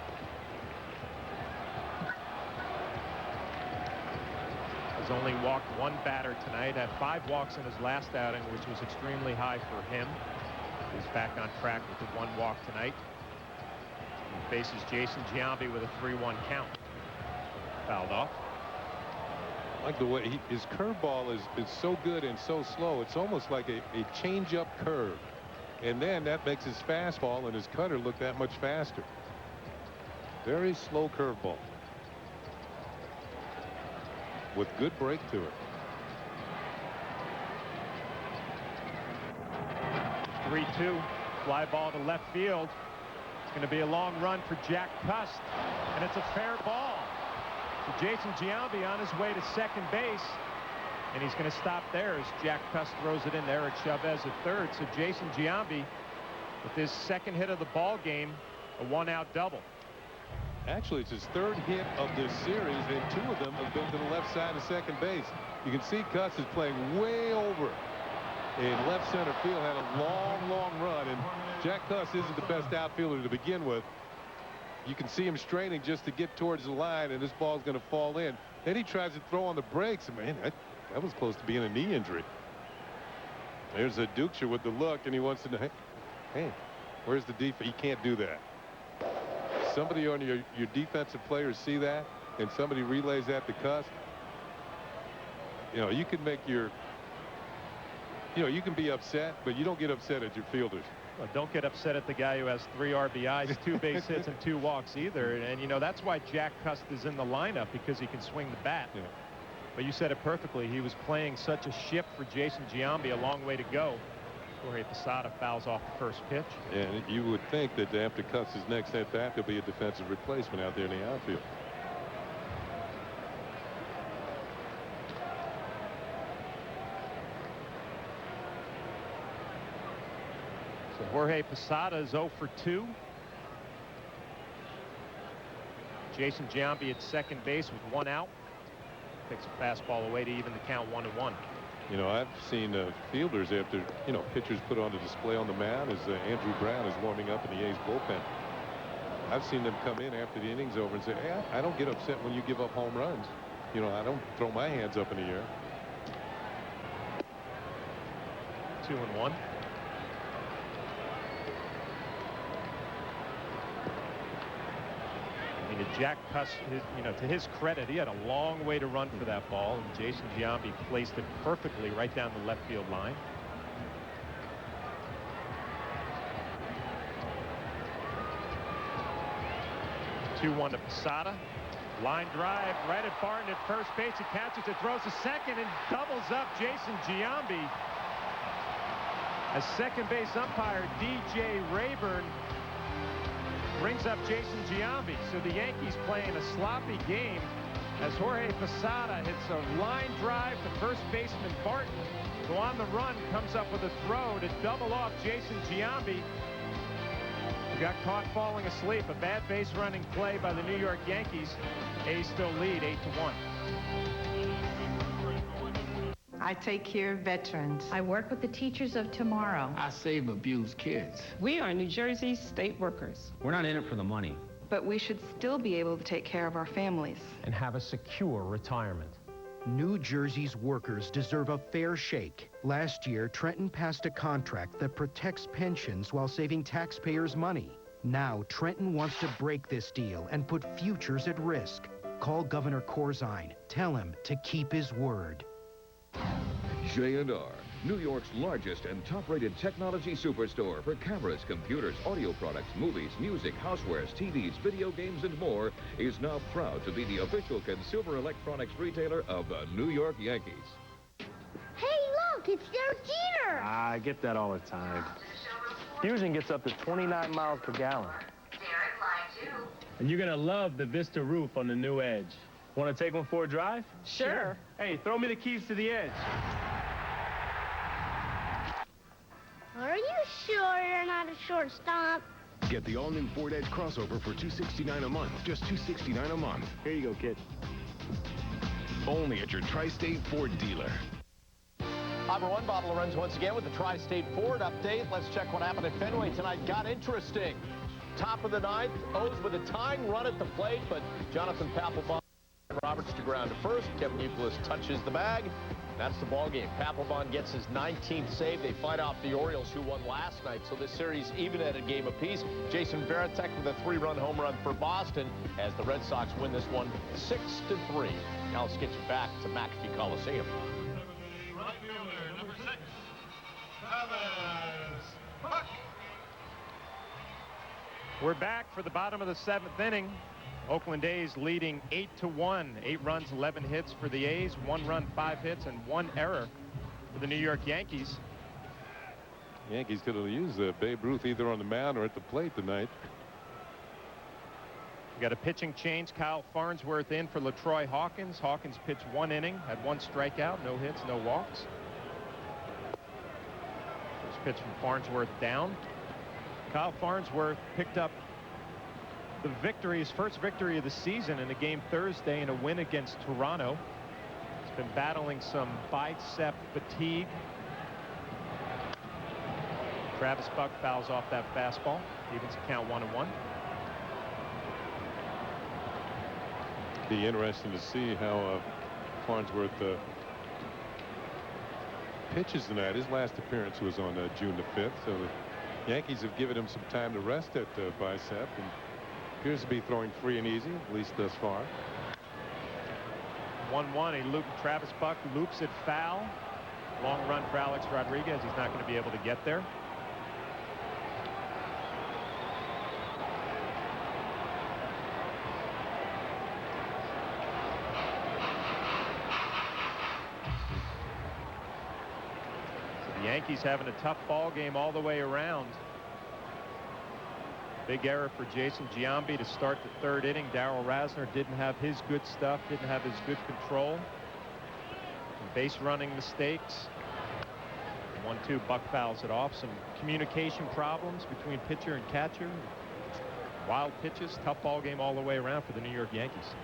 Has only walked 1 batter tonight, had 5 walks in his last outing, which was extremely high for him. He's back on track with the 1 walk tonight. He faces Jason Giambi with a 3-1 count. Fouled off. I like the way his curveball is so good and so slow. It's almost like a change-up curve. And then that makes his fastball and his cutter look that much faster. Very slow curveball with good break to it. 3-2. Fly ball to left field. It's going to be a long run for Jack Cust. And it's a fair ball. So Jason Giambi on his way to second base. And he's going to stop there as Jack Cust throws it in there at Chavez at third. So Jason Giambi with his 2nd hit of the ball game, a 1-out double. Actually, it's his 3rd hit of this series, and 2 of them have been to the left side of second base. You can see Cust is playing way over in left center field. Had a long run, and Jack Cust isn't the best outfielder to begin with. You can see him straining just to get towards the line, and this ball's going to fall in. Then he tries to throw on the brakes, and man, that was close to being a knee injury. There's a Duscher with the look, and he wants to know, hey, where's the defense? You can't do that. Somebody on your defensive players see that, and somebody relays that to Cust. You know, you can make your, you can be upset, but you don't get upset at your fielders. Well, don't get upset at the guy who has 3 RBIs, 2 base hits, and 2 walks either. And, that's why Jack Cust is in the lineup, because he can swing the bat. Yeah. But you said it perfectly. He was playing such a shift for Jason Giambi, a long way to go. Jorge Posada fouls off the first pitch. Yeah, and you would think that after Cust's next at bat, there'll be a defensive replacement out there in the outfield. So Jorge Posada is 0 for 2. Jason Giambi at second base with 1 out. Takes a fastball away to even the count 1-1. I've seen fielders after, pitchers put on a display on the mound as Andrew Brown is warming up in the A's bullpen. I've seen them come in after the inning's over and say, hey, I don't get upset when you give up home runs. I don't throw my hands up in the air. 2-1. Jack Cust, to his credit, he had a long way to run for that ball, and Jason Giambi placed it perfectly right down the left field line. Two-1 to Posada. Line drive right at Barton at first base. He catches it, throws to second, and doubles up Jason Giambi. As second base umpire DJ Rayburn brings up Jason Giambi. So the Yankees playing a sloppy game as Jorge Posada hits a line drive to first baseman Barton, who on the run comes up with a throw to double off Jason Giambi. He got caught falling asleep. A bad base running play by the New York Yankees. A's still lead 8-1. I take care of veterans. I work with the teachers of tomorrow. I save abused kids. We are New Jersey state workers. We're not in it for the money. But we should still be able to take care of our families. And have a secure retirement. New Jersey's workers deserve a fair shake. Last year, Trenton passed a contract that protects pensions while saving taxpayers money. Now, Trenton wants to break this deal and put futures at risk. Call Governor Corzine. Tell him to keep his word. J&R, New York's largest and top-rated technology superstore for cameras, computers, audio products, movies, music, housewares, TVs, video games, and more, is now proud to be the official consumer electronics retailer of the New York Yankees. Hey, look, it's Derek Jeter. I get that all the time. Fusion gets up to 29 miles per gallon. Derek lied too. And you're gonna love the Vista roof on the new Edge. Want to take one for a drive? Sure. Hey, throw me the keys to the Edge. Are you sure you're not a shortstop? Get the all-new Ford Edge crossover for $269 a month. Just $269 a month. Here you go, kid. Only at your Tri-State Ford dealer. Number one, Bob Lorenz once again with the Tri-State Ford update. Let's check what happened at Fenway tonight. Got interesting. Top of the ninth, O's with a tying run at the plate, but Jonathan Papelbon and Roberts to ground to first. Kevin Youkilis touches the bag. That's the ball game. Papelbon gets his 19th save. They fight off the Orioles, who won last night. So this series even at a game apiece. Jason Varitek with a 3-run home run for Boston as the Red Sox win this one 6-3. Now let's get you back to McAfee Coliseum. Right fielder, number 6, Chavez. Puck. We're back for the bottom of the 7th inning. Oakland A's leading 8-1. 8 runs, 11 hits for the A's. 1 run, 5 hits, and 1 error for the New York Yankees. Yankees could have used Babe Ruth either on the mound or at the plate tonight. We got a pitching change. Kyle Farnsworth in for LaTroy Hawkins. Hawkins pitched 1 inning, had 1 strikeout, no hits, no walks. First pitch from Farnsworth down. Kyle Farnsworth picked up the victory, his first victory of the season in a game Thursday in a win against Toronto. He's been battling some bicep fatigue. Travis Buck fouls off that fastball. Evens the count 1-1. Be interesting to see how Farnsworth pitches tonight. His last appearance was on June the 5th, so the Yankees have given him some time to rest at bicep, and appears to be throwing free and easy, at least thus far. 1-1. He looped Travis Buck, loops it foul. Long run for Alex Rodriguez. He's not going to be able to get there. So the Yankees having a tough ball game all the way around. Big error for Jason Giambi to start the 3rd inning. Darryl Rasner didn't have his good stuff, didn't have his good control. Some base running mistakes. 1-2, Buck fouls it off. Some communication problems between pitcher and catcher. Wild pitches, tough ball game all the way around for the New York Yankees.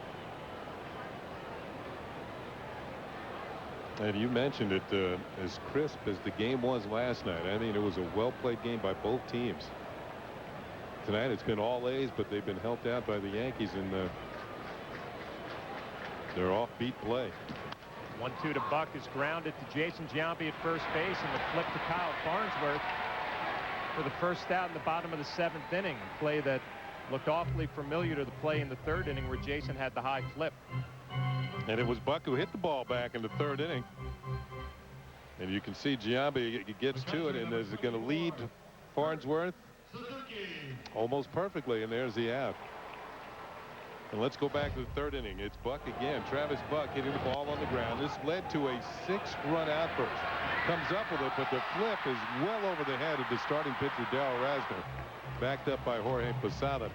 And you mentioned it, as crisp as the game was last night. I mean, it was a well-played game by both teams. Tonight it's been all A's, but they've been helped out by the Yankees in their offbeat play. 1-2 to Buck is grounded to Jason Giambi at first base, and the flip to Kyle Farnsworth for the first out in the bottom of the 7th inning. A play that Looked awfully familiar to the play in the third inning where Jason had the high flip. And it was Buck who hit the ball back in the third inning. And you can see Giambi gets to it and is going to lead Farnsworth almost perfectly. And there's the out. And let's go back to the third inning. It's Buck again. Travis Buck hitting the ball on the ground. This led to a 6-run outburst. Comes up with it, but the flip is well over the head of the starting pitcher, Darryl Rasner, backed up by Jorge Posada.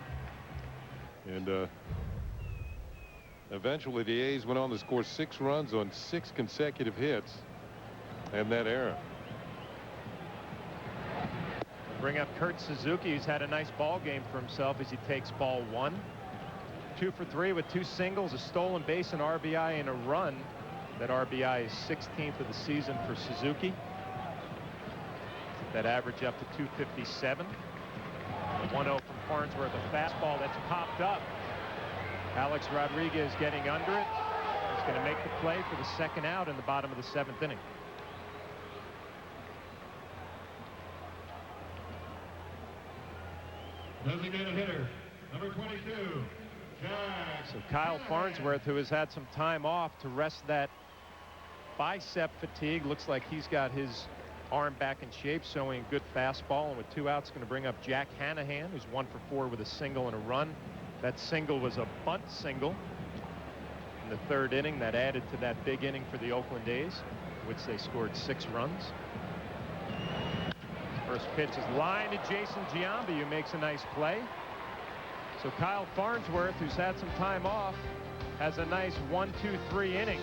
And eventually the A's went on to score 6 runs on 6 consecutive hits and that error. Bring up Kurt Suzuki, who's had a nice ball game for himself as he takes ball 1. 2 for 3 with 2 singles, a stolen base, an RBI, and a run. That RBI is 16th of the season for Suzuki. That average up to 257. 1-0 from Farnsworth, a fastball that's popped up. Alex Rodriguez getting under it. He's going to make the play for the second out in the bottom of the 7th inning. Designated hitter, number 22, Jack. So Kyle Farnsworth, who has had some time off to rest that bicep fatigue, looks like he's got his arm back in shape, showing good fastball. And with 2 outs, going to bring up Jack Hanahan, who's 1 for 4 with a single and a run. That single was a bunt single in the third inning that added to that big inning for the Oakland A's, which they scored 6 runs. First pitch is line to Jason Giambi, who makes a nice play. So Kyle Farnsworth, who's had some time off, has a nice 1-2-3 inning.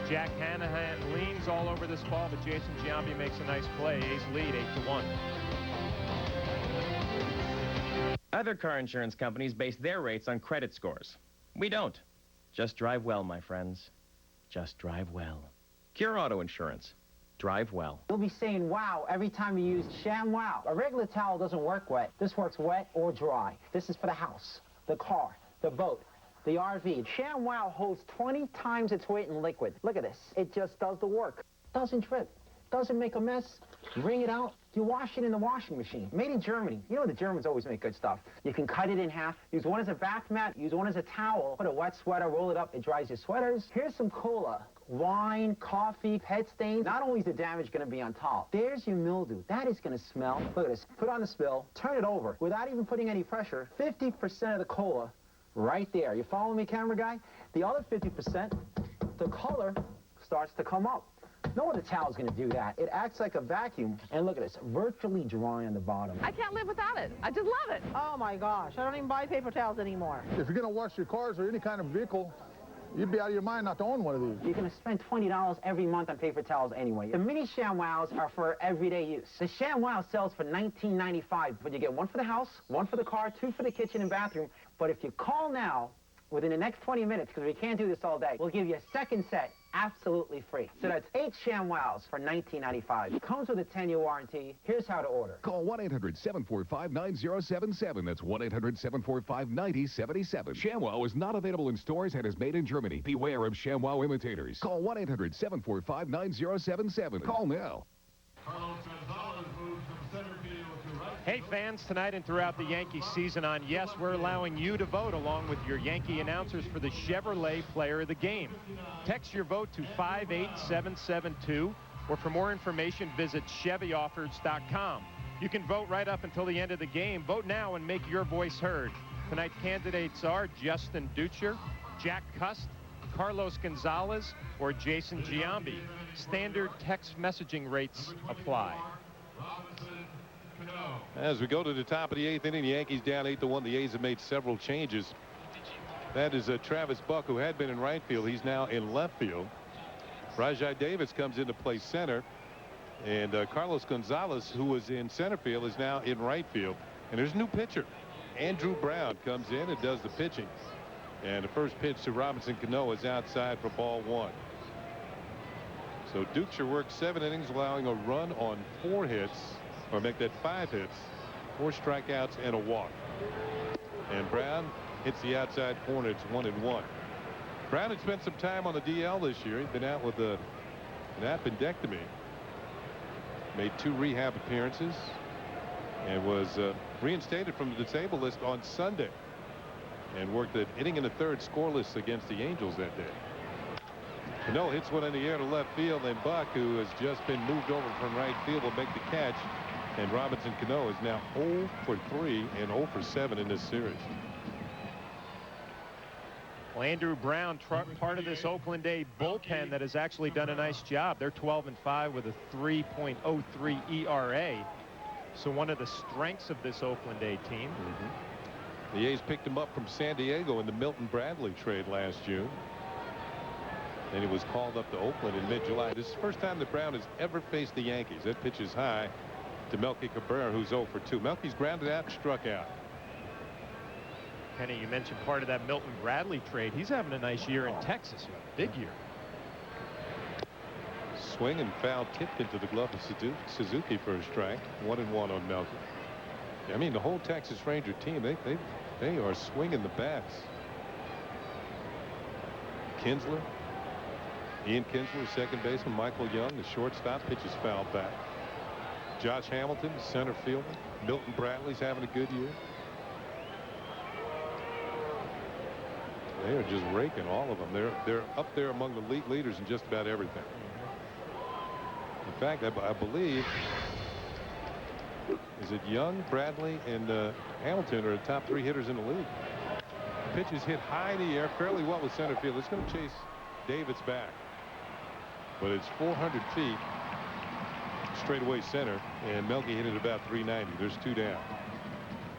Jack Hanahan leans all over this ball, but Jason Giambi makes a nice play. A's lead 8-1. Other car insurance companies base their rates on credit scores. We don't. Just drive well, my friends. Just drive well. Cure Auto Insurance. Drive well. You'll be saying wow every time you use ShamWow. A regular towel doesn't work wet. This works wet or dry. This is for the house, the car, the boat, the RV. ShamWow holds 20 times its weight in liquid. Look at this. It just does the work. Doesn't drip. Doesn't make a mess. You wring it out. You wash it in the washing machine. Made in Germany. You know the Germans always make good stuff. You can cut it in half. Use one as a bath mat. Use one as a towel. Put a wet sweater. Roll it up. It dries your sweaters. Here's some cola. Wine, coffee, pet stains. Not only is the damage going to be on top, there's your mildew. That is going to smell. Look at this. Put on the spill. Turn it over. Without even putting any pressure, 50% of the cola right there. You follow me, camera guy? The other 50%, the color starts to come up. No other towel is going to do that. It acts like a vacuum. And look at this, virtually dry on the bottom. I can't live without it. I just love it. Oh, my gosh. I don't even buy paper towels anymore. If you're going to wash your cars or any kind of vehicle, you'd be out of your mind not to own one of these. You're going to spend $20 every month on paper towels anyway. The mini ShamWows are for everyday use. The ShamWow sells for $19.95, but you get 1 for the house, 1 for the car, 2 for the kitchen and bathroom. But if you call now, within the next 20 minutes, because we can't do this all day, we'll give you a second set absolutely free. So that's 8 ShamWows for $19.95. It comes with a 10-year warranty. Here's how to order. Call 1-800-745-9077. That's 1-800-745-9077. ShamWow is not available in stores and is made in Germany. Beware of ShamWow imitators. Call 1-800-745-9077. Call now. Carlos Gonzalez moves from center field to right. Hey, fans, tonight and throughout the Yankee season on Yes, we're allowing you to vote along with your Yankee announcers for the Chevrolet Player of the Game. Text your vote to 58772, or for more information, visit ChevyOffers.com. You can vote right up until the end of the game. Vote now and make your voice heard. Tonight's candidates are Justin Ducher, Jack Cust, Carlos Gonzalez, or Jason Giambi. Standard text messaging rates apply. As we go to the top of the 8th inning, the Yankees down 8-1. The A's have made several changes. That is Travis Buck, who had been in right field. He's now in left field. Rajai Davis comes in to play center. And Carlos Gonzalez, who was in center field, is now in right field. And there's a new pitcher. Andrew Brown comes in and does the pitching. And the first pitch to Robinson Cano is outside for ball 1. So Ducher worked 7 innings, allowing a run on 4 hits, or make that 5 hits, 4 strikeouts and a walk. And Brown hits the outside corner. It's 1-1. Brown had spent some time on the DL this year. He'd been out with an appendectomy. Made 2 rehab appearances. and was reinstated from the disabled list on Sunday and worked an inning in the third scoreless against the Angels that day. Cano hits one in the air to left field, and Buck, who has just been moved over from right field, will make the catch. And Robinson Cano is now 0 for 3 and 0 for 7 in this series. Well, Andrew Brown, part of this Oakland A bullpen that has actually done a nice job. They're 12-5 with a 3.03 ERA. So one of the strengths of this Oakland A team. The A's picked him up from San Diego in the Milton Bradley trade last June. And he was called up to Oakland in mid-July. This is the first time that Brown has ever faced the Yankees. That pitch is high to Melky Cabrera, who's 0 for 2. Melky's grounded out and struck out. Kenny, you mentioned part of that Milton Bradley trade. He's having a nice year in Texas. Big year. Swing and foul tipped into the glove of Suzuki for a strike. 1-1 on Melky. I mean, the whole Texas Ranger team, they are swinging the bats. Kinsler. Ian Kinsler, second baseman. Michael Young, the shortstop, pitches fouled back. Josh Hamilton, center fielder. Milton Bradley's having a good year. They are just raking all of them. They're up there among the league leaders in just about everything. In fact, I believe, is it Young, Bradley, and Hamilton are the top 3 hitters in the league. The pitch is hit high in the air, fairly well with center field. It's going to chase David's back, but it's 400 feet straightaway center, and Melky hit it about 390. There's 2 down.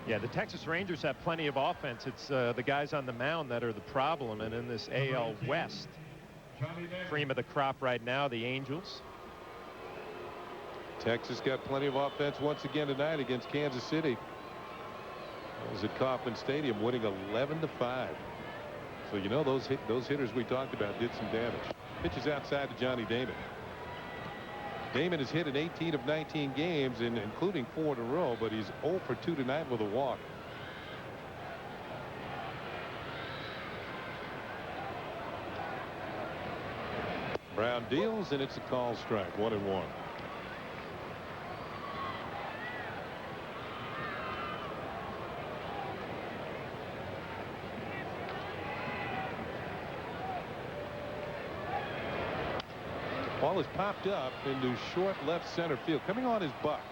Yeah, the Texas Rangers have plenty of offense. It's the guys on the mound that are the problem. And in this AL West, cream of the crop right now, the Angels. Texas got plenty of offense once again tonight against Kansas City. It was at Kauffman Stadium, winning 11-5. So you know those hitters we talked about did some damage. Pitches outside to Johnny Damon. Damon has hit in 18 of 19 games, including 4 in a row, but he's 0 for 2 tonight with a walk. Brown deals, and it's a call strike. 1-1. Ball is popped up into short left center field. Coming on is Buck.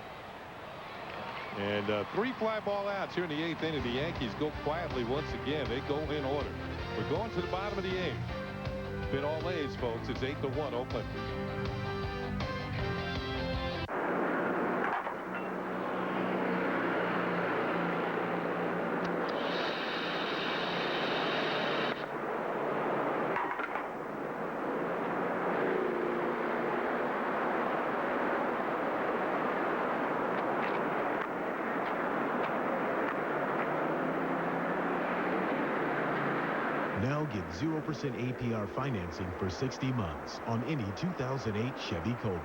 And 3 fly ball outs here in the 8th inning. The Yankees go quietly once again. They go in order. We're going to the bottom of the 8th. Been all A's, folks. It's 8-1 Oakland. Now get 0% APR financing for 60 months on any 2008 Chevy Cobalt.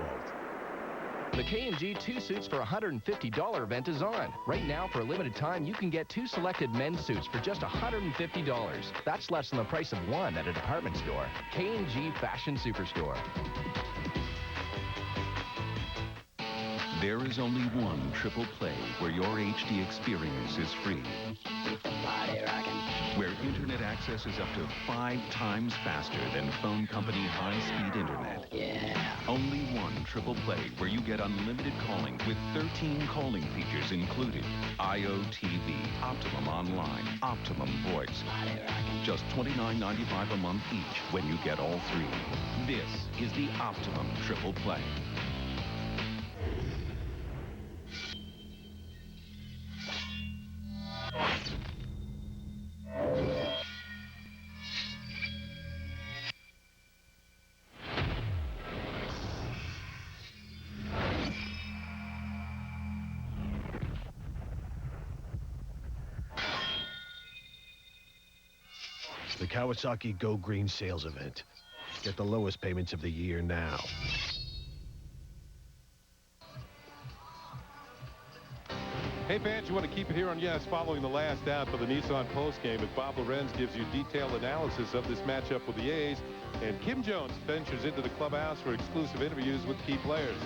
The K&G 2 suits for $150 event is on. Right now, for a limited time, you can get 2 selected men's suits for just $150. That's less than the price of 1 at a department store. K&G Fashion Superstore. There is only one triple play where your HD experience is free. Where internet access is up to 5 times faster than phone company high-speed internet. Yeah. Only one triple play where you get unlimited calling with 13 calling features included. IOTV, Optimum Online, Optimum Voice. Just $29.95 a month each when you get all 3. This is the Optimum triple play. The Kawasaki Go Green sales event. Get the lowest payments of the year now. Hey fans, you want to keep it here on Yes following the last out for the Nissan postgame as Bob Lorenz gives you detailed analysis of this matchup with the A's, and Kim Jones ventures into the clubhouse for exclusive interviews with key players.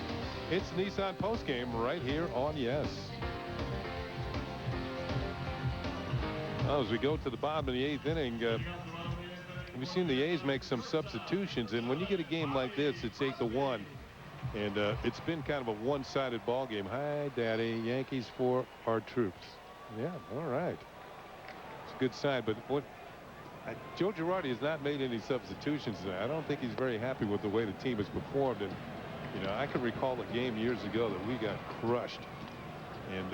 It's Nissan postgame right here on Yes. Well, as we go to the bottom of the 8th inning, we've seen the A's make some substitutions, and when you get a game like this, it's 8-1, and it's been kind of a one-sided ball game. Hi, Daddy. Yankees for our troops. Yeah, all right. It's a good sign, but what Joe Girardi has not made any substitutions tonight. I don't think he's very happy with the way the team has performed, and you know, I can recall a game years ago that we got crushed, and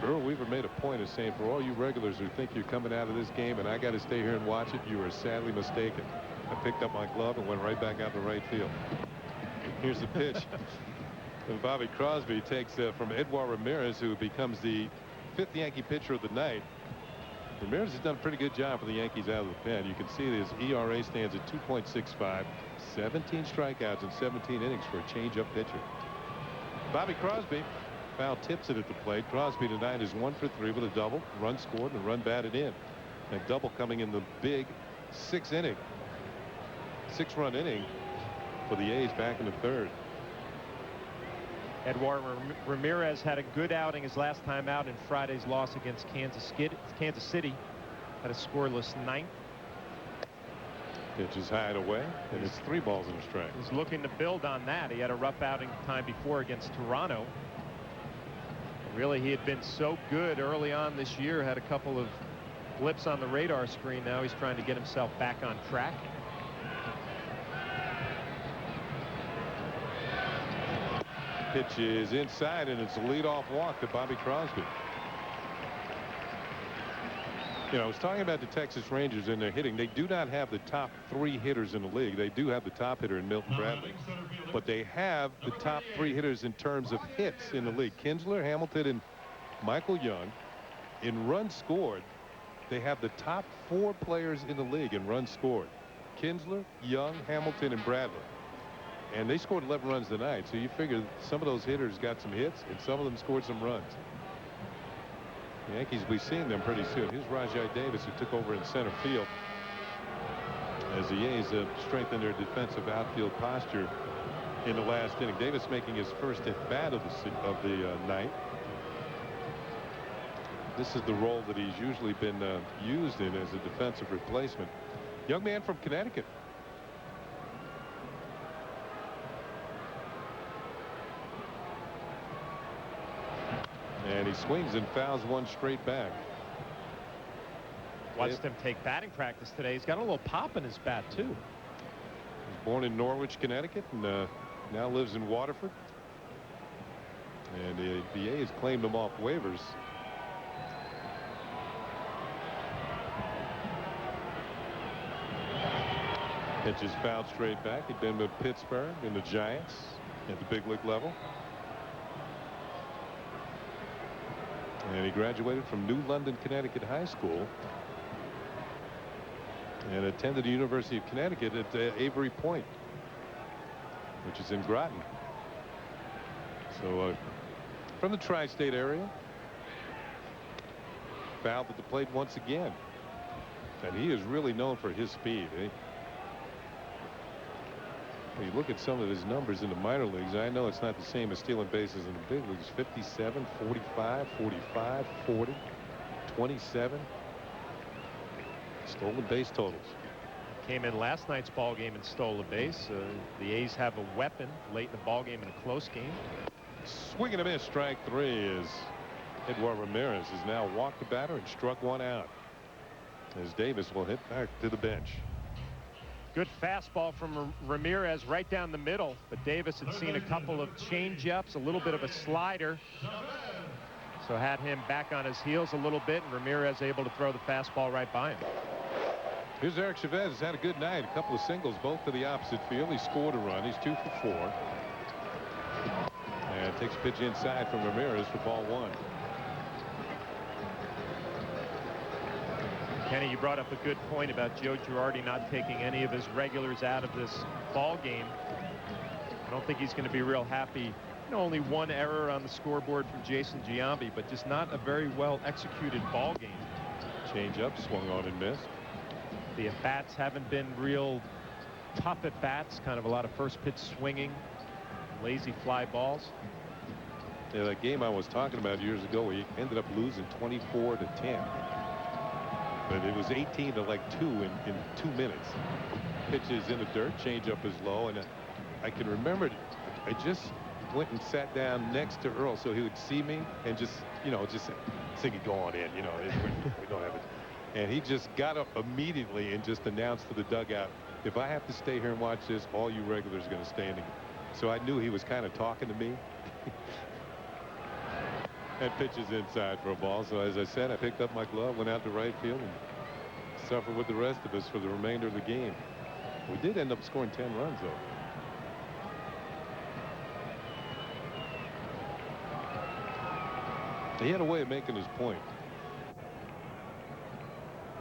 Earl Weaver made a point of saying, for all you regulars who think you're coming out of this game and I got to stay here and watch it, you are sadly mistaken. I picked up my glove and went right back out to right field. Here's the pitch. And Bobby Crosby takes from Edward Ramirez, who becomes the 5th Yankee pitcher of the night. Ramirez has done a pretty good job for the Yankees out of the pen. You can see his ERA stands at 2.65, 17 strikeouts in 17 innings for a changeup pitcher. Bobby Crosby. Foul tips it at the plate. Crosby tonight is 1 for 3 with a double, run scored, and a run batted in. That double coming in the big 6-run inning for the A's back in the 3rd. Edward Ramirez had a good outing his last time out in Friday's loss against Kansas City. Had a scoreless 9th. Pitch is high and away, and it's 3 balls and a strike. He's looking to build on that. He had a rough outing the time before against Toronto. Really, he had been so good early on this year, had a couple of blips on the radar screen. Now he's trying to get himself back on track. Pitch is inside, and it's a leadoff walk to Bobby Crosby. You know, I was talking about the Texas Rangers and their hitting. They do not have the top 3 hitters in the league. They do have the top hitter in Milton Bradley, but they have the top 3 hitters in terms of hits in the league. Kinsler, Hamilton, and Michael Young. In runs scored, they have the top 4 players in the league in runs scored. Kinsler, Young, Hamilton, and Bradley. And they scored 11 runs tonight, so you figure some of those hitters got some hits, and some of them scored some runs. The Yankees will be seeing them pretty soon. Here's Rajai Davis, who took over in center field as the A's strengthened their defensive outfield posture in the last inning. Davis making his first at bat of the night. This is the role that he's usually been used in as a defensive replacement. Young man from Connecticut. And he swings and fouls one straight back. Watched him take batting practice today. He's got a little pop in his bat, too. He's born in Norwich, Connecticut, and now lives in Waterford. And the A's claimed him off waivers. Pitch is fouled straight back. He'd been with Pittsburgh and the Giants at the big league level. And he graduated from New London, Connecticut High School and attended the University of Connecticut at Avery Point, which is in Groton. So from the tri-state area, fouled at the plate once again. And he is really known for his speed. You look at some of his numbers in the minor leagues. I know it's not the same as stealing bases in the big leagues. 57, 45, 45, 40, 27. Stolen base totals. Came in last night's ball game and stole a base. The A's have a weapon late in the ball game in a close game. Swing and a miss. Strike 3 as Edward Ramirez has now walked the batter and struck one out, as Davis will hit back to the bench. Good fastball from Ramirez right down the middle, but Davis had seen a couple of change-ups, a little bit of a slider, so had him back on his heels a little bit, and Ramirez able to throw the fastball right by him. Here's Eric Chavez. He's had a good night. A couple of singles, both to the opposite field. He scored a run. He's 2 for 4. And takes a pitch inside from Ramirez for ball 1. Kenny, you brought up a good point about Joe Girardi not taking any of his regulars out of this ball game. I don't think he's going to be real happy. You know, only one error on the scoreboard from Jason Giambi, but just not a very well executed ball game. Change up, swung on and missed. The at-bats haven't been real tough at-bats, kind of a lot of first pitch swinging, lazy fly balls. That game I was talking about years ago, he ended up losing 24-10. But it was 18 to like 2 in 2 minutes. Pitches in the dirt, changeup is low, and I can remember it. I just went and sat down next to Earl so he would see me and just, you know, just sing it, go on in, you know, we don't have it. And he just got up immediately and just announced to the dugout, if I have to stay here and watch this, all you regulars are going to stand. So I knew he was kind of talking to me. And pitches inside for a ball. So as I said, I picked up my glove, went out to right field, and suffered with the rest of us for the remainder of the game. We did end up scoring 10 runs, though. He had a way of making his point.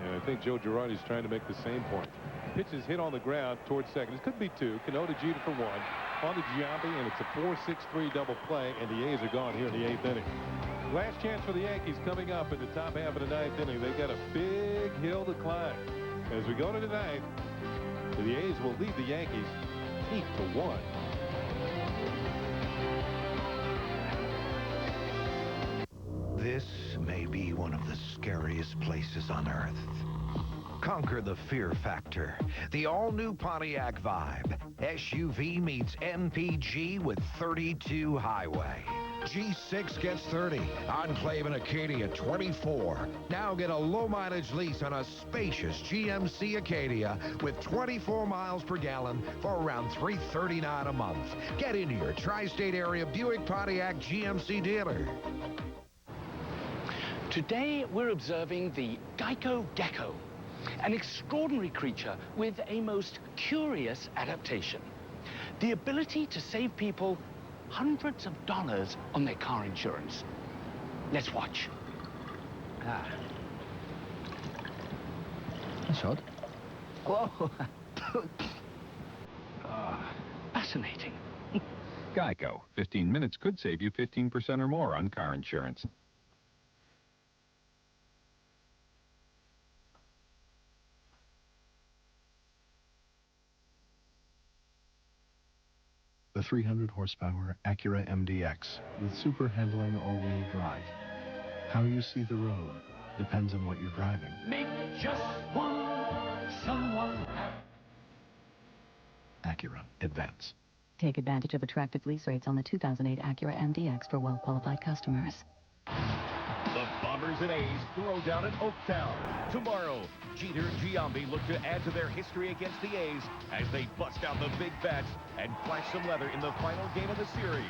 And I think Joe Girardi's trying to make the same point. Pitches hit on the ground towards second. It could be 2. Cano to Jeter for 1. On to Giambi, and it's a 4-6-3 double play, and the A's are gone here in the 8th inning. Last chance for the Yankees coming up in the top half of the 9th inning. They got a big hill to climb. As we go to the 9th, the A's will lead the Yankees 8-1. This may be one of the scariest places on earth. Conquer the fear factor. The all-new Pontiac Vibe. SUV meets MPG with 32 highway. G6 gets 30. Enclave and Acadia 24. Now get a low-mileage lease on a spacious GMC Acadia with 24 miles per gallon for around $339 a month. Get into your tri-state area Buick Pontiac GMC dealer. Today, we're observing the Geico Gecko, an extraordinary creature with a most curious adaptation. The ability to save people hundreds of dollars on their car insurance. Let's watch. That's odd. Whoa. Fascinating. Geico. 15 minutes could save you 15% or more on car insurance. The 300 horsepower Acura MDX with super handling all-wheel drive. How you see the road depends on what you're driving. Make just one someone happy. Acura Advance. Take advantage of attractive lease rates on the 2008 Acura MDX for well-qualified customers. The Bombers and A's throw down at Oaktown. Tomorrow, Jeter and Giambi look to add to their history against the A's as they bust out the big bats and flash some leather in the final game of the series.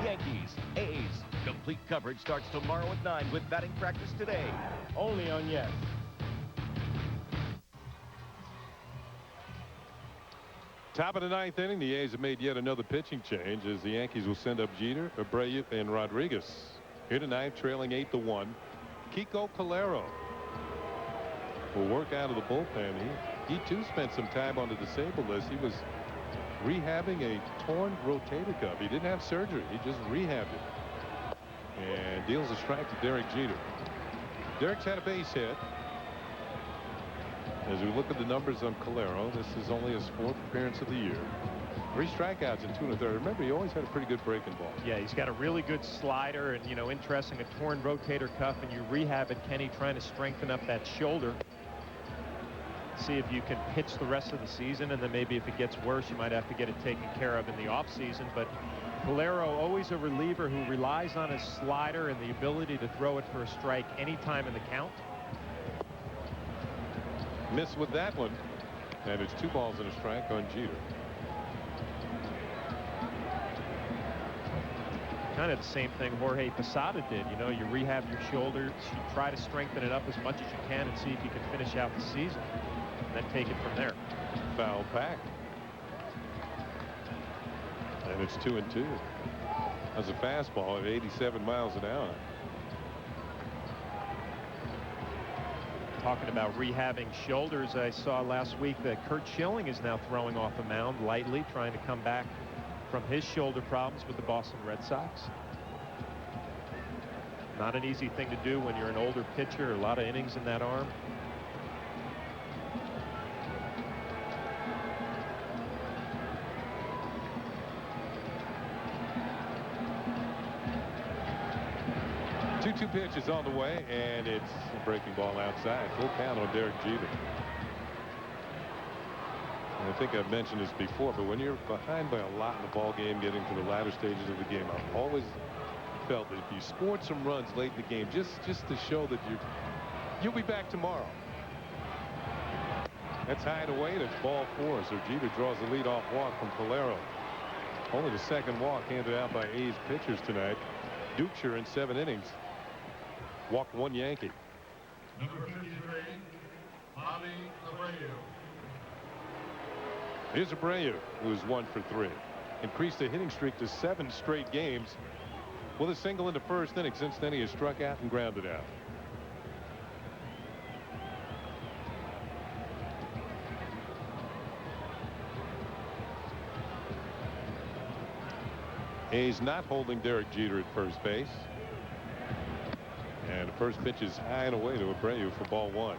Yankees, A's. Complete coverage starts tomorrow at 9 with batting practice today. Only on Yes. Top of the 9th inning, the A's have made yet another pitching change as the Yankees will send up Jeter, Abreu, and Rodriguez. Here tonight, trailing 8-1. Kiko Calero will work out of the bullpen. He too spent some time on the disabled list. He was rehabbing a torn rotator cuff. He didn't have surgery. He just rehabbed it. And deals a strike to Derek Jeter. Derek's had a base hit. As we look at the numbers on Calero, this is only his 4th appearance of the year. 3 strikeouts in 2 1/3. Remember, he always had a pretty good breaking ball. Yeah, he's got a really good slider, and, you know, interesting, a torn rotator cuff, and you rehab it, Kenny, trying to strengthen up that shoulder. See if you can pitch the rest of the season, and then maybe if it gets worse, you might have to get it taken care of in the offseason. But Calero, always a reliever who relies on his slider and the ability to throw it for a strike anytime in the count. Miss with that one, and it's 2 balls and a strike on Jeter. Kind of the same thing Jorge Posada did. You know, you rehab your shoulders, you try to strengthen it up as much as you can and see if you can finish out the season, and then take it from there. Foul back. And it's 2-2. That's a fastball at 87 miles an hour. Talking about rehabbing shoulders, I saw last week that Curt Schilling is now throwing off the mound lightly, trying to come back from his shoulder problems with the Boston Red Sox. Not an easy thing to do when you're an older pitcher, a lot of innings in that arm. 2-2 pitch is on the way, and it's a breaking ball outside. Full count on Derek Jeter. I think I've mentioned this before, but when you're behind by a lot in the ball game, getting to the latter stages of the game, I've always felt that if you scored some runs late in the game, just to show that you'll be back tomorrow. That's high and away. That's ball 4. So Jeter draws the leadoff walk from Calero. Only the second walk handed out by A's pitchers tonight. Dukeshire in 7 innings walked 1 Yankee. Number 53, Bobby Abreu. Here's Abreu, who's 1 for 3. Increased the hitting streak to 7 straight games with a single in the first inning. Since then, he has struck out and grounded out. A's not holding Derek Jeter at first base. And the first pitch is high and away to Abreu for ball 1.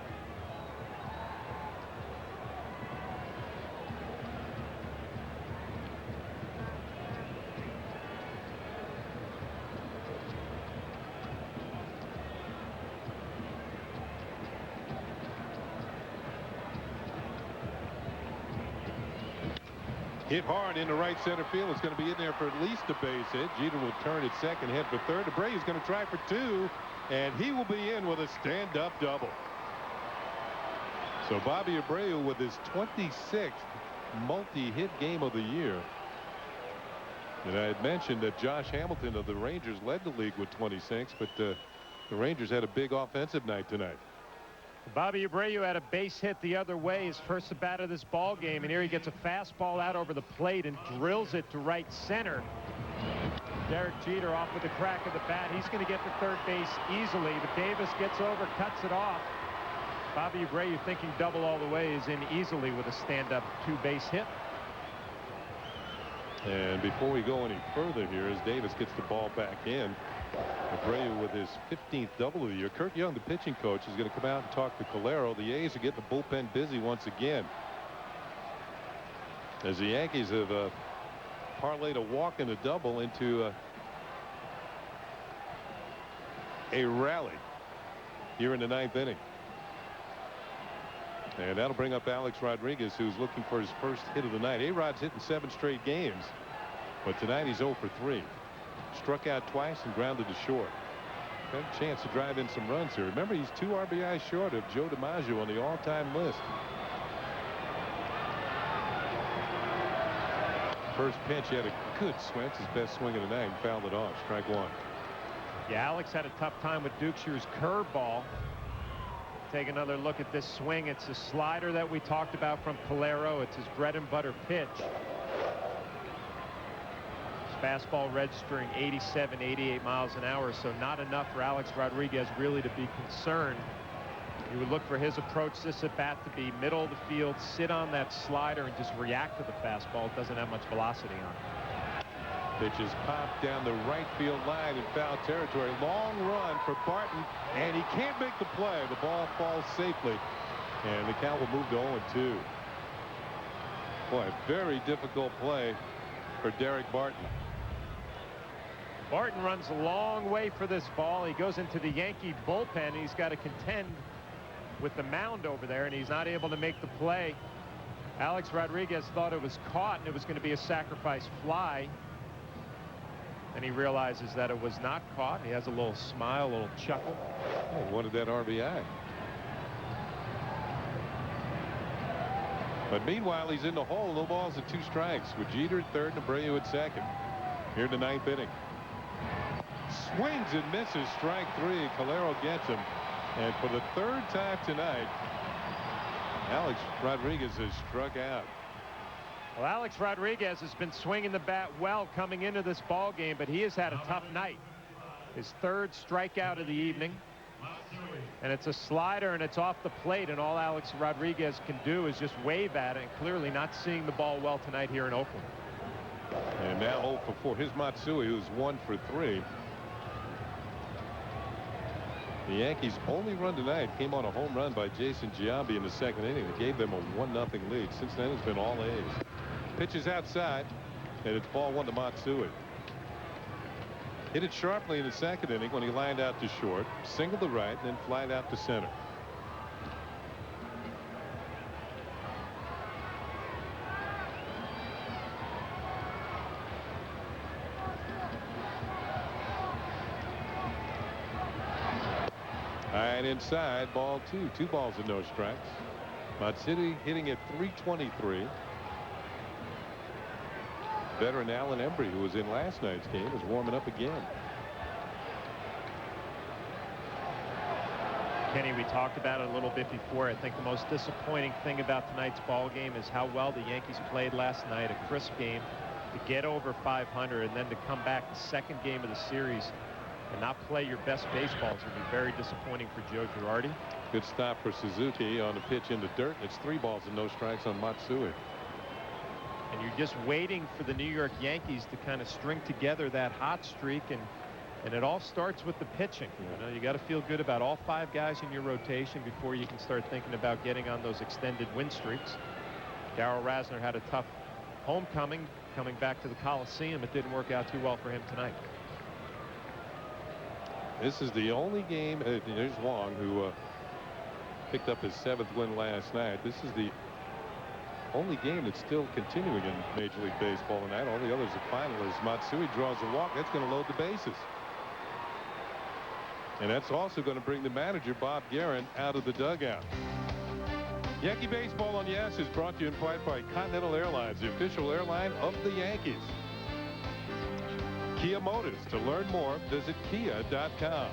Hit hard into right center field. It's going to be in there for at least a base hit. Jeter will turn at second, head for third. Abreu's going to try for 2, and he will be in with a stand-up double. So Bobby Abreu with his 26th multi-hit game of the year. And I had mentioned that Josh Hamilton of the Rangers led the league with 26, but the Rangers had a big offensive night tonight. Bobby Abreu had a base hit the other way, his first at bat of this ball game, and here he gets a fastball out over the plate and drills it to right center. Derek Jeter off with a crack of the bat. He's going to get to third base easily, but Davis gets over, cuts it off. Bobby Abreu, thinking double all the way, is in easily with a stand-up 2-base hit. And before we go any further here, as Davis gets the ball back in, Abreu with his 15th double of the year. Kurt Young, the pitching coach, is going to come out and talk to Calero. The A's are getting the bullpen busy once again, as the Yankees have parlayed a walk and a double into a rally here in the 9th inning. And that'll bring up Alex Rodriguez, who's looking for his first hit of the night. A-Rod's hitting 7 straight games, but tonight he's 0 for 3. Struck out twice and grounded to short. Got a chance to drive in some runs here. Remember, he's 2 RBIs short of Joe DiMaggio on the all-time list. First pitch, he had a good swing. It's his best swing of the night, and fouled it off. Strike 1. Yeah, Alex had a tough time with Dukeshire's curveball. Take another look at this swing. It's a slider that we talked about from Calero. It's his bread and butter pitch. Fastball registering 87, 88 miles an hour, so not enough for Alex Rodriguez really to be concerned. You would look for his approach this at bat to be middle of the field, sit on that slider, and just react to the fastball. It doesn't have much velocity on it. Pitch is popped down the right field line in foul territory. Long run for Barton, and he can't make the play. The ball falls safely, and the count will move to 0-2. Boy, a very difficult play for Derek Barton. Barton runs a long way for this ball. He goes into the Yankee bullpen. He's got to contend with the mound over there, and he's not able to make the play. Alex Rodriguez thought it was caught, and it was going to be a sacrifice fly. And he realizes that it was not caught. He has a little smile, a little chuckle. Oh, he wanted that RBI. But meanwhile, he's in the hole. No balls and 2 strikes with Jeter at third and Abreu at second. Here in the 9th inning. Swings and misses. Strike 3. Calero gets him. And for the 3rd time tonight, Alex Rodriguez has struck out. Well, Alex Rodriguez has been swinging the bat well coming into this ball game, but he has had a tough night. His 3rd strikeout of the evening. And it's a slider, and it's off the plate, and all Alex Rodriguez can do is just wave at it, and clearly not seeing the ball well tonight here in Oakland. And now 0 for 4. Here's Matsui, who's 1 for 3. The Yankees' only run tonight came on a home run by Jason Giambi in the 2nd inning. It gave them a 1-0 lead. Since then, it's been all A's. Pitch is outside, and it's ball 1 to Matsui. Hit it sharply in the second inning when he lined out to short, singled to right, and then flied out to center. And inside, ball two. 2 balls and no strikes. Matsui hitting at .323. Veteran Alan Embry, who was in last night's game, is warming up again. Kenny, we talked about it a little bit before. I think the most disappointing thing about tonight's ball game is how well the Yankees played last night. A crisp game to get over 500 and then to come back the second game of the series and not play your best baseball is going to be very disappointing for Joe Girardi. Good stop for Suzuki on the pitch into dirt. It's 3 balls and no strikes on Matsui. And you're just waiting for the New York Yankees to kind of string together that hot streak, and it all starts with the pitching. You know, you got to feel good about all 5 guys in your rotation before you can start thinking about getting on those extended win streaks. Darryl Rasner had a tough homecoming coming back to the Coliseum. It didn't work out too well for him tonight. This is the only game. There's Wong, who picked up his 7th win last night. This is the only game that's still continuing in Major League Baseball tonight. All the others are finalists. Matsui draws a walk. That's going to load the bases. And that's also going to bring the manager, Bob Guerin, out of the dugout. Yankee Baseball on Yes is brought to you in part by Continental Airlines, the official airline of the Yankees. Kia Motors. To learn more, visit kia.com.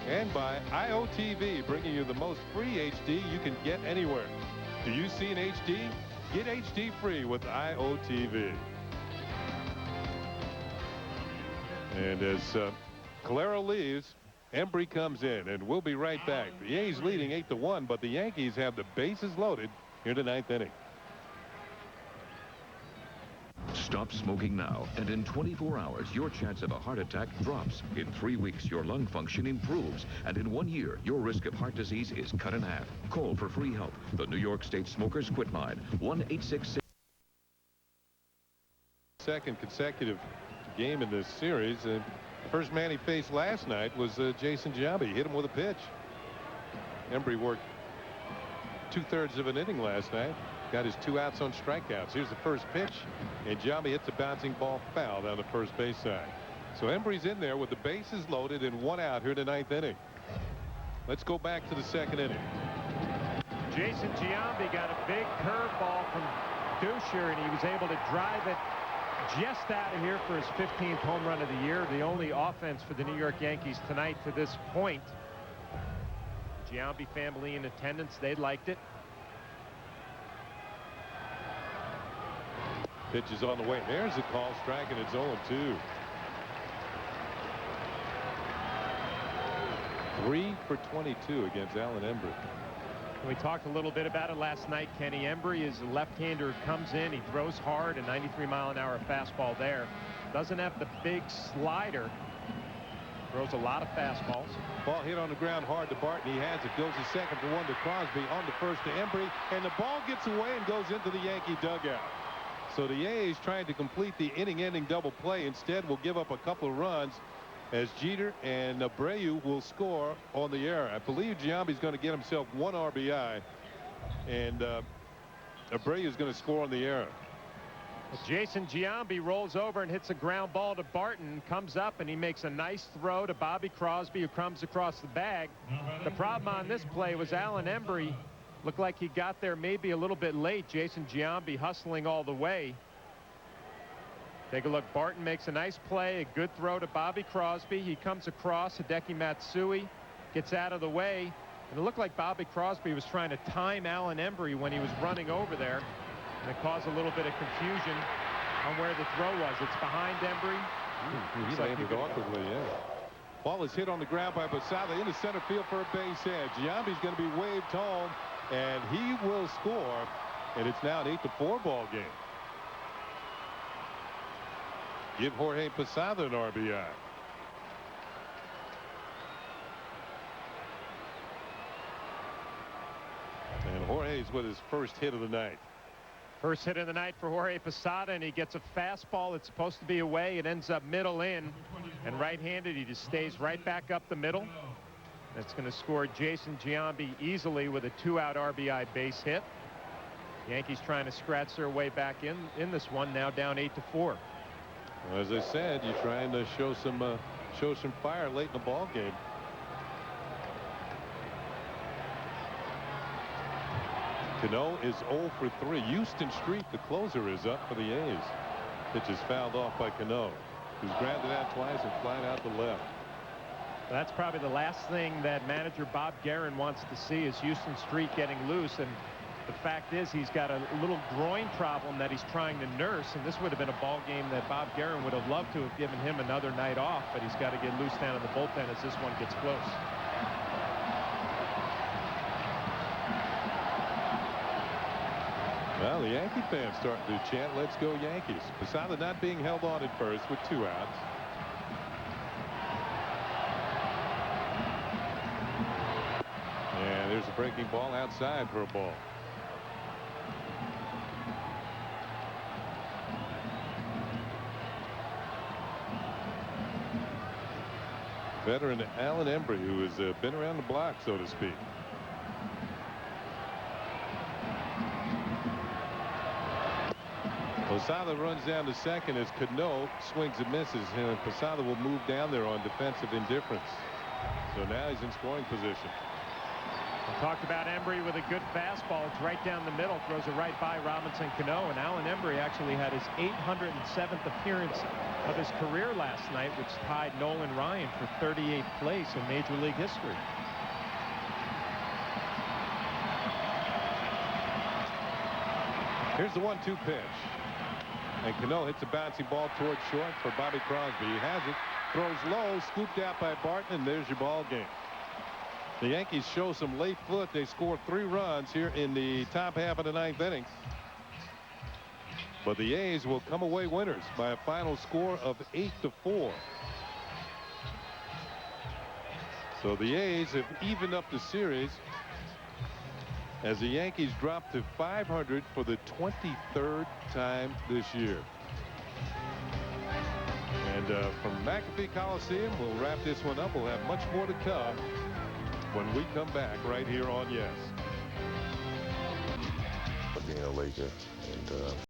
And by IOTV, bringing you the most free HD you can get anywhere. Do you see an HD? Get HD free with IOTV. And as Calero leaves, Embry comes in, and we'll be right back. The A's leading 8-1, but the Yankees have the bases loaded here in the 9th inning. Stop smoking now, and in 24 hours, your chance of a heart attack drops. In 3 weeks, your lung function improves, and in 1 year, your risk of heart disease is cut in half. Call for free help. The New York State Smokers Quit Line, 1-866. Second consecutive game in this series. The first man he faced last night was Jason Giambi. Hit him with a pitch. Embry worked 2/3 of an inning last night. Got his 2 outs on strikeouts. Here's the first pitch, and Giambi hits a bouncing ball foul down the first base side. So Embry's in there with the bases loaded and 1 out here in the 9th inning. Let's go back to the second inning. Jason Giambi got a big curveball from Dusher, and he was able to drive it just out of here for his 15th home run of the year. The only offense for the New York Yankees tonight to this point. Giambi family in attendance. They liked it. Pitch is on the way. There's a call, striking. It's 0-2. 3 for 22 against Alan Embry. We talked a little bit about it last night. Kenny Embry is a left-hander, comes in, he throws hard, a 93-mile-an-hour fastball there. Doesn't have the big slider. Throws a lot of fastballs. Ball hit on the ground hard to Barton. He has it. Goes to second for 1 to Crosby. On to first to Embry. And the ball gets away and goes into the Yankee dugout. So the A's trying to complete the inning-ending double play. Instead, will give up a couple of runs as Jeter and Abreu will score on the error. I believe Giambi's going to get himself 1 RBI, and Abreu is going to score on the error. Jason Giambi rolls over and hits a ground ball to Barton, comes up, and he makes a nice throw to Bobby Crosby, who comes across the bag. The problem on this play was Alan Embry looked like he got there maybe a little bit late. Jason Giambi hustling all the way. Take a look. Barton makes a nice play, a good throw to Bobby Crosby. He comes across. Hideki Matsui gets out of the way. And it looked like Bobby Crosby was trying to time Alan Embry when he was running over there. And it caused a little bit of confusion on where the throw was. It's behind Embry. He landed awkwardly, yeah. Ball is hit on the ground by Posada into center field for a base hit. Giambi's going to be waved home, and he will score. And it's now an 8-4 ball game. Give Jorge Posada an RBI. And Jorge's with his first hit of the night. First hit of the night for Jorge Posada, and he gets a fastball that's supposed to be away. It ends up middle in, and right-handed. He just stays right back up the middle. That's going to score Jason Giambi easily with a 2-out RBI base hit. Yankees trying to scratch their way back in this one, now down 8-4. Well, as I said, you're trying to show some fire late in the ball game. Cano is 0 for 3. Houston Street, the closer, is up for the A's. Pitch is fouled off by Cano, who's grounded out twice and flying out to left. That's probably the last thing that manager Bob Guerin wants to see is Houston Street getting loose. And the fact is he's got a little groin problem that he's trying to nurse. And this would have been a ball game that Bob Guerin would have loved to have given him another night off. But he's got to get loose down in the bullpen as this one gets close. Well, the Yankee fans starting to chant, "Let's go Yankees." Posada not being held on at first with 2 outs. And there's a breaking ball outside for a ball. Veteran Alan Embry, who has been around the block, so to speak. Posada runs down to second as Cano swings and misses, and Posada will move down there on defensive indifference. So now he's in scoring position. We talked about Embry with a good fastball. It's right down the middle, throws it right by Robinson Cano, and Alan Embry actually had his 807th appearance of his career last night, which tied Nolan Ryan for 38th place in Major League history. Here's the 1-2 pitch. And Cano hits a bouncy ball towards short for Bobby Crosby. He has it, throws low, scooped out by Barton, and there's your ball game. The Yankees show some late foot. They scored 3 runs here in the top half of the 9th inning. But the A's will come away winners by a final score of 8-4. So the A's have evened up the series as the Yankees drop to 500 for the 23rd time this year. And from McAfee Coliseum, we'll wrap this one up. We'll have much more to come when we come back right here on Yes. Being a Laker and